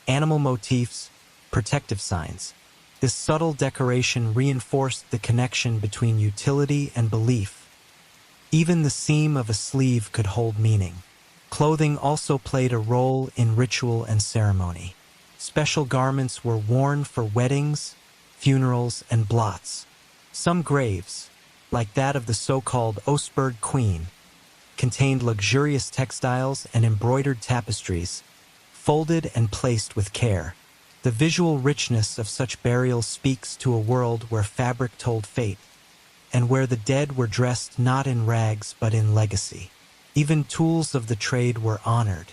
Speaker 1: animal motifs, protective signs. This subtle decoration reinforced the connection between utility and belief. Even the seam of a sleeve could hold meaning. Clothing also played a role in ritual and ceremony. Special garments were worn for weddings, funerals, and blots. Some graves, like that of the so-called Osberg Queen, contained luxurious textiles and embroidered tapestries, folded and placed with care. The visual richness of such burials speaks to a world where fabric told fate, and where the dead were dressed not in rags but in legacy. Even tools of the trade were honored.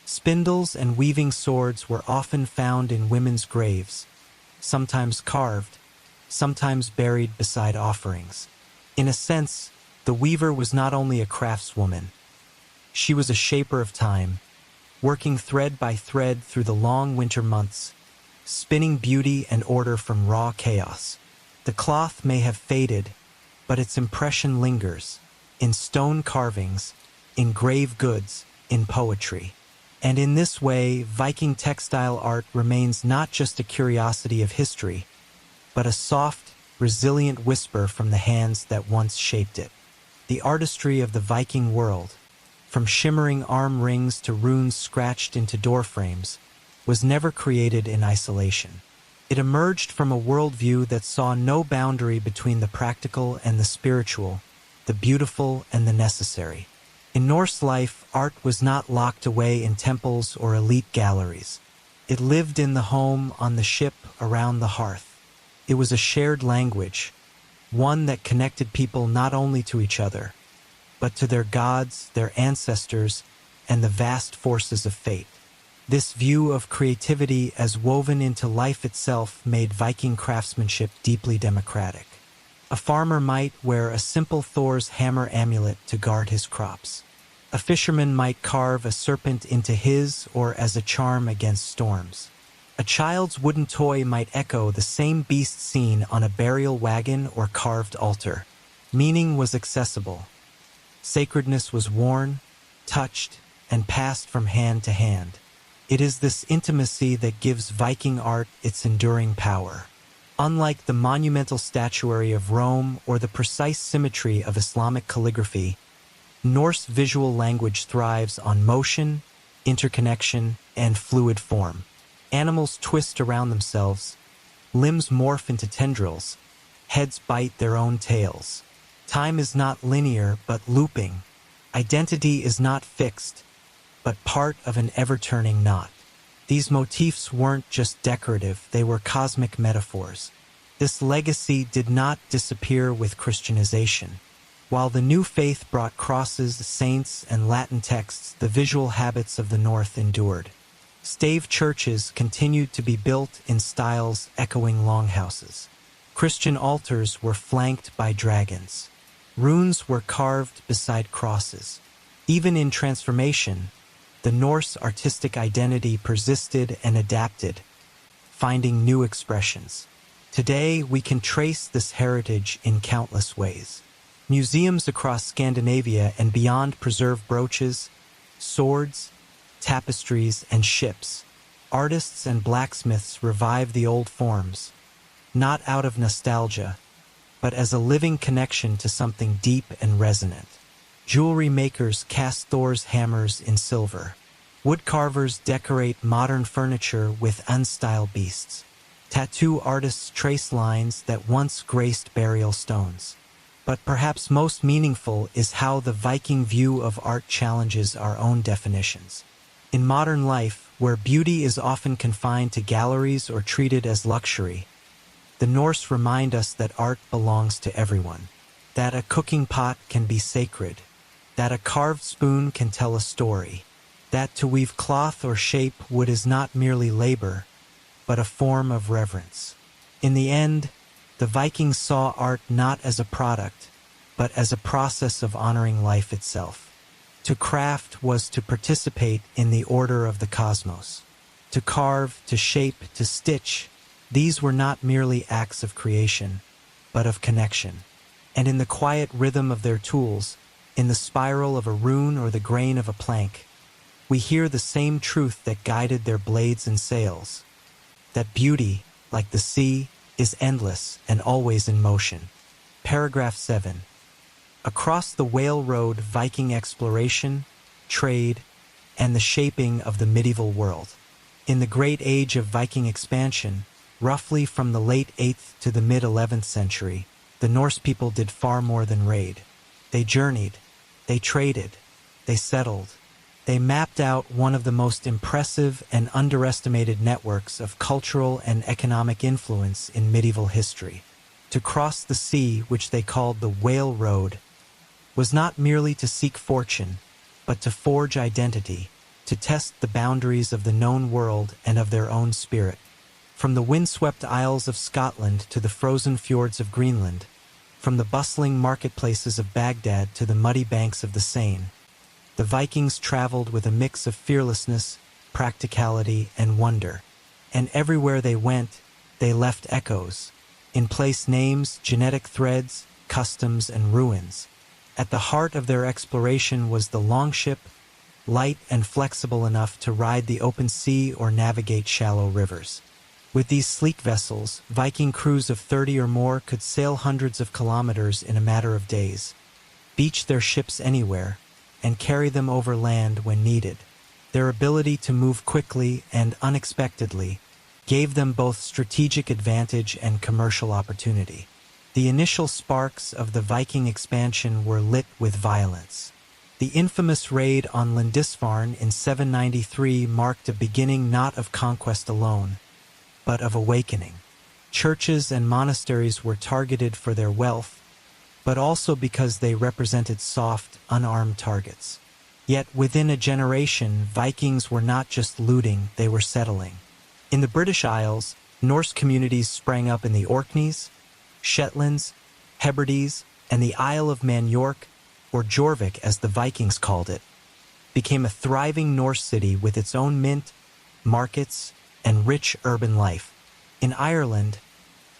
Speaker 1: Spindles and weaving swords were often found in women's graves, sometimes carved, sometimes buried beside offerings. In a sense, the weaver was not only a craftswoman. She was a shaper of time, working thread by thread through the long winter months, spinning beauty and order from raw chaos. The cloth may have faded, but its impression lingers, in stone carvings, in grave goods, in poetry. And in this way, Viking textile art remains not just a curiosity of history, but a soft, resilient whisper from the hands that once shaped it. The artistry of the Viking world, from shimmering arm rings to runes scratched into doorframes, was never created in isolation. It emerged from a worldview that saw no boundary between the practical and the spiritual, the beautiful and the necessary. In Norse life, art was not locked away in temples or elite galleries. It lived in the home, on the ship, around the hearth. It was a shared language, one that connected people not only to each other, but to their gods, their ancestors, and the vast forces of fate. This view of creativity as woven into life itself made Viking craftsmanship deeply democratic. A farmer might wear a simple Thor's hammer amulet to guard his crops. A fisherman might carve a serpent into his or as a charm against storms. A child's wooden toy might echo the same beast seen on a burial wagon or carved altar. Meaning was accessible. Sacredness was worn, touched, and passed from hand to hand. It is this intimacy that gives Viking art its enduring power. Unlike the monumental statuary of Rome or the precise symmetry of Islamic calligraphy, Norse visual language thrives on motion, interconnection, and fluid form. Animals twist around themselves, limbs morph into tendrils, heads bite their own tails. Time is not linear but looping. Identity is not fixed, but part of an ever-turning knot. These motifs weren't just decorative, they were cosmic metaphors. This legacy did not disappear with Christianization. While the new faith brought crosses, saints, and Latin texts, the visual habits of the North endured. Stave churches continued to be built in styles echoing longhouses. Christian altars were flanked by dragons. Runes were carved beside crosses. Even in transformation, the Norse artistic identity persisted and adapted, finding new expressions. Today, we can trace this heritage in countless ways. Museums across Scandinavia and beyond preserve brooches, swords, tapestries, and ships. Artists and blacksmiths revive the old forms, not out of nostalgia, but as a living connection to something deep and resonant. Jewelry makers cast Thor's hammers in silver. Woodcarvers decorate modern furniture with unstyled beasts. Tattoo artists trace lines that once graced burial stones. But perhaps most meaningful is how the Viking view of art challenges our own definitions. In modern life, where beauty is often confined to galleries or treated as luxury, the Norse remind us that art belongs to everyone, that a cooking pot can be sacred, that a carved spoon can tell a story, that to weave cloth or shape wood is not merely labor, but a form of reverence. In the end, the Vikings saw art not as a product, but as a process of honoring life itself. To craft was to participate in the order of the cosmos. To carve, to shape, to stitch, these were not merely acts of creation, but of connection. And in the quiet rhythm of their tools, in the spiral of a rune or the grain of a plank, we hear the same truth that guided their blades and sails, that beauty, like the sea, is endless and always in motion. Paragraph 7. Across the Whale Road, Viking exploration, trade, and the shaping of the medieval world. In the great age of Viking expansion, roughly from the late 8th to the mid-11th century, the Norse people did far more than raid. They journeyed, they traded, they settled. They mapped out one of the most impressive and underestimated networks of cultural and economic influence in medieval history. To cross the sea, which they called the Whale Road, was not merely to seek fortune, but to forge identity, to test the boundaries of the known world and of their own spirit. From the windswept isles of Scotland to the frozen fjords of Greenland, from the bustling marketplaces of Baghdad to the muddy banks of the Seine, the Vikings traveled with a mix of fearlessness, practicality, and wonder. And everywhere they went, they left echoes, in place names, genetic threads, customs, and ruins. At the heart of their exploration was the longship, light and flexible enough to ride the open sea or navigate shallow rivers. With these sleek vessels, Viking crews of 30 or more could sail hundreds of kilometers in a matter of days, beach their ships anywhere, and carry them over land when needed. Their ability to move quickly and unexpectedly gave them both strategic advantage and commercial opportunity. The initial sparks of the Viking expansion were lit with violence. The infamous raid on Lindisfarne in 793 marked a beginning not of conquest alone, but of awakening. Churches and monasteries were targeted for their wealth, but also because they represented soft, unarmed targets. Yet within a generation, Vikings were not just looting, they were settling. In the British Isles, Norse communities sprang up in the Orkneys, Shetlands, Hebrides, and the Isle of Man York, or Jorvik as the Vikings called it, became a thriving Norse city with its own mint, markets, and rich urban life. In Ireland,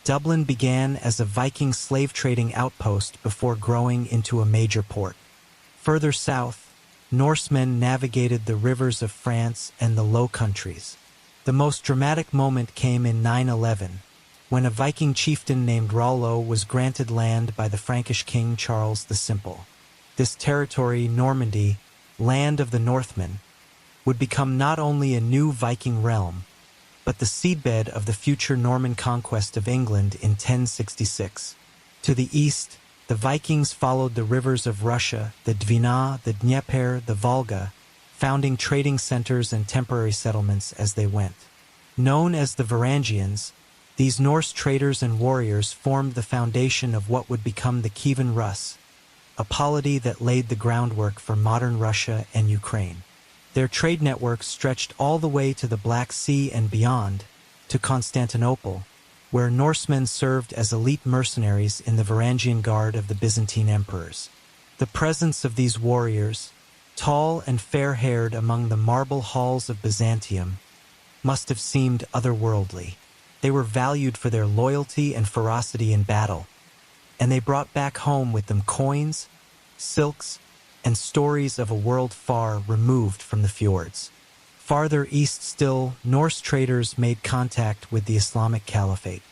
Speaker 1: Dublin began as a Viking slave trading outpost before growing into a major port. Further south, Norsemen navigated the rivers of France and the Low Countries. The most dramatic moment came in 911, when a Viking chieftain named Rollo was granted land by the Frankish king Charles the Simple. This territory, Normandy, land of the Northmen, would become not only a new Viking realm, but the seedbed of the future Norman conquest of England in 1066. To the east, the Vikings followed the rivers of Russia, the Dvina, the Dnieper, the Volga, founding trading centers and temporary settlements as they went. Known as the Varangians, these Norse traders and warriors formed the foundation of what would become the Kievan Rus, a polity that laid the groundwork for modern Russia and Ukraine. Their trade network stretched all the way to the Black Sea and beyond, to Constantinople, where Norsemen served as elite mercenaries in the Varangian Guard of the Byzantine emperors. The presence of these warriors, tall and fair-haired among the marble halls of Byzantium, must have seemed otherworldly. They were valued for their loyalty and ferocity in battle, and they brought back home with them coins, silks, and stories of a world far removed from the fjords. Farther east still, Norse traders made contact with the Islamic Caliphate.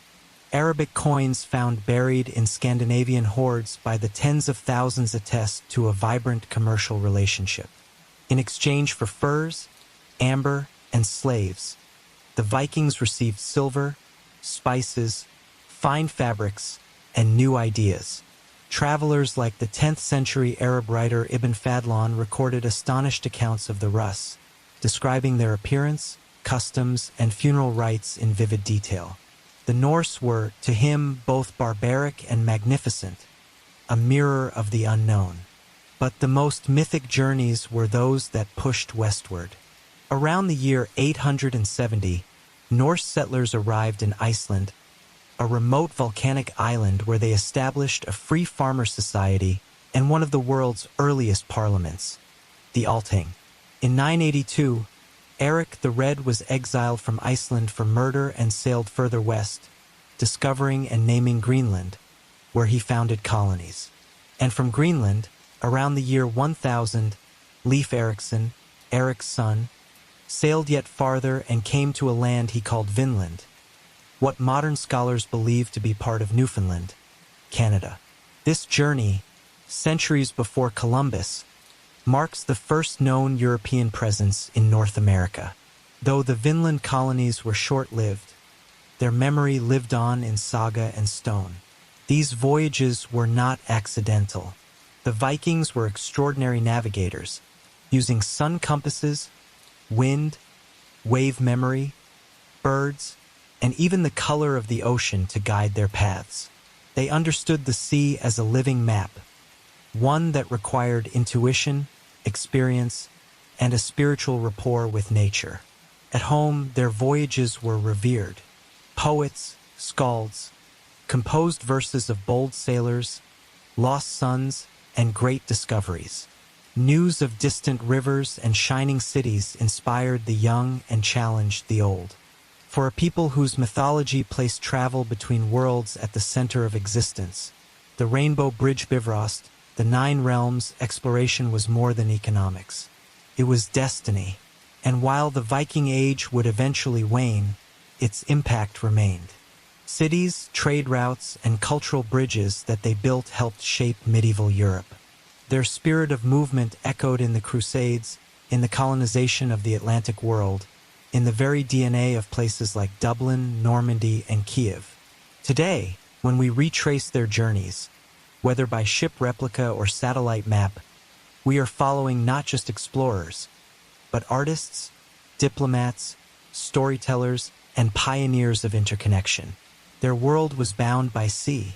Speaker 1: Arabic coins found buried in Scandinavian hoards by the tens of thousands attest to a vibrant commercial relationship. In exchange for furs, amber, and slaves, the Vikings received silver, spices, fine fabrics, and new ideas. Travelers like the 10th century Arab writer Ibn Fadlan recorded astonished accounts of the Rus, describing their appearance, customs, and funeral rites in vivid detail. The Norse were, to him, both barbaric and magnificent, a mirror of the unknown. But the most mythic journeys were those that pushed westward. Around the year 870, Norse settlers arrived in Iceland, a remote volcanic island where they established a free farmer society and one of the world's earliest parliaments, the Althing. In 982, Eric the Red was exiled from Iceland for murder and sailed further west, discovering and naming Greenland, where he founded colonies. And from Greenland, around the year 1000, Leif Erikson, Eric's son, sailed yet farther and came to a land he called Vinland, what modern scholars believe to be part of Newfoundland, Canada. This journey, centuries before Columbus, marks the first known European presence in North America. Though the Vinland colonies were short-lived, their memory lived on in saga and stone. These voyages were not accidental. The Vikings were extraordinary navigators, using sun compasses, wind, wave memory, birds, and even the color of the ocean to guide their paths. They understood the sea as a living map, one that required intuition, experience, and a spiritual rapport with nature. At home, their voyages were revered. Poets, skalds, composed verses of bold sailors, lost sons, and great discoveries. News of distant rivers and shining cities inspired the young and challenged the old. For a people whose mythology placed travel between worlds at the center of existence, the Rainbow Bridge Bifrost, the Nine Realms exploration was more than economics. It was destiny, and while the Viking Age would eventually wane, its impact remained. Cities, trade routes, and cultural bridges that they built helped shape medieval Europe. Their spirit of movement echoed in the Crusades, in the colonization of the Atlantic world, in the very DNA of places like Dublin, Normandy, and Kiev. Today, when we retrace their journeys, whether by ship replica or satellite map, we are following not just explorers, but artists, diplomats, storytellers, and pioneers of interconnection. Their world was bound by sea,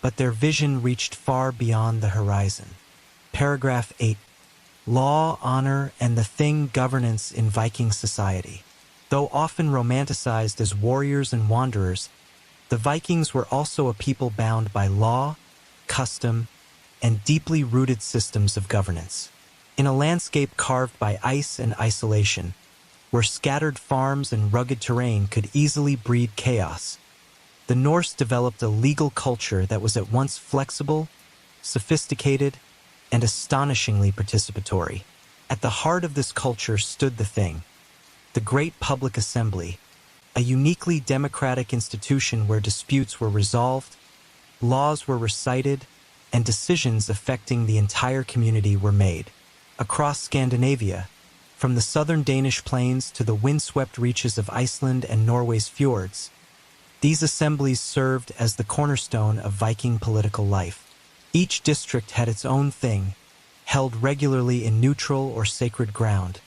Speaker 1: but their vision reached far beyond the horizon. Paragraph 8. Law, honor, and the thing governance in Viking society. Though often romanticized as warriors and wanderers, the Vikings were also a people bound by law, custom, and deeply rooted systems of governance. In a landscape carved by ice and isolation, where scattered farms and rugged terrain could easily breed chaos, the Norse developed a legal culture that was at once flexible, sophisticated, and astonishingly participatory. At the heart of this culture stood the thing, the Great Public Assembly, a uniquely democratic institution where disputes were resolved, laws were recited, and decisions affecting the entire community were made. Across Scandinavia, from the southern Danish plains to the windswept reaches of Iceland and Norway's fjords, these assemblies served as the cornerstone of Viking political life. Each district had its own thing, held regularly in neutral or sacred ground,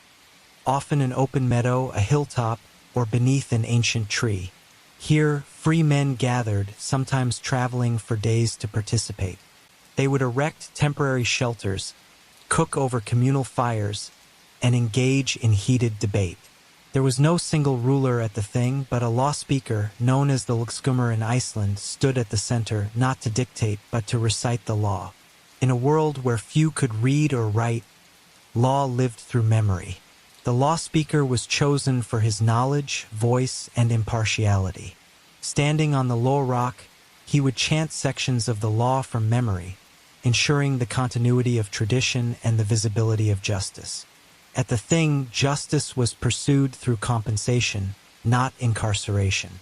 Speaker 1: often an open meadow, a hilltop, or beneath an ancient tree. Here, free men gathered, sometimes traveling for days to participate. They would erect temporary shelters, cook over communal fires, and engage in heated debate. There was no single ruler at the thing, but a law speaker, known as the Longskummer in Iceland, stood at the center, not to dictate, but to recite the law. In a world where few could read or write, law lived through memory. The law speaker was chosen for his knowledge, voice, and impartiality. Standing on the low rock, he would chant sections of the law from memory, ensuring the continuity of tradition and the visibility of justice. At the thing, justice was pursued through compensation, not incarceration.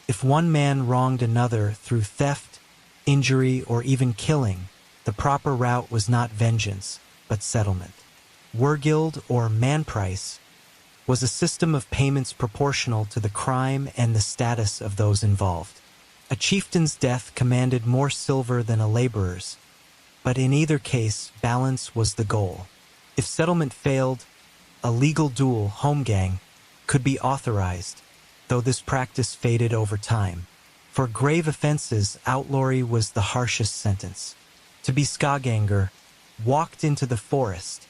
Speaker 1: If one man wronged another through theft, injury, or even killing, the proper route was not vengeance, but settlement. Wergild, or man price, was a system of payments proportional to the crime and the status of those involved. A chieftain's death commanded more silver than a laborer's, but in either case, balance was the goal. If settlement failed, a legal duel, holmgang, could be authorized, though this practice faded over time. For grave offenses, outlawry was the harshest sentence. To be skaganger, walked into the forest,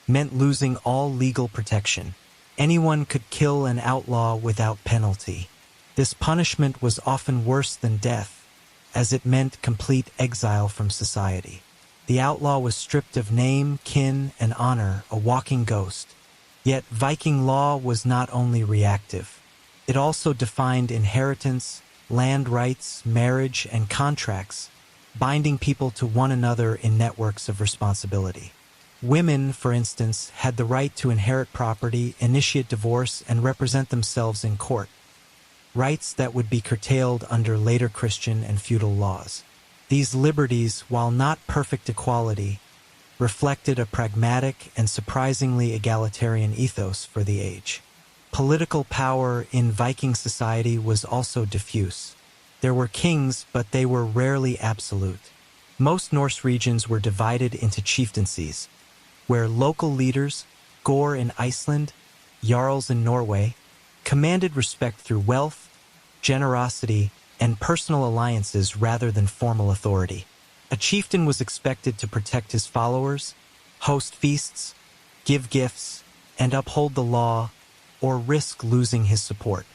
Speaker 1: meant losing all legal protection. Anyone could kill an outlaw without penalty. This punishment was often worse than death, as it meant complete exile from society. The outlaw was stripped of name, kin, and honor, a walking ghost. Yet Viking law was not only reactive. It also defined inheritance, land rights, marriage, and contracts, binding people to one another in networks of responsibility. Women, for instance, had the right to inherit property, initiate divorce, and represent themselves in court, rights that would be curtailed under later Christian and feudal laws. These liberties, while not perfect equality, reflected a pragmatic and surprisingly egalitarian ethos for the age. Political power in Viking society was also diffuse. There were kings, but they were rarely absolute. Most Norse regions were divided into chieftaincies, where local leaders, Gore in Iceland, Jarls in Norway, commanded respect through wealth, generosity, and personal alliances rather than formal authority. A chieftain was expected to protect his followers, host feasts, give gifts, and uphold the law, or risk losing his support.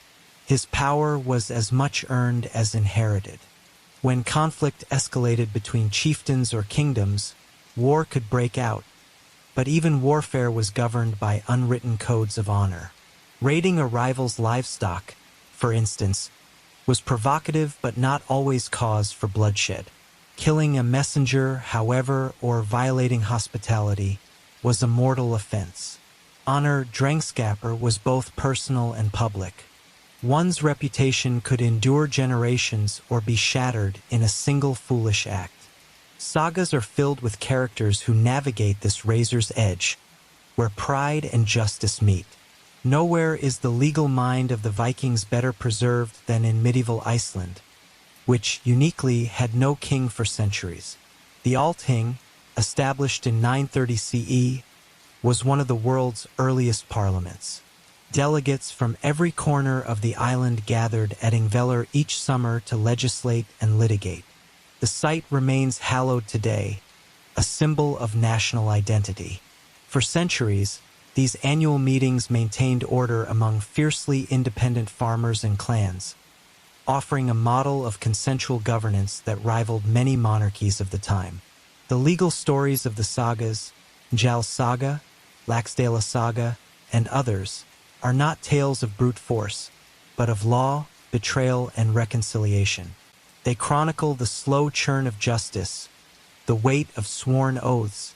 Speaker 1: His power was as much earned as inherited. When conflict escalated between chieftains or kingdoms, war could break out, but even warfare was governed by unwritten codes of honor. Raiding a rival's livestock, for instance, was provocative but not always cause for bloodshed. Killing a messenger, however, or violating hospitality was a mortal offense. Honor drengskaper was both personal and public. One's reputation could endure generations or be shattered in a single foolish act. Sagas are filled with characters who navigate this razor's edge, where pride and justice meet. Nowhere is the legal mind of the Vikings better preserved than in medieval Iceland, which uniquely had no king for centuries. The Althing, established in 930 CE, was one of the world's earliest parliaments. Delegates from every corner of the island gathered at Ingvellir each summer to legislate and litigate. The site remains hallowed today, a symbol of national identity. For centuries, these annual meetings maintained order among fiercely independent farmers and clans, offering a model of consensual governance that rivaled many monarchies of the time. The legal stories of the sagas, Njal Saga, Laxdala Saga, and others, are not tales of brute force, but of law, betrayal, and reconciliation. They chronicle the slow churn of justice, the weight of sworn oaths,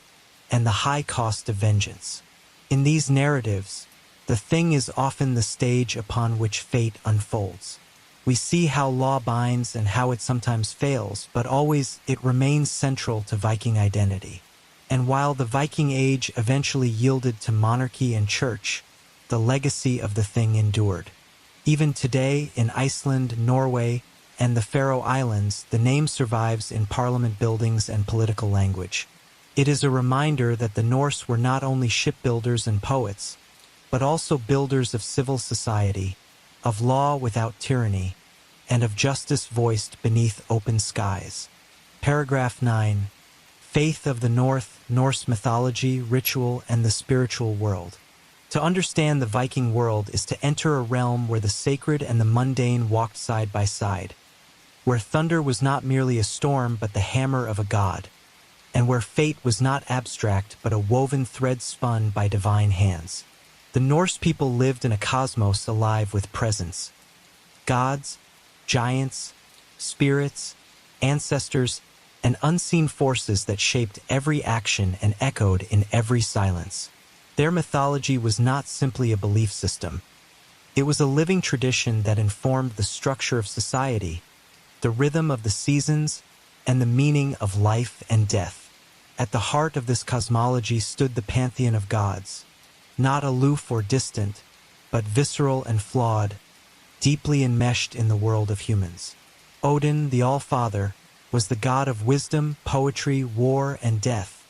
Speaker 1: and the high cost of vengeance. In these narratives, the thing is often the stage upon which fate unfolds. We see how law binds and how it sometimes fails, but always it remains central to Viking identity. And while the Viking Age eventually yielded to monarchy and church, the legacy of the thing endured. Even today, in Iceland, Norway, and the Faroe Islands, the name survives in parliament buildings and political language. It is a reminder that the Norse were not only shipbuilders and poets, but also builders of civil society, of law without tyranny, and of justice voiced beneath open skies. Paragraph 9. Faith of the Norse mythology, ritual, and the spiritual world. To understand the Viking world is to enter a realm where the sacred and the mundane walked side by side, where thunder was not merely a storm but the hammer of a god, and where fate was not abstract but a woven thread spun by divine hands. The Norse people lived in a cosmos alive with presence. Gods, giants, spirits, ancestors, and unseen forces that shaped every action and echoed in every silence. Their mythology was not simply a belief system. It was a living tradition that informed the structure of society, the rhythm of the seasons, and the meaning of life and death. At the heart of this cosmology stood the pantheon of gods, not aloof or distant, but visceral and flawed, deeply enmeshed in the world of humans. Odin, the All-Father, was the god of wisdom, poetry, war, and death,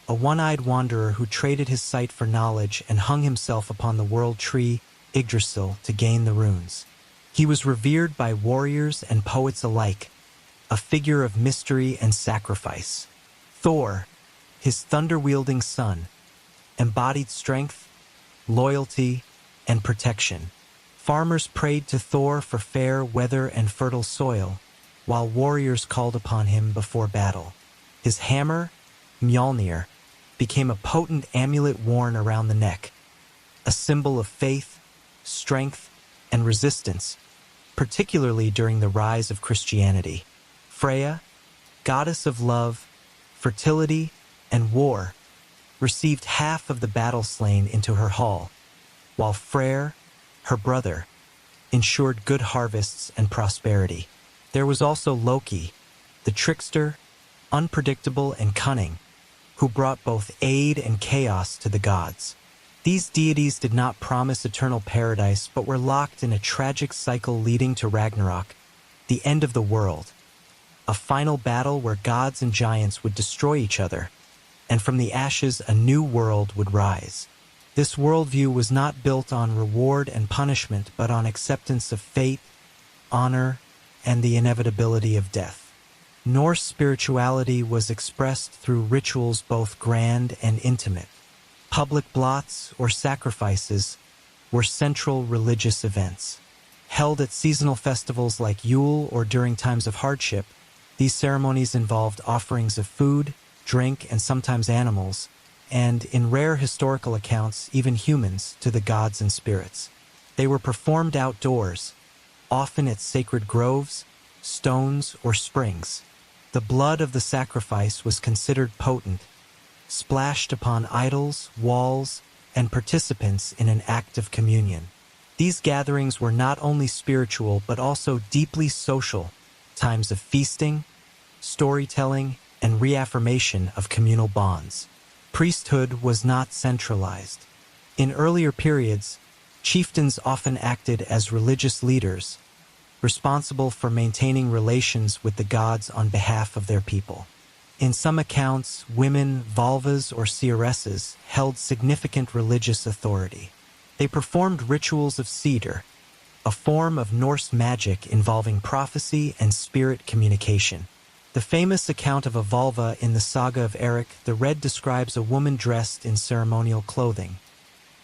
Speaker 1: a one-eyed wanderer who traded his sight for knowledge and hung himself upon the world tree, Yggdrasil, to gain the runes. He was revered by warriors and poets alike, a figure of mystery and sacrifice. Thor, his thunder-wielding son, embodied strength, loyalty, and protection. Farmers prayed to Thor for fair weather and fertile soil, while warriors called upon him before battle. His hammer, Mjolnir, became a potent amulet worn around the neck, a symbol of faith, strength, and resistance, particularly during the rise of Christianity. Freya, goddess of love, fertility, and war, received half of the battle slain into her hall, while Freyr, her brother, ensured good harvests and prosperity. There was also Loki, the trickster, unpredictable and cunning, who brought both aid and chaos to the gods. These deities did not promise eternal paradise, but were locked in a tragic cycle leading to Ragnarok, the end of the world, a final battle where gods and giants would destroy each other, and from the ashes a new world would rise. This worldview was not built on reward and punishment, but on acceptance of fate, honor, and the inevitability of death. Norse spirituality was expressed through rituals both grand and intimate. Public blots or sacrifices were central religious events. Held at seasonal festivals like Yule or during times of hardship, these ceremonies involved offerings of food, drink, and sometimes animals, and, in rare historical accounts, even humans, to the gods and spirits. They were performed outdoors, often at sacred groves, stones, or springs. The blood of the sacrifice was considered potent, splashed upon idols, walls, and participants in an act of communion. These gatherings were not only spiritual but also deeply social, times of feasting, storytelling, and reaffirmation of communal bonds. Priesthood was not centralized. In earlier periods, chieftains often acted as religious leaders, responsible for maintaining relations with the gods on behalf of their people. In some accounts, women, vulvas, or seeresses held significant religious authority. They performed rituals of cedar, a form of Norse magic involving prophecy and spirit communication. The famous account of a vulva in the Saga of Eric the Red describes a woman dressed in ceremonial clothing,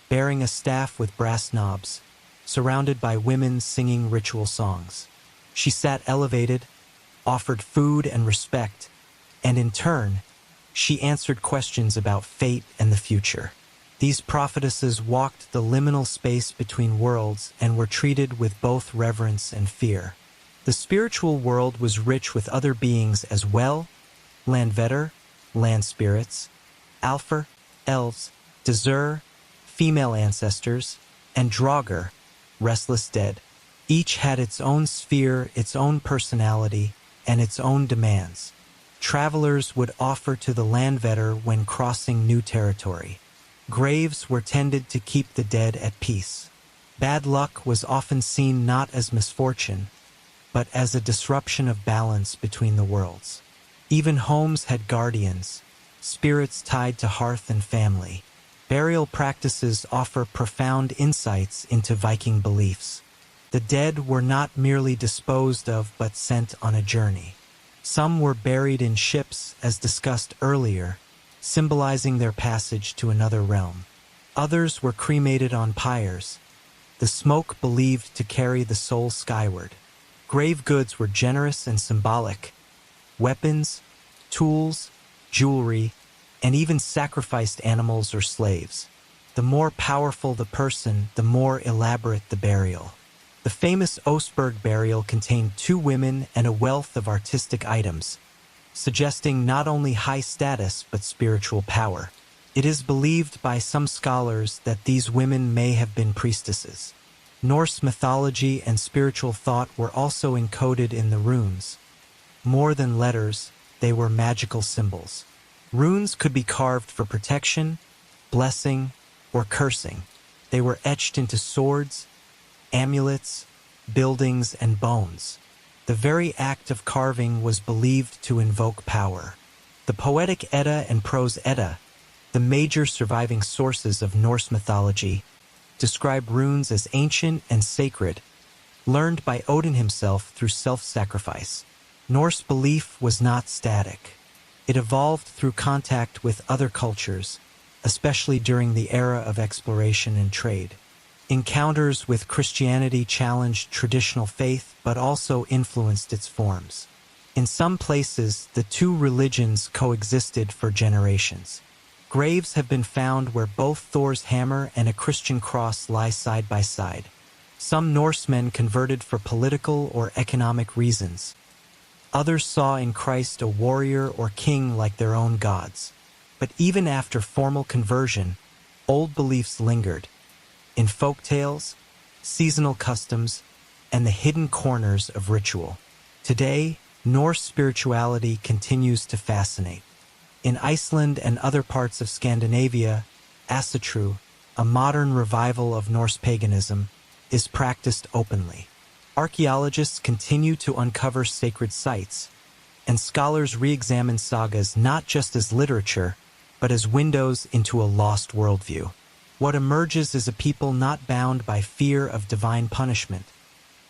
Speaker 1: bearing a staff with brass knobs, surrounded by women singing ritual songs. She sat elevated, offered food and respect, and in turn, she answered questions about fate and the future. These prophetesses walked the liminal space between worlds and were treated with both reverence and fear. The spiritual world was rich with other beings as well: Landvetter, land spirits; Alfr, elves; Dazur, female ancestors; and Draugr, restless dead. Each had its own sphere, its own personality, and its own demands. Travelers would offer to the Landvetter when crossing new territory. Graves were tended to keep the dead at peace. Bad luck was often seen not as misfortune, but as a disruption of balance between the worlds. Even homes had guardians, spirits tied to hearth and family. Burial practices offer profound insights into Viking beliefs. The dead were not merely disposed of but sent on a journey. Some were buried in ships, as discussed earlier, symbolizing their passage to another realm. Others were cremated on pyres, the smoke believed to carry the soul skyward. Grave goods were generous and symbolic. Weapons, tools, jewelry, and even sacrificed animals or slaves. The more powerful the person, the more elaborate the burial. The famous Oseberg burial contained 2 women and a wealth of artistic items, suggesting not only high status but spiritual power. It is believed by some scholars that these women may have been priestesses. Norse mythology and spiritual thought were also encoded in the runes. More than letters, they were magical symbols. Runes could be carved for protection, blessing, or cursing. They were etched into swords, amulets, buildings, and bones. The very act of carving was believed to invoke power. The Poetic Edda and Prose Edda, the major surviving sources of Norse mythology, describe runes as ancient and sacred, learned by Odin himself through self-sacrifice. Norse belief was not static. It evolved through contact with other cultures, especially during the era of exploration and trade. Encounters with Christianity challenged traditional faith but also influenced its forms. In some places, the 2 religions coexisted for generations. Graves have been found where both Thor's hammer and a Christian cross lie side by side. Some Norsemen converted for political or economic reasons. Others saw in Christ a warrior or king like their own gods. But even after formal conversion, old beliefs lingered in folk tales, seasonal customs, and the hidden corners of ritual. Today, Norse spirituality continues to fascinate. In Iceland and other parts of Scandinavia, asatru, a modern revival of Norse paganism, is practiced openly. Archaeologists continue to uncover sacred sites, and scholars re-examine sagas not just as literature, but as windows into a lost worldview. What emerges is a people not bound by fear of divine punishment,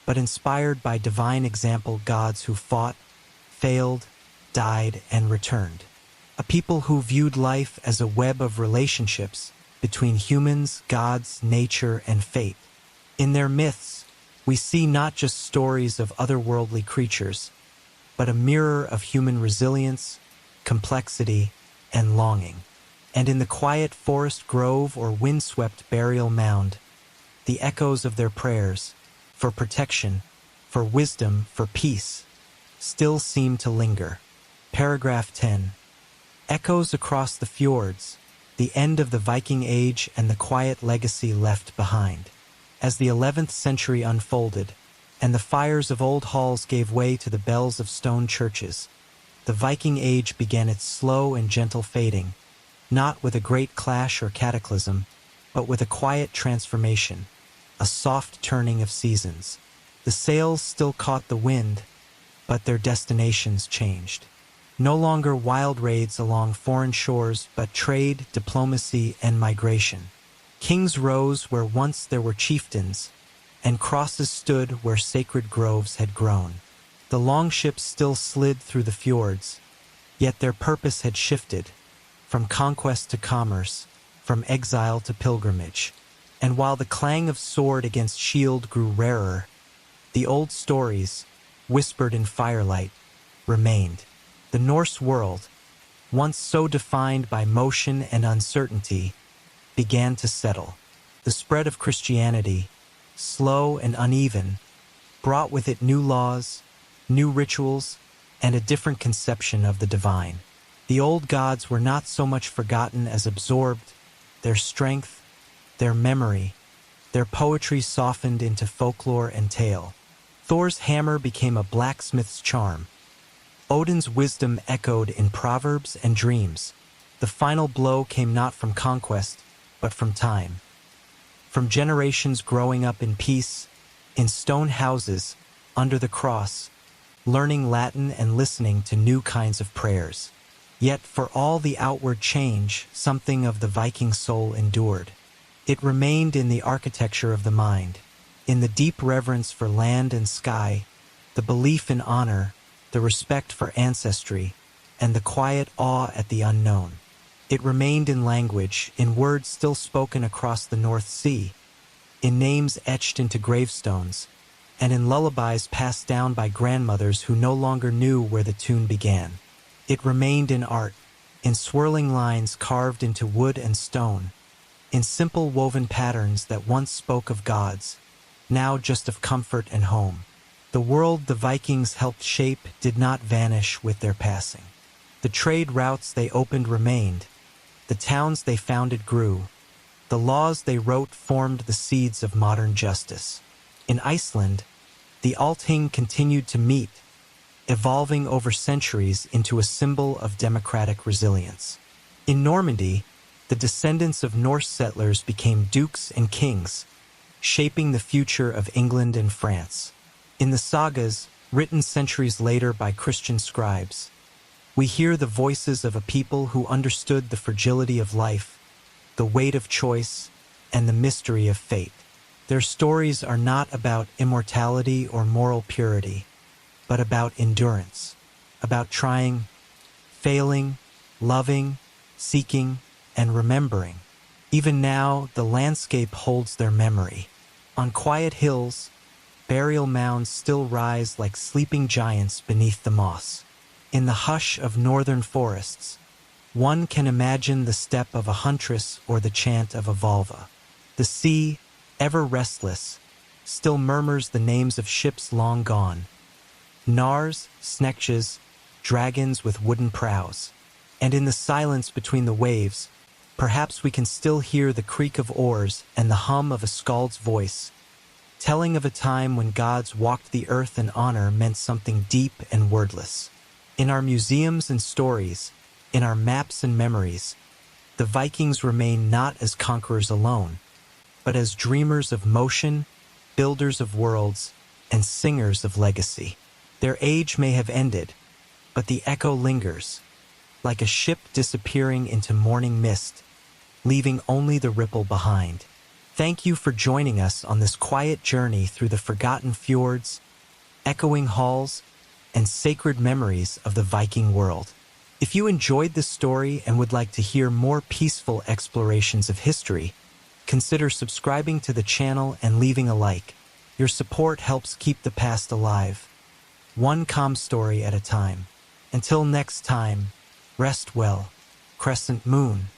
Speaker 1: but inspired by divine example gods who fought, failed, died, and returned. A people who viewed life as a web of relationships between humans, gods, nature, and fate. In their myths, we see not just stories of otherworldly creatures, but a mirror of human resilience, complexity, and longing. And in the quiet forest grove or windswept burial mound, the echoes of their prayers, for protection, for wisdom, for peace, still seem to linger. Paragraph 10. Echoes across the fjords, the end of the Viking Age and the quiet legacy left behind. As the 11th century unfolded, and the fires of old halls gave way to the bells of stone churches, the Viking Age began its slow and gentle fading, not with a great clash or cataclysm, but with a quiet transformation, a soft turning of seasons. The sails still caught the wind, but their destinations changed. No longer wild raids along foreign shores, but trade, diplomacy, and migration. Kings rose where once there were chieftains, and crosses stood where sacred groves had grown. The longships still slid through the fjords, yet their purpose had shifted, from conquest to commerce, from exile to pilgrimage. And while the clang of sword against shield grew rarer, the old stories, whispered in firelight, remained. The Norse world, once so defined by motion and uncertainty, began to settle. The spread of Christianity, slow and uneven, brought with it new laws, new rituals, and a different conception of the divine. The old gods were not so much forgotten as absorbed, their strength, their memory, their poetry softened into folklore and tale. Thor's hammer became a blacksmith's charm. Odin's wisdom echoed in proverbs and dreams. The final blow came not from conquest, but from time. From generations growing up in peace, in stone houses, under the cross, learning Latin and listening to new kinds of prayers. Yet for all the outward change, something of the Viking soul endured. It remained in the architecture of the mind, in the deep reverence for land and sky, the belief in honor, the respect for ancestry, and the quiet awe at the unknown. It remained in language, in words still spoken across the North Sea, in names etched into gravestones, and in lullabies passed down by grandmothers who no longer knew where the tune began. It remained in art, in swirling lines carved into wood and stone, in simple woven patterns that once spoke of gods, now just of comfort and home. The world the Vikings helped shape did not vanish with their passing. The trade routes they opened remained, the towns they founded grew, the laws they wrote formed the seeds of modern justice. In Iceland, the Althing continued to meet, evolving over centuries into a symbol of democratic resilience. In Normandy, the descendants of Norse settlers became dukes and kings, shaping the future of England and France. In the sagas, written centuries later by Christian scribes, we hear the voices of a people who understood the fragility of life, the weight of choice, and the mystery of fate. Their stories are not about immortality or moral purity, but about endurance, about trying, failing, loving, seeking, and remembering. Even now, the landscape holds their memory. On quiet hills, burial mounds still rise like sleeping giants beneath the moss. In the hush of northern forests, one can imagine the step of a huntress or the chant of a volva. The sea, ever restless, still murmurs the names of ships long gone. Nars, snekjes, dragons with wooden prows. And in the silence between the waves, perhaps we can still hear the creak of oars and the hum of a skald's voice, telling of a time when gods walked the earth and honor meant something deep and wordless. In our museums and stories, In our maps and memories, the Vikings remain not as conquerors alone, but as dreamers of motion, builders of worlds, and singers of legacy. Their age may have ended, but the echo lingers, like a ship disappearing into morning mist, leaving only the ripple behind. Thank you for joining us on this quiet journey through the forgotten fjords, echoing halls, and sacred memories of the Viking world. If you enjoyed this story and would like to hear more peaceful explorations of history, consider subscribing to the channel and leaving a like. Your support helps keep the past alive, one calm story at a time. Until next time, rest well, Crescent Moon.